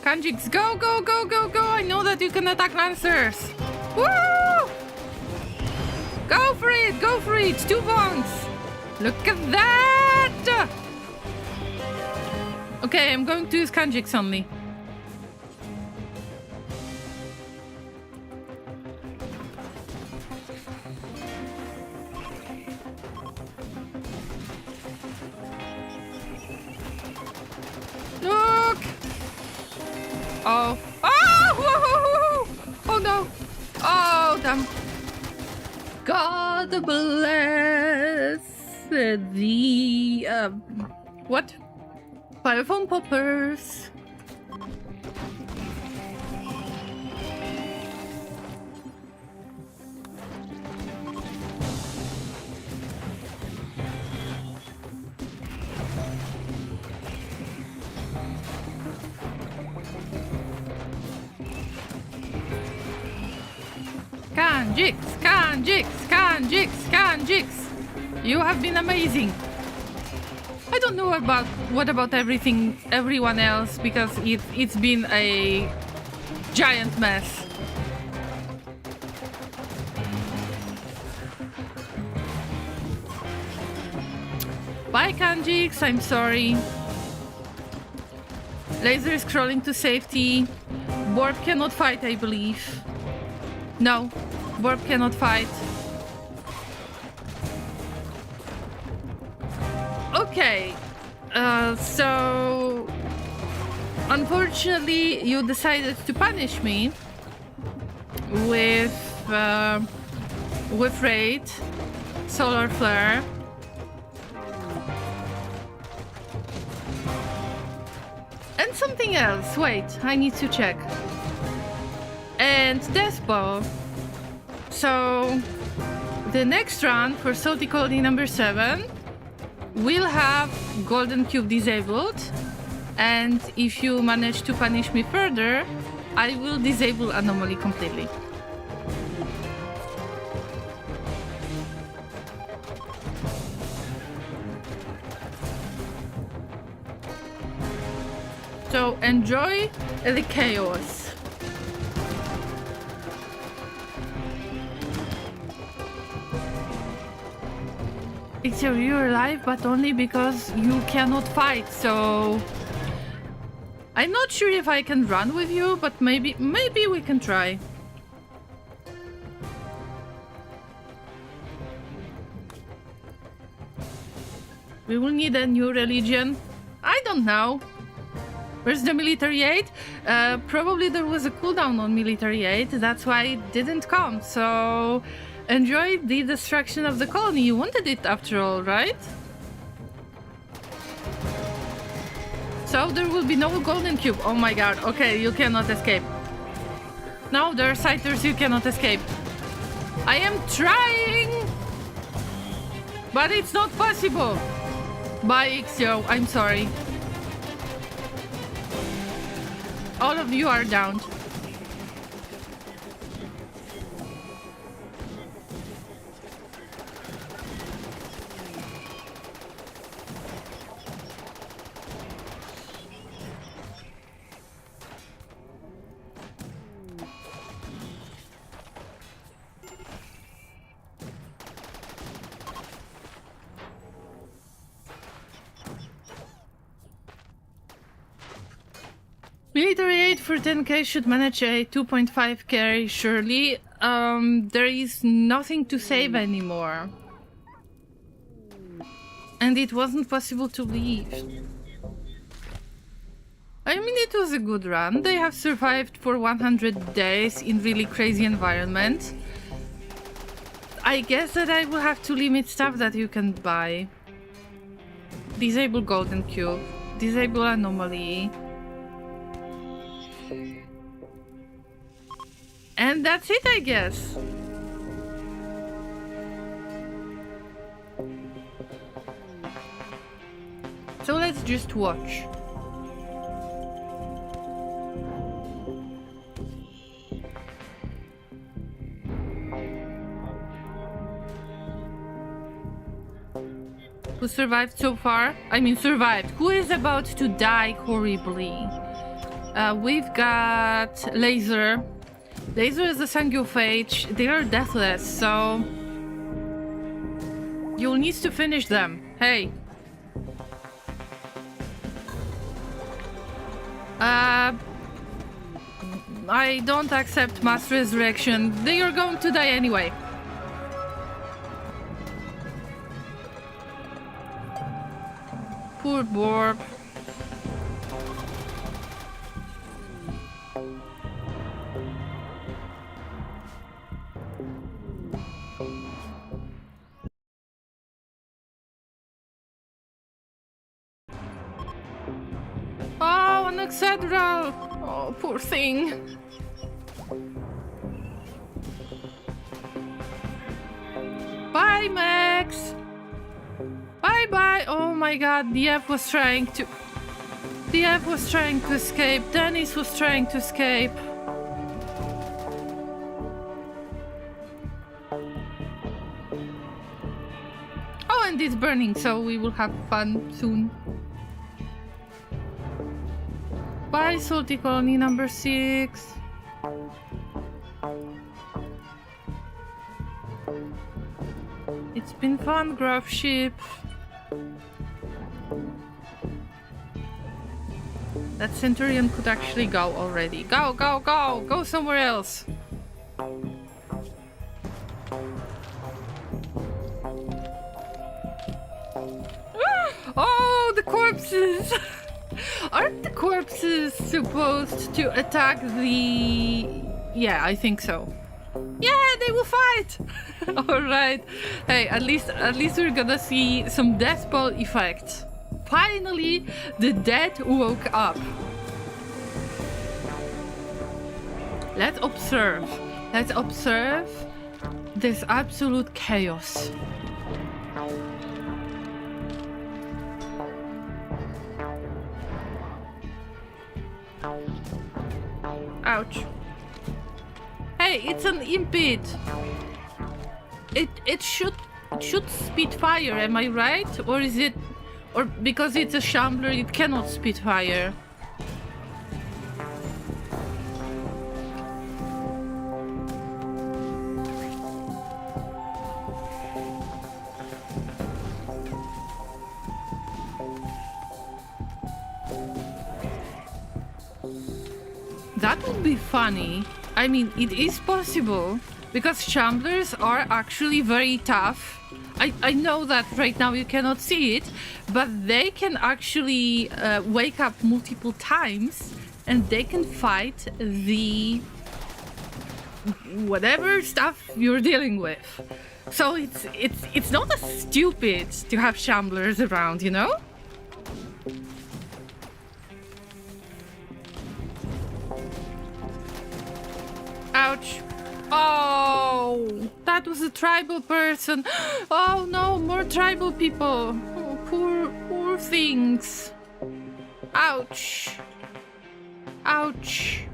Kanjiks, go, go, go, go, go! I know that you can attack Lancers. Woo! Go for it, go for it! 2 bones! Look at that! Okay, I'm going to use Kanjiks only. Look! Oh. Oh! Whoa! Oh no! Oh, damn. God bless the what? Pyrophone poppers. Kanjiks, Kanjiks, Kanjiks, Kanjiks. You have been amazing. I don't know about what about everyone else because it's been a giant mess. Bye Kanjiks, I'm sorry. Laser is crawling to safety. Warp cannot fight, I believe. No, Warp cannot fight. Okay, so unfortunately you decided to punish me with Raid, Solar Flare, and something else. Wait, I need to check. And Despo. So the next run for Salty Colony number 7 will have Golden Cube disabled And if you manage to punish me further, I will disable anomaly completely. So enjoy the chaos. Except you're alive, but only because you cannot fight, so... I'm not sure if I can run with you, but maybe we can try. We will need a new religion. I don't know. Where's the military aid? Probably there was a cooldown on military aid, that's why it didn't come, so... Enjoy the destruction of the colony, you wanted it after all, right? So there will be no golden cube, oh my god, okay, you cannot escape. No, there are sighters, you cannot escape. I am trying! But it's not possible! Bye, Ixio, I'm sorry. All of you are downed. Military aid for 10k should manage a 2.5k surely. There is nothing to save anymore. And it wasn't possible to leave. I mean, it was a good run. They have survived for 100 days in really crazy environment. I guess that I will have to limit stuff that you can buy. Disable golden cube. Disable anomaly. And that's it, I guess. So let's just watch. Who survived so far? I mean, survived. Who is about to die horribly? We've got Laser. Laser is the Sanguophage. They are deathless, so... You'll need to finish them. Hey. I don't accept mass resurrection. They are going to die anyway. Poor Borb. Oh, an Cassandra! Oh, poor thing. Bye, Max! Bye-bye! Oh my god, DF was trying to... DF was trying to escape. Dennis was trying to escape. Oh, and it's burning, so we will have fun soon. Bye, Salty Colony number 6. It's been fun, Graph Ship. That Centurion could actually go already. Go, go, go! Go somewhere else! Oh, the corpses! Aren't the corpses supposed to attack the... Yeah, I think so. Yeah, they will fight! Alright. Hey, at least we're gonna see some death ball effect. Finally, the dead woke up. Let's observe. Let's observe this absolute chaos. Ouch. Hey, it's an impede. It should spit fire, am I right? Or is it, or because it's a shambler it cannot spit fire? That would be funny. I mean, it is possible, because shamblers are actually very tough. I know that right now you cannot see it, but they can actually wake up multiple times, and they can fight the whatever stuff you're dealing with. So it's not as stupid to have shamblers around, you know? Ouch. Oh, that was a tribal person. Oh no, more tribal people. Oh, poor things. Ouch. Ouch.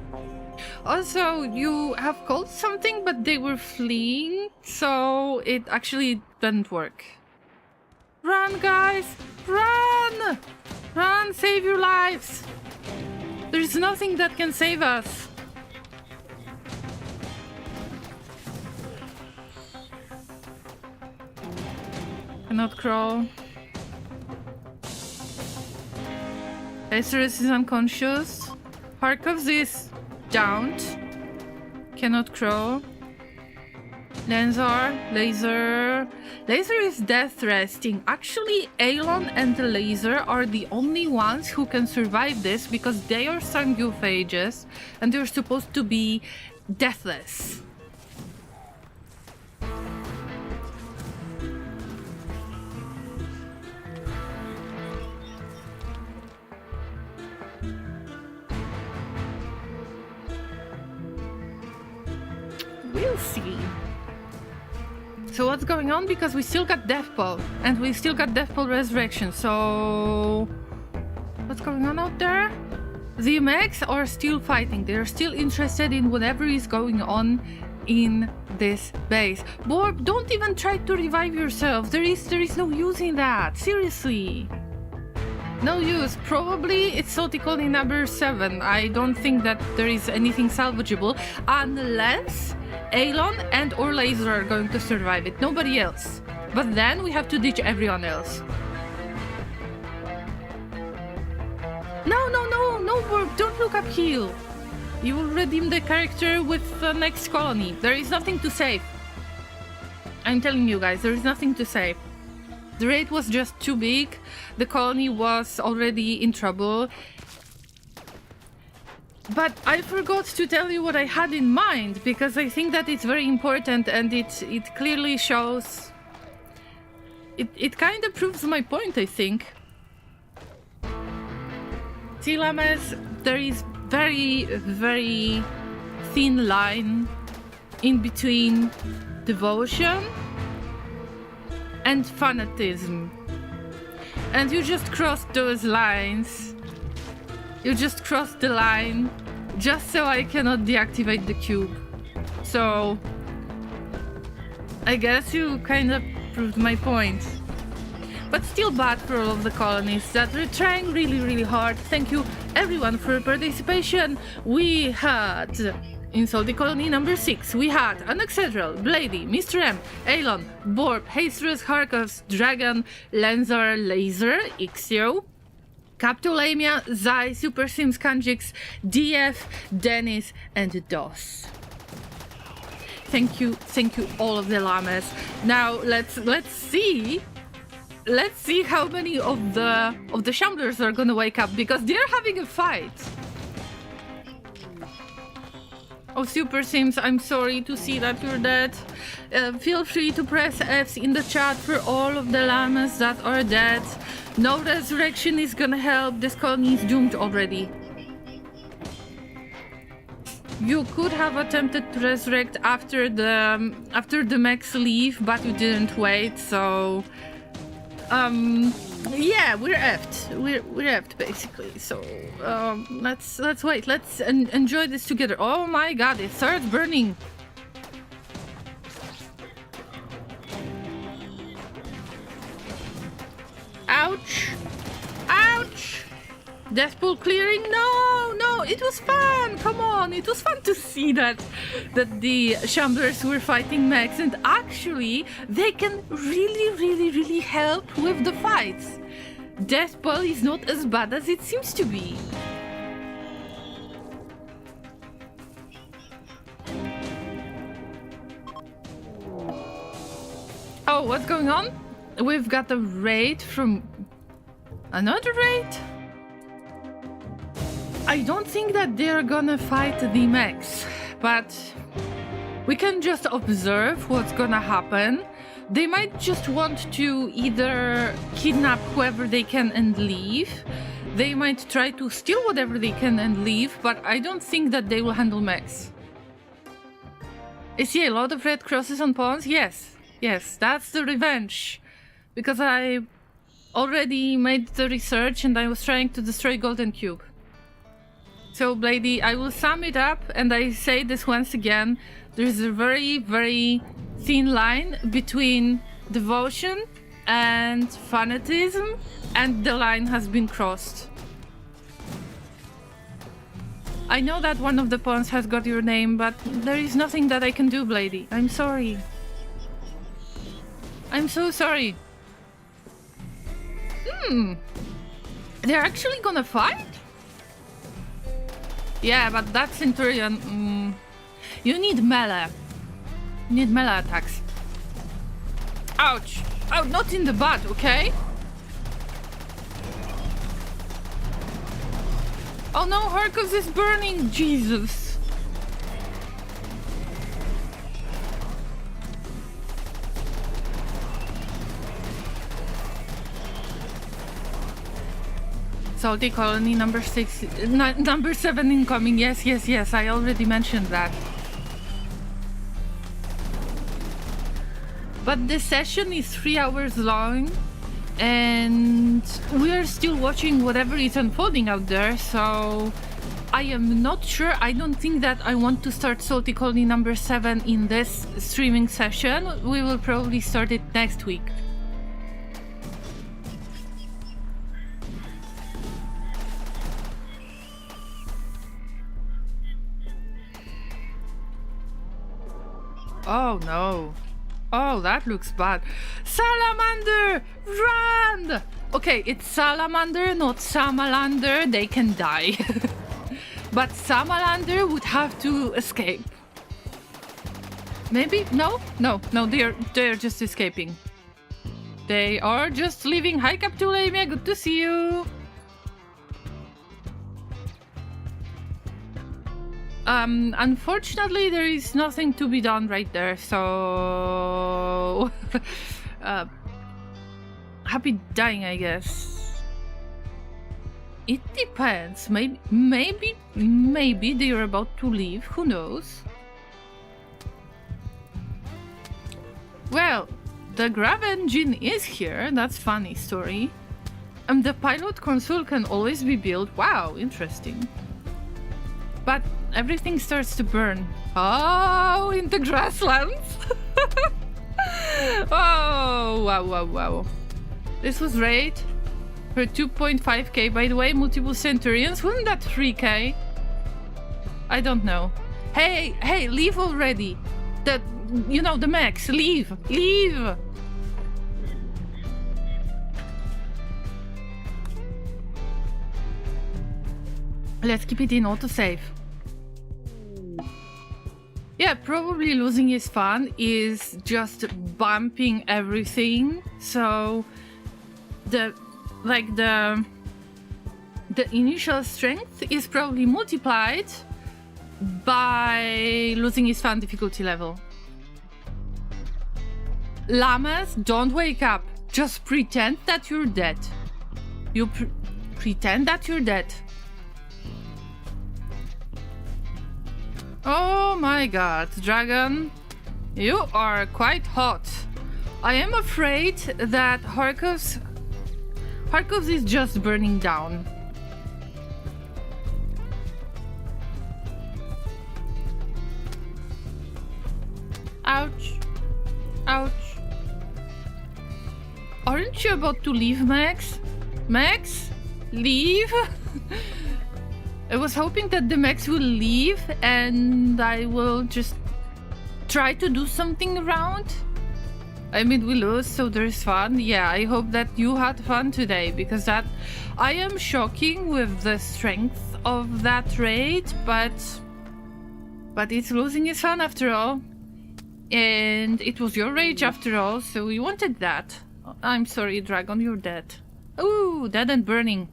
Also, you have called something, but they were fleeing, so it actually didn't work. Run, guys! Run! Run, save your lives! There's nothing that can save us. Cannot crawl. Lazarus is unconscious. Harkovs is downed. Cannot crawl. Laser is death resting. Actually, Aelon and the Laser are the only ones who can survive this because they are Sanguphages and they're supposed to be deathless. We'll see. So what's going on? Because we still got Deathball and we still got Deathball Resurrection. So what's going on out there? The mechs are still fighting. They're still interested in whatever is going on in this base. Borb, don't even try to revive yourself. There is no use in that. Seriously. No use. Probably it's Soticon in number 7. I don't think that there is anything salvageable unless Aelon and or Laser are going to survive it. Nobody else. But then we have to ditch everyone else. No, Borb, don't look uphill. You will redeem the character with the next colony. There is nothing to save. I'm telling you guys, there is nothing to save. The raid was just too big. The colony was already in trouble. But I forgot to tell you what I had in mind, because I think that it's very important and it clearly shows... It kind of proves my point, I think. See, Llamas, there is very, very thin line in between devotion and fanatism. And you just crossed those lines. You just crossed the line just so I cannot deactivate the cube. So I guess you kind of proved my point. But still bad for all of the colonists that were trying really, really hard. Thank you everyone for your participation. We had in Salty Colony number 6, we had Anaxedral, Blady, Mr. M, Aelon, Borb, Hastrus, Harkovs, Dragon, Lenzar, Laser, Ixio, Captolamia, Zai, Super Sims, Kanjix, DF, Dennis, and DOS. Thank you all of the Llamas. Now let's see how many of the Shamblers are gonna wake up, because they're having a fight. Oh, Super Sims, I'm sorry to see that you're dead. Feel free to press Fs in the chat for all of the Llamas that are dead. No resurrection is gonna help. This colony is doomed already. You could have attempted to resurrect after the mechs leave, but you didn't wait, so... Yeah, we're effed. We're effed basically. So let's wait. Let's enjoy this together. Oh my god, it starts burning. Ouch! Ouch! Death pool clearing? No, it was fun. Come on, it was fun to see that the Shamblers were fighting mechs, and actually they can really help with the fights. Death pool is not as bad as it seems to be. Oh, what's going on? We've got a raid from another raid? I don't think that they're gonna fight the mechs, but we can just observe what's gonna happen. They might just want to either kidnap whoever they can and leave. They might try to steal whatever they can and leave, but I don't think that they will handle mechs. Is he a lot of red crosses on pawns? Yes, that's the revenge. Because I already made the research and I was trying to destroy Golden Cube. So, Blady, I will sum it up and I say this once again. There's a very thin line between devotion and fanatism, and the line has been crossed. I know that one of the pawns has got your name, but there is nothing that I can do, Blady. I'm sorry. I'm so sorry. They're actually gonna fight? Yeah, but that Centurion... You need melee. You need melee attacks. Ouch! Oh, not in the butt, okay? Oh no, Harkos is burning! Jesus! Salty Colony number 7 incoming. Yes, I already mentioned that. But the session is 3 hours long and we are still watching whatever is unfolding out there, so I am not sure. I don't think that I want to start Salty Colony number 7 in this streaming session. We will probably start it next week. Oh no. Oh, that looks bad. Salamander! Run! Okay, it's Salamander, not Samalander. They can die. But Samalander would have to escape. Maybe? No, they're just escaping. They are just leaving. Hi, Captulamia, good to see you. Unfortunately, there is nothing to be done right there, so... happy dying, I guess. It depends. Maybe they are about to leave. Who knows? Well, the grav engine is here. That's funny story. The pilot console can always be built. Wow, interesting. But everything starts to burn. Oh, in the grasslands. Oh, wow. This was raid for 2.5k, by the way. Multiple Centurions. Wasn't that 3k? I don't know. Hey, leave already. The mechs. Leave. Let's keep it in autosave. Yeah, probably losing his fun is just bumping everything. So the initial strength is probably multiplied by losing his fun difficulty level. Llamas, don't wake up. Just pretend that you're dead. You pretend that you're dead. Oh my god, Dragon, you are quite hot. I am afraid that Harkos Kharkov is just burning down. Ouch. Ouch. Aren't you about to leave, Max? Max? Leave? I was hoping that the Max will leave and I will just try to do something around. I mean, we lose, so there's fun. Yeah, I hope that you had fun today, because that I am shocking with the strength of that raid, but it's losing its fun after all. And it was your rage after all, so you wanted that. I'm sorry, Dragon, you're dead. Ooh, dead and burning.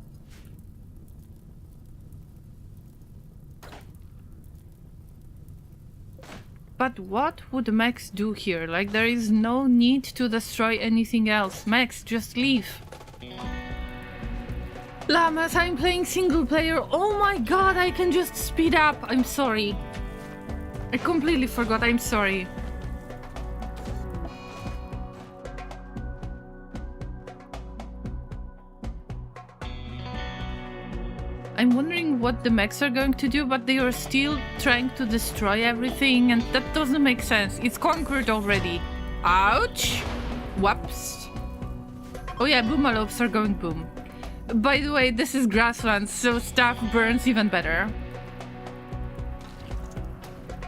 But what would Max do here? Like, there is no need to destroy anything else. Max, just leave. Llamas, I'm playing single player. Oh my god, I can just speed up. I'm sorry. I completely forgot, I'm sorry. I'm wondering what the mechs are going to do, but they are still trying to destroy everything, and that doesn't make sense. It's conquered already. Ouch! Whoops. Oh yeah, boomalopes are going boom. By the way, this is grassland, so stuff burns even better.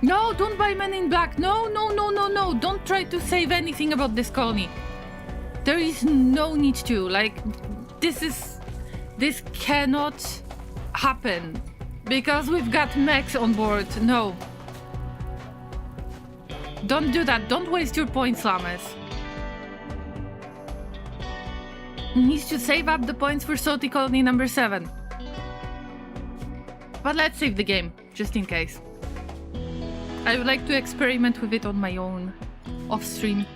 No, don't buy Men in Black. No, no, no, no, no. Don't try to save anything about this colony. There is no need to. Like, this cannot happen because we've got mechs on board. No, don't do that. Don't waste your points, Llamas. Needs to save up the points for Salty Colony number 7. But let's save the game just in case. I would like to experiment with it on my own off stream.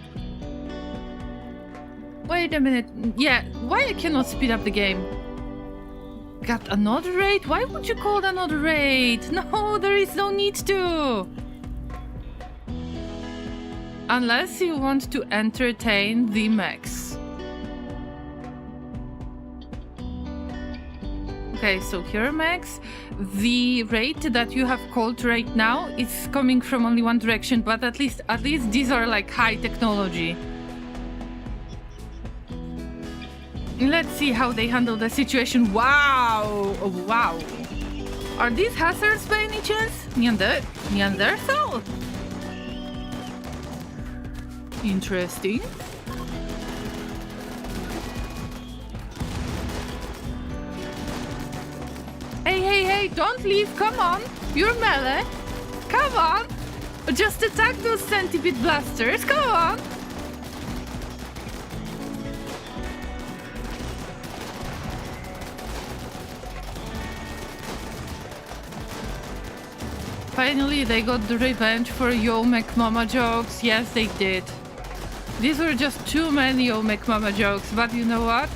Wait a minute. Yeah, why I cannot speed up the game? Got another raid? Why would you call it another raid? No, there is no need to. Unless you want to entertain the mechs. Okay, so here are mechs. The raid that you have called right now is coming from only one direction, but at least these are like high technology. Let's see how they handle the situation. Wow! Wow! Are these hazards by any chance? Neanderthal? Interesting. Hey, don't leave, come on! You're melee! Come on! Just attack those centipede blasters, come on! Finally, they got the revenge for Yo Mech Mama jokes. Yes, they did. These were just too many Yo Mech Mama jokes, but you know what?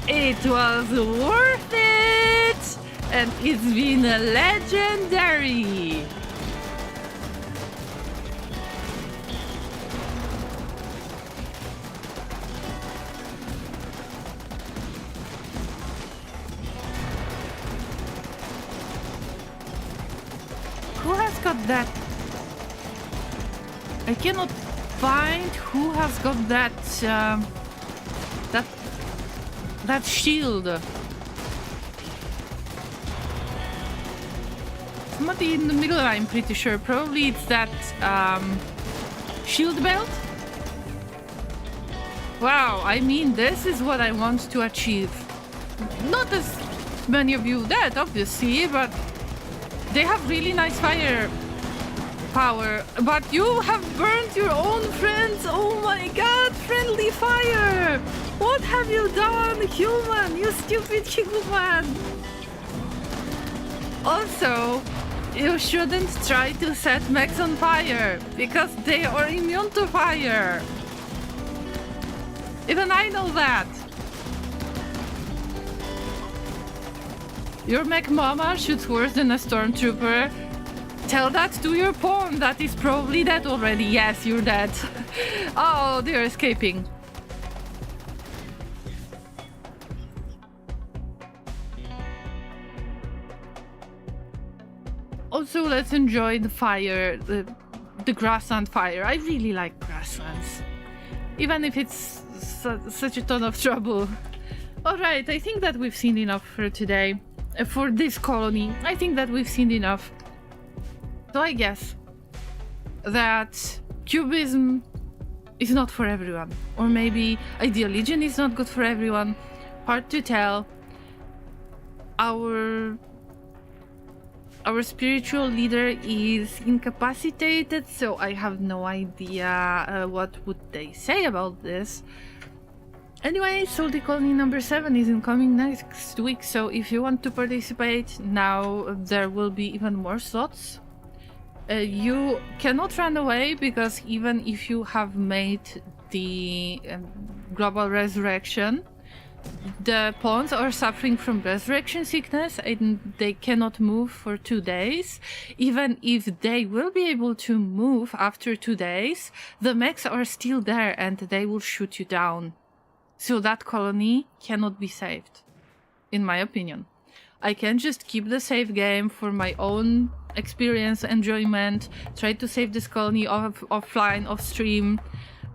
It was worth it! And it's been legendary! Who has got that? I cannot find who has got that that shield. Somebody in the middle, I'm pretty sure. Probably it's that shield belt. Wow, I mean, this is what I want to achieve. Not as many of you that, obviously, but they have really nice fire power. But you have burned your own friends. Oh my god, friendly fire! What have you done, human? You stupid human! Also, you shouldn't try to set mechs on fire, because they are immune to fire. Even I know that. Your mech mama shoots worse than a stormtrooper. Tell that to your pawn that is probably dead already. Yes, you're dead. Oh, they're escaping. also let's enjoy the fire, the grassland fire. I really like grasslands, even if it's such a ton of trouble. Alright, I think that we've seen enough for today. For this colony, I think that we've seen enough. So I guess that cubism is not for everyone. Or maybe Ideal Legion is not good for everyone. Hard to tell. Our spiritual leader is incapacitated, so I have no idea what would they say about this. Anyway, Salty Colony number 7 is incoming next week, so if you want to participate now, there will be even more slots. You cannot run away, because even if you have made the global resurrection, the pawns are suffering from resurrection sickness and they cannot move for 2 days. Even if they will be able to move after 2 days, the mechs are still there and they will shoot you down. So that colony cannot be saved, in my opinion. I can just keep the save game for my own experience, enjoyment, try to save this colony offline, off stream,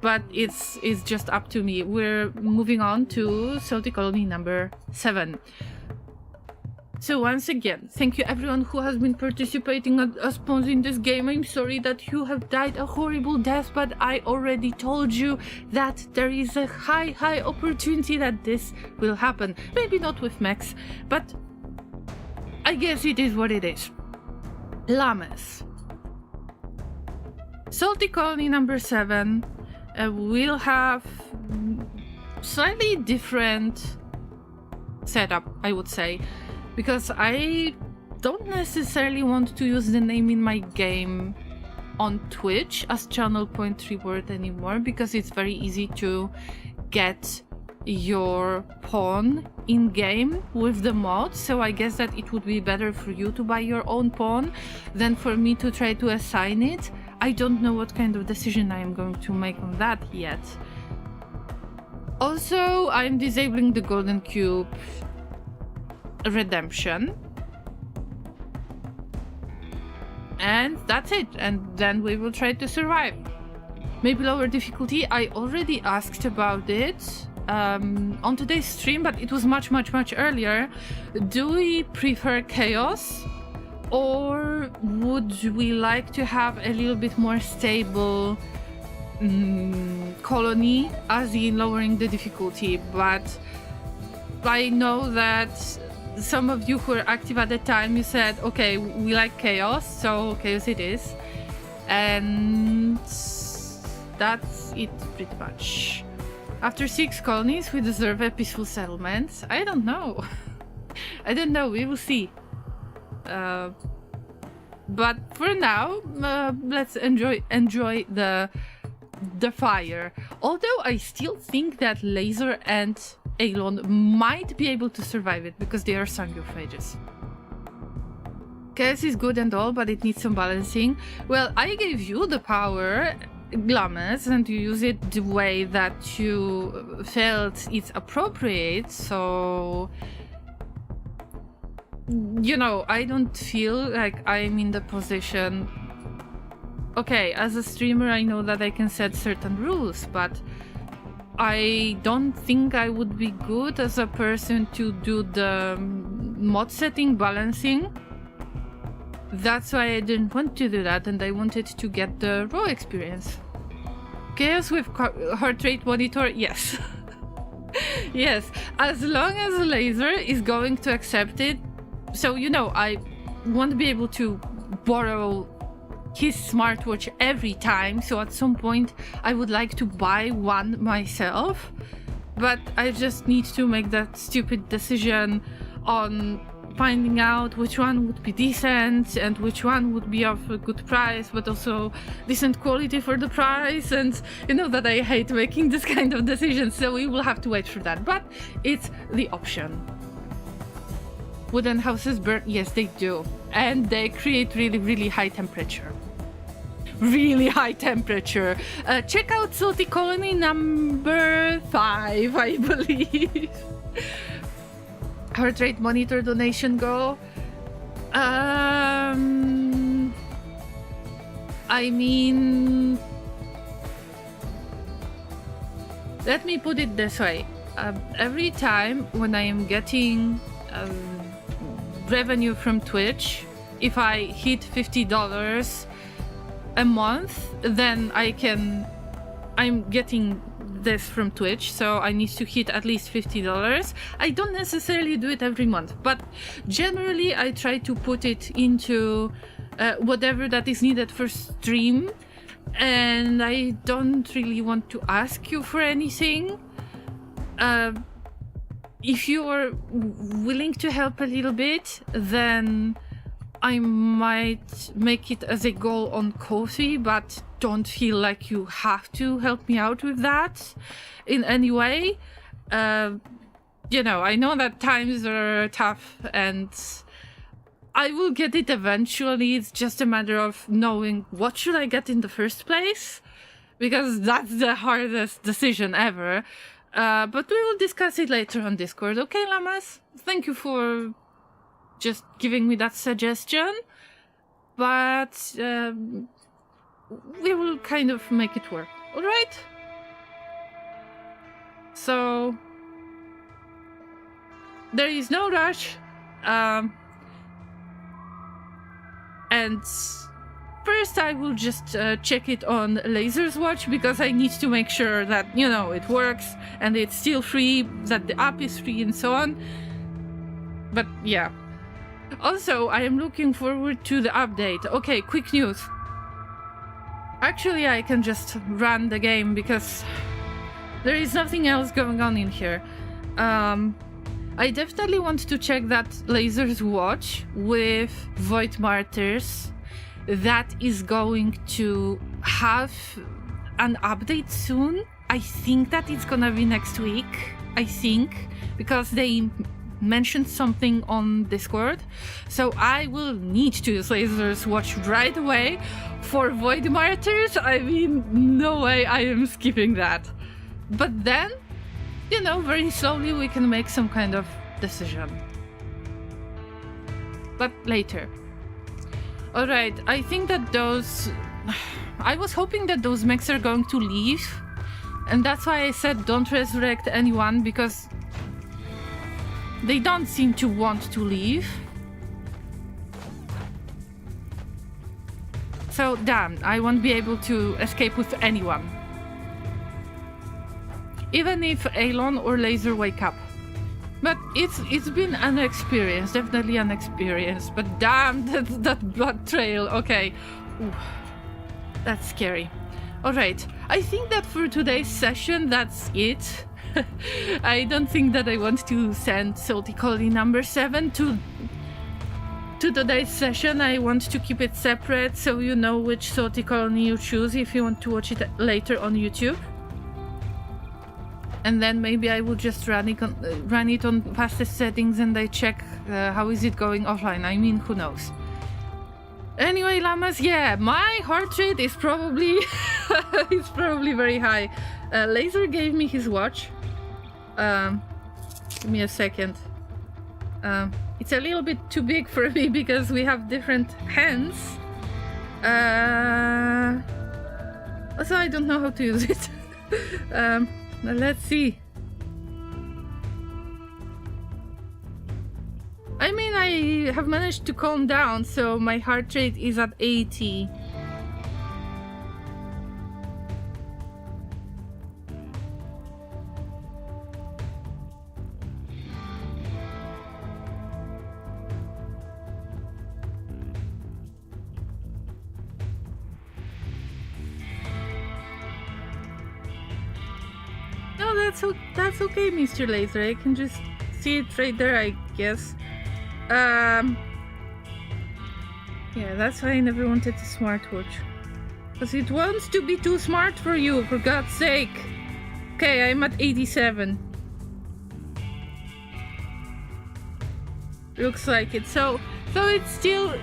but it's just up to me. We're moving on to Salty Colony number 7. So once again, thank you everyone who has been participating as pawns in this game. I'm sorry that you have died a horrible death, but I already told you that there is a high opportunity that this will happen. Maybe not with mechs, but I guess it is what it is. Llamas. Salty Colony number 7 will have slightly different setup, I would say, because I don't necessarily want to use the name in my game on Twitch as channel point reward anymore, because it's very easy to get your pawn in game with the mod. So I guess that it would be better for you to buy your own pawn than for me to try to assign it. I don't know what kind of decision I am going to make on that yet. Also, I'm disabling the golden cube redemption. And that's it. And then we will try to survive. Maybe lower difficulty. I already asked about it on today's stream, but it was much earlier. Do we prefer chaos? Or would we like to have a little bit more stable colony, as in lowering the difficulty? But I know that some of you who were active at the time, you said, okay, we like chaos, so chaos it is. And that's it pretty much. After 6 colonies, we deserve a peaceful settlement. I don't know. I don't know, we will see. But for now, let's enjoy the fire. Although I still think that Laser and Aelon might be able to survive it, because they are Sangophages. Chaos is good and all, but it needs some balancing. Well, I gave you the power, Llamas, and you use it the way that you felt it's appropriate, so... You know, I don't feel like I'm in the position... Okay, as a streamer I know that I can set certain rules, but I don't think I would be good as a person to do the mod setting balancing. That's why I didn't want to do that, and I wanted to get the raw experience. Chaos with heart rate monitor, yes. Yes, as long as Laser is going to accept it. So, you know, I won't be able to borrow his smartwatch every time, so at some point I would like to buy one myself, but I just need to make that stupid decision on finding out which one would be decent and which one would be of a good price but also decent quality for the price, and you know that I hate making this kind of decisions, so we will have to wait for that, but it's the option. Wooden houses burn? Yes, they do. And they create really high temperature. Really high temperature. Check out Salty Colony number 5, I believe. Heart rate monitor donation go. I mean, let me put it this way. Every time when I am getting revenue from Twitch, if I hit $50 a month, then I'm getting this from Twitch, so I need to hit at least $50. I don't necessarily do it every month, but generally I try to put it into whatever that is needed for stream, and I don't really want to ask you for anything. If you are willing to help a little bit, then I might make it as a goal on Ko-fi, but don't feel like you have to help me out with that in any way. You know, I know that times are tough and I will get it eventually. It's just a matter of knowing what should I get in the first place, because that's the hardest decision ever. But we will discuss it later on Discord. Okay, Llamas? Thank you for just giving me that suggestion. But we will kind of make it work. Alright? So there is no rush. And first I will just check it on Laser's watch, because I need to make sure that, you know, it works and it's still free, that the app is free and so on. But yeah. Also, I am looking forward to the update. Okay, quick news. Actually, I can just run the game because there is nothing else going on in here. I definitely want to check that Laser's watch with Void Martyrs. That is going to have an update soon. I think that it's gonna be next week. I think, because they mentioned something on Discord. So I will need to use Laser's watch right away for Void Martyrs. I mean, no way I am skipping that. But then, you know, very slowly we can make some kind of decision. But later. Alright, I think that those... I was hoping that those mechs are going to leave. And that's why I said don't resurrect anyone, because they don't seem to want to leave. So damn, I won't be able to escape with anyone. Even if Elon or Laser wake up. But it's been an experience, definitely an experience. But damn, that blood trail, okay. Ooh, that's scary. Alright, I think that for today's session, that's it. I don't think that I want to send Salty Colony number 7 to today's session. I want to keep it separate, so you know which Salty Colony you choose if you want to watch it later on YouTube. And then maybe I will just run it on fastest settings and I check how is it going offline. I mean, who knows. Anyway, Llamas, yeah, my heart rate is probably it's probably very high. Laser gave me his watch. Give me a second. It's a little bit too big for me because we have different hands. Also, I don't know how to use it. Let's see. I mean, I have managed to calm down, so my heart rate is at 80. That's okay, Mr. Laser. I can just see it right there, I guess. Yeah, that's why I never wanted a smartwatch. Because it wants to be too smart for you, for God's sake. Okay, I'm at 87. Looks like it. So it's still...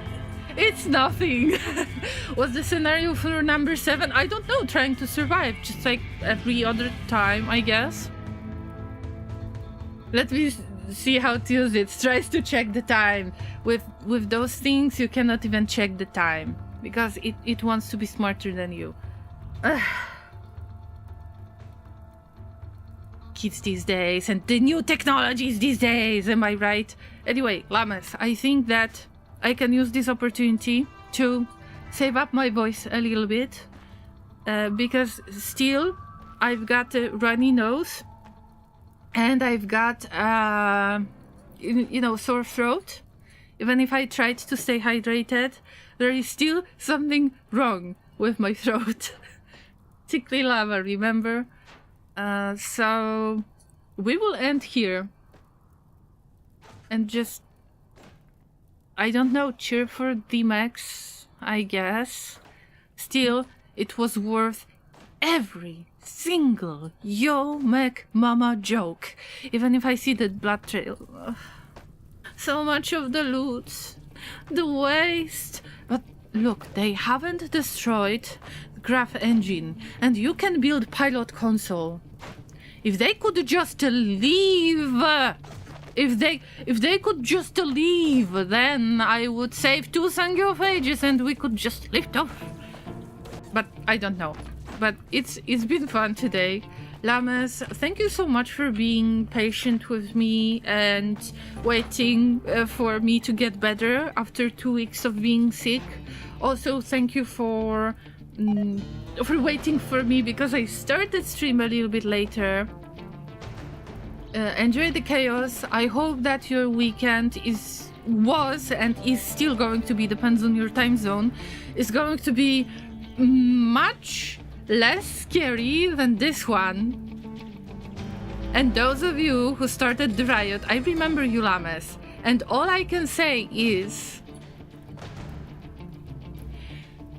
It's nothing. What's the scenario for number 7? I don't know, trying to survive, just like every other time, I guess. Let me see how to use it. Tries to check the time. With those things, you cannot even check the time. because it wants to be smarter than you. Kids these days and the new technologies these days, am I right? Anyway, Llamas, I think that I can use this opportunity to save up my voice a little bit, because still I've got a runny nose and I've got sore throat. Even if I tried to stay hydrated, there is still something wrong with my throat. Tickly Llama, remember? So we will end here and just, I don't know, cheer for D-Max, I guess. Still, it was worth every single Yo Mac Mama joke, even if I see that blood trail. So much of the loot, the waste. But look, they haven't destroyed the graph engine, and you can build pilot console. If they could just leave, if they could just leave, then I would save 2 Sangiophages and we could just lift off. But I don't know. But it's been fun today. Llamas, thank you so much for being patient with me and waiting for me to get better after 2 weeks of being sick. Also, thank you for waiting for me because I started stream a little bit later. Enjoy the chaos. I hope that your weekend was and is still going to be, depends on your time zone, is going to be much less scary than this one. And those of you who started the riot, I remember you, Llamas. And all I can say is,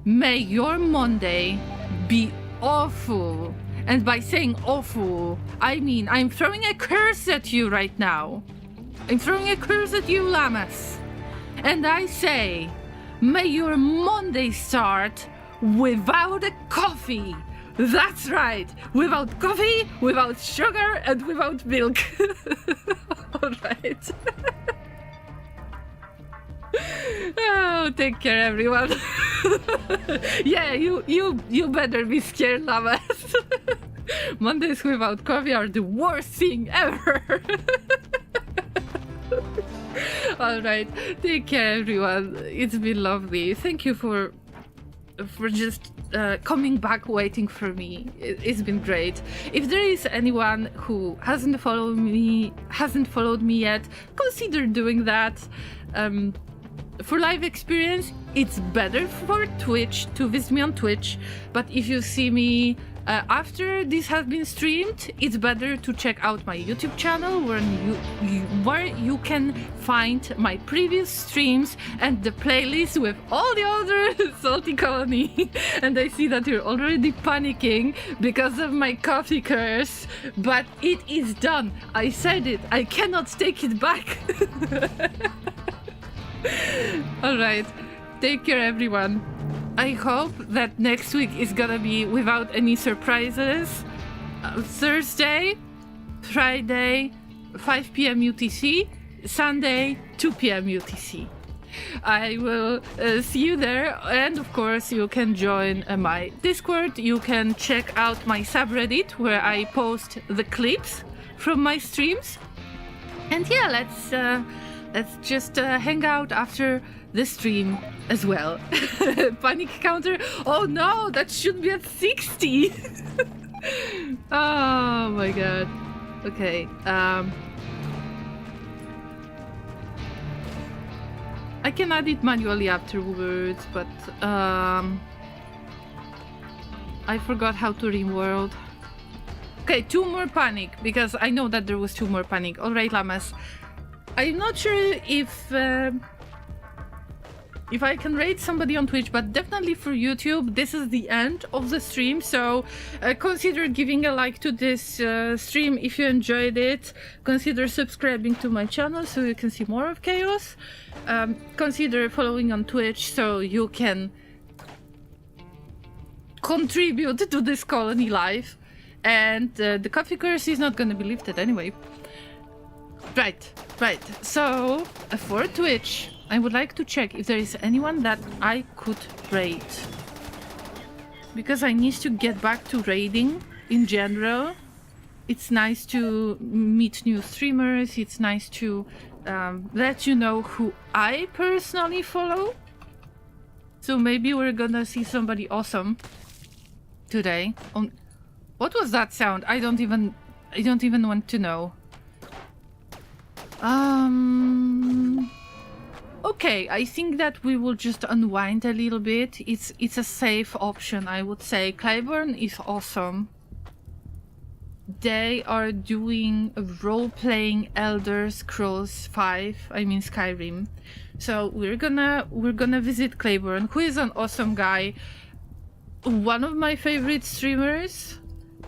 may your Monday be awful. And by saying awful, I mean I'm throwing a curse at you right now. I'm throwing a curse at you, Llamas. And I say, may your Monday start without a coffee. That's right, without coffee, without sugar, and without milk. All right. Oh, take care, everyone. Yeah, you better be scared, Llamas. Mondays without coffee are the worst thing ever. All right, take care, everyone. It's been lovely. Thank you for just coming back, waiting for me. It's been great. If there is anyone who hasn't followed me yet, consider doing that. For live experience, it's better for Twitch to visit me on Twitch, but if you see me after this has been streamed, it's better to check out my YouTube channel where you can find my previous streams and the playlist with all the other Salty Colony. And I see that you're already panicking because of my coffee curse, but it is done. I said it. I cannot take it back. All right, take care, everyone. I hope that next week is gonna be without any surprises. Thursday, Friday, 5 p.m. UTC, Sunday, 2 p.m. UTC. I will see you there, and of course you can join my Discord. You can check out my subreddit where I post the clips from my streams. And yeah, let's just hang out after the stream as well. Panic counter. Oh no, that should be at 60. Oh my god. Okay. I can add it manually afterwards, but I forgot how to Rimworld. Okay, 2 more panic, because I know that there was 2 more panic. Alright, Llamas. I'm not sure if I can rate somebody on Twitch, but definitely for YouTube, this is the end of the stream, so consider giving a like to this stream if you enjoyed it. Consider subscribing to my channel so you can see more of Chaos. Consider following on Twitch so you can contribute to this colony life. And the coffee curse is not gonna be lifted anyway. Right. So, for Twitch, I would like to check if there is anyone that I could raid. Because I need to get back to raiding in general. It's nice to meet new streamers. It's nice to let you know who I personally follow. So maybe we're gonna see somebody awesome today. What was that sound? I don't even want to know. Okay, I think that we will just unwind a little bit. It's a safe option, I would say. Clayburn is awesome. They are doing a role-playing Elder Scrolls 5, I mean Skyrim. So we're gonna visit Clayburn, who is an awesome guy. One of my favorite streamers.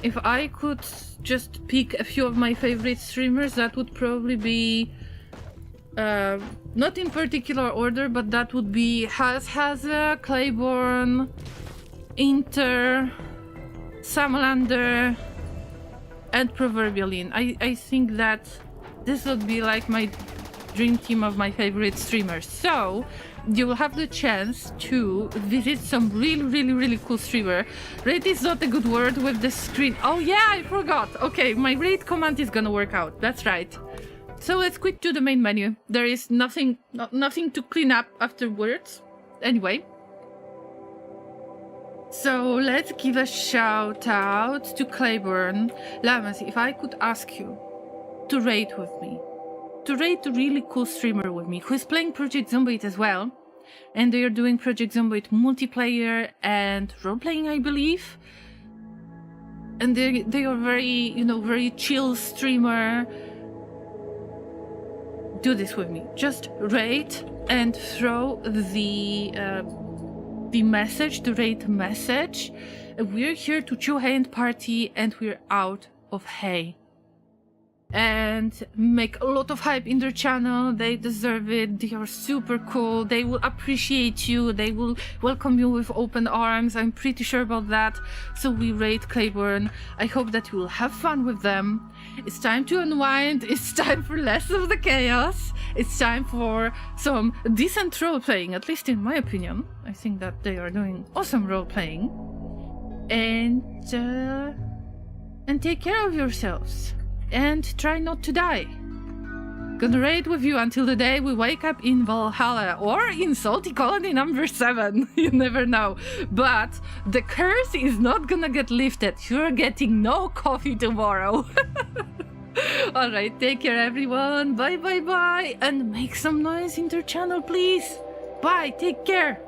If I could just pick a few of my favorite streamers, that would probably be not in particular order, but that would be Haza, Clayburn, Inter, Samalander, and Proverbialin. I think that this would be like my dream team of my favorite streamers. So you will have the chance to visit some really cool streamer. Raid is not a good word with the screen. Oh yeah, I forgot. Okay, my raid command is gonna work out. That's right. So let's quit to the main menu. There is nothing to clean up afterwards. Anyway. So let's give a shout out to Clayburn. Llama, if I could ask you to raid with me. To raid a really cool streamer with me who is playing Project Zomboid as well. And they are doing Project Zomboid multiplayer and role-playing, I believe. And they are very, very chill streamer. Do this with me. Just raid and throw the message, the raid message. We're here to chew hay and party, and we're out of hay. And make a lot of hype in their channel. They deserve it. They are super cool. They will appreciate you. They will welcome you with open arms. I'm pretty sure about that. So we raid Clayburn. I hope that you will have fun with them. It's time to unwind. It's time for less of the chaos. It's time for some decent role playing, at least in my opinion. I think that they are doing awesome role playing. And take care of yourselves. And try not to die. Gonna raid with you until the day we wake up in Valhalla or in Salty Colony number 7. You never know. But the curse is not gonna get lifted. You're getting no coffee tomorrow. Alright, take care everyone. Bye. And make some noise in their channel, please. Bye, take care.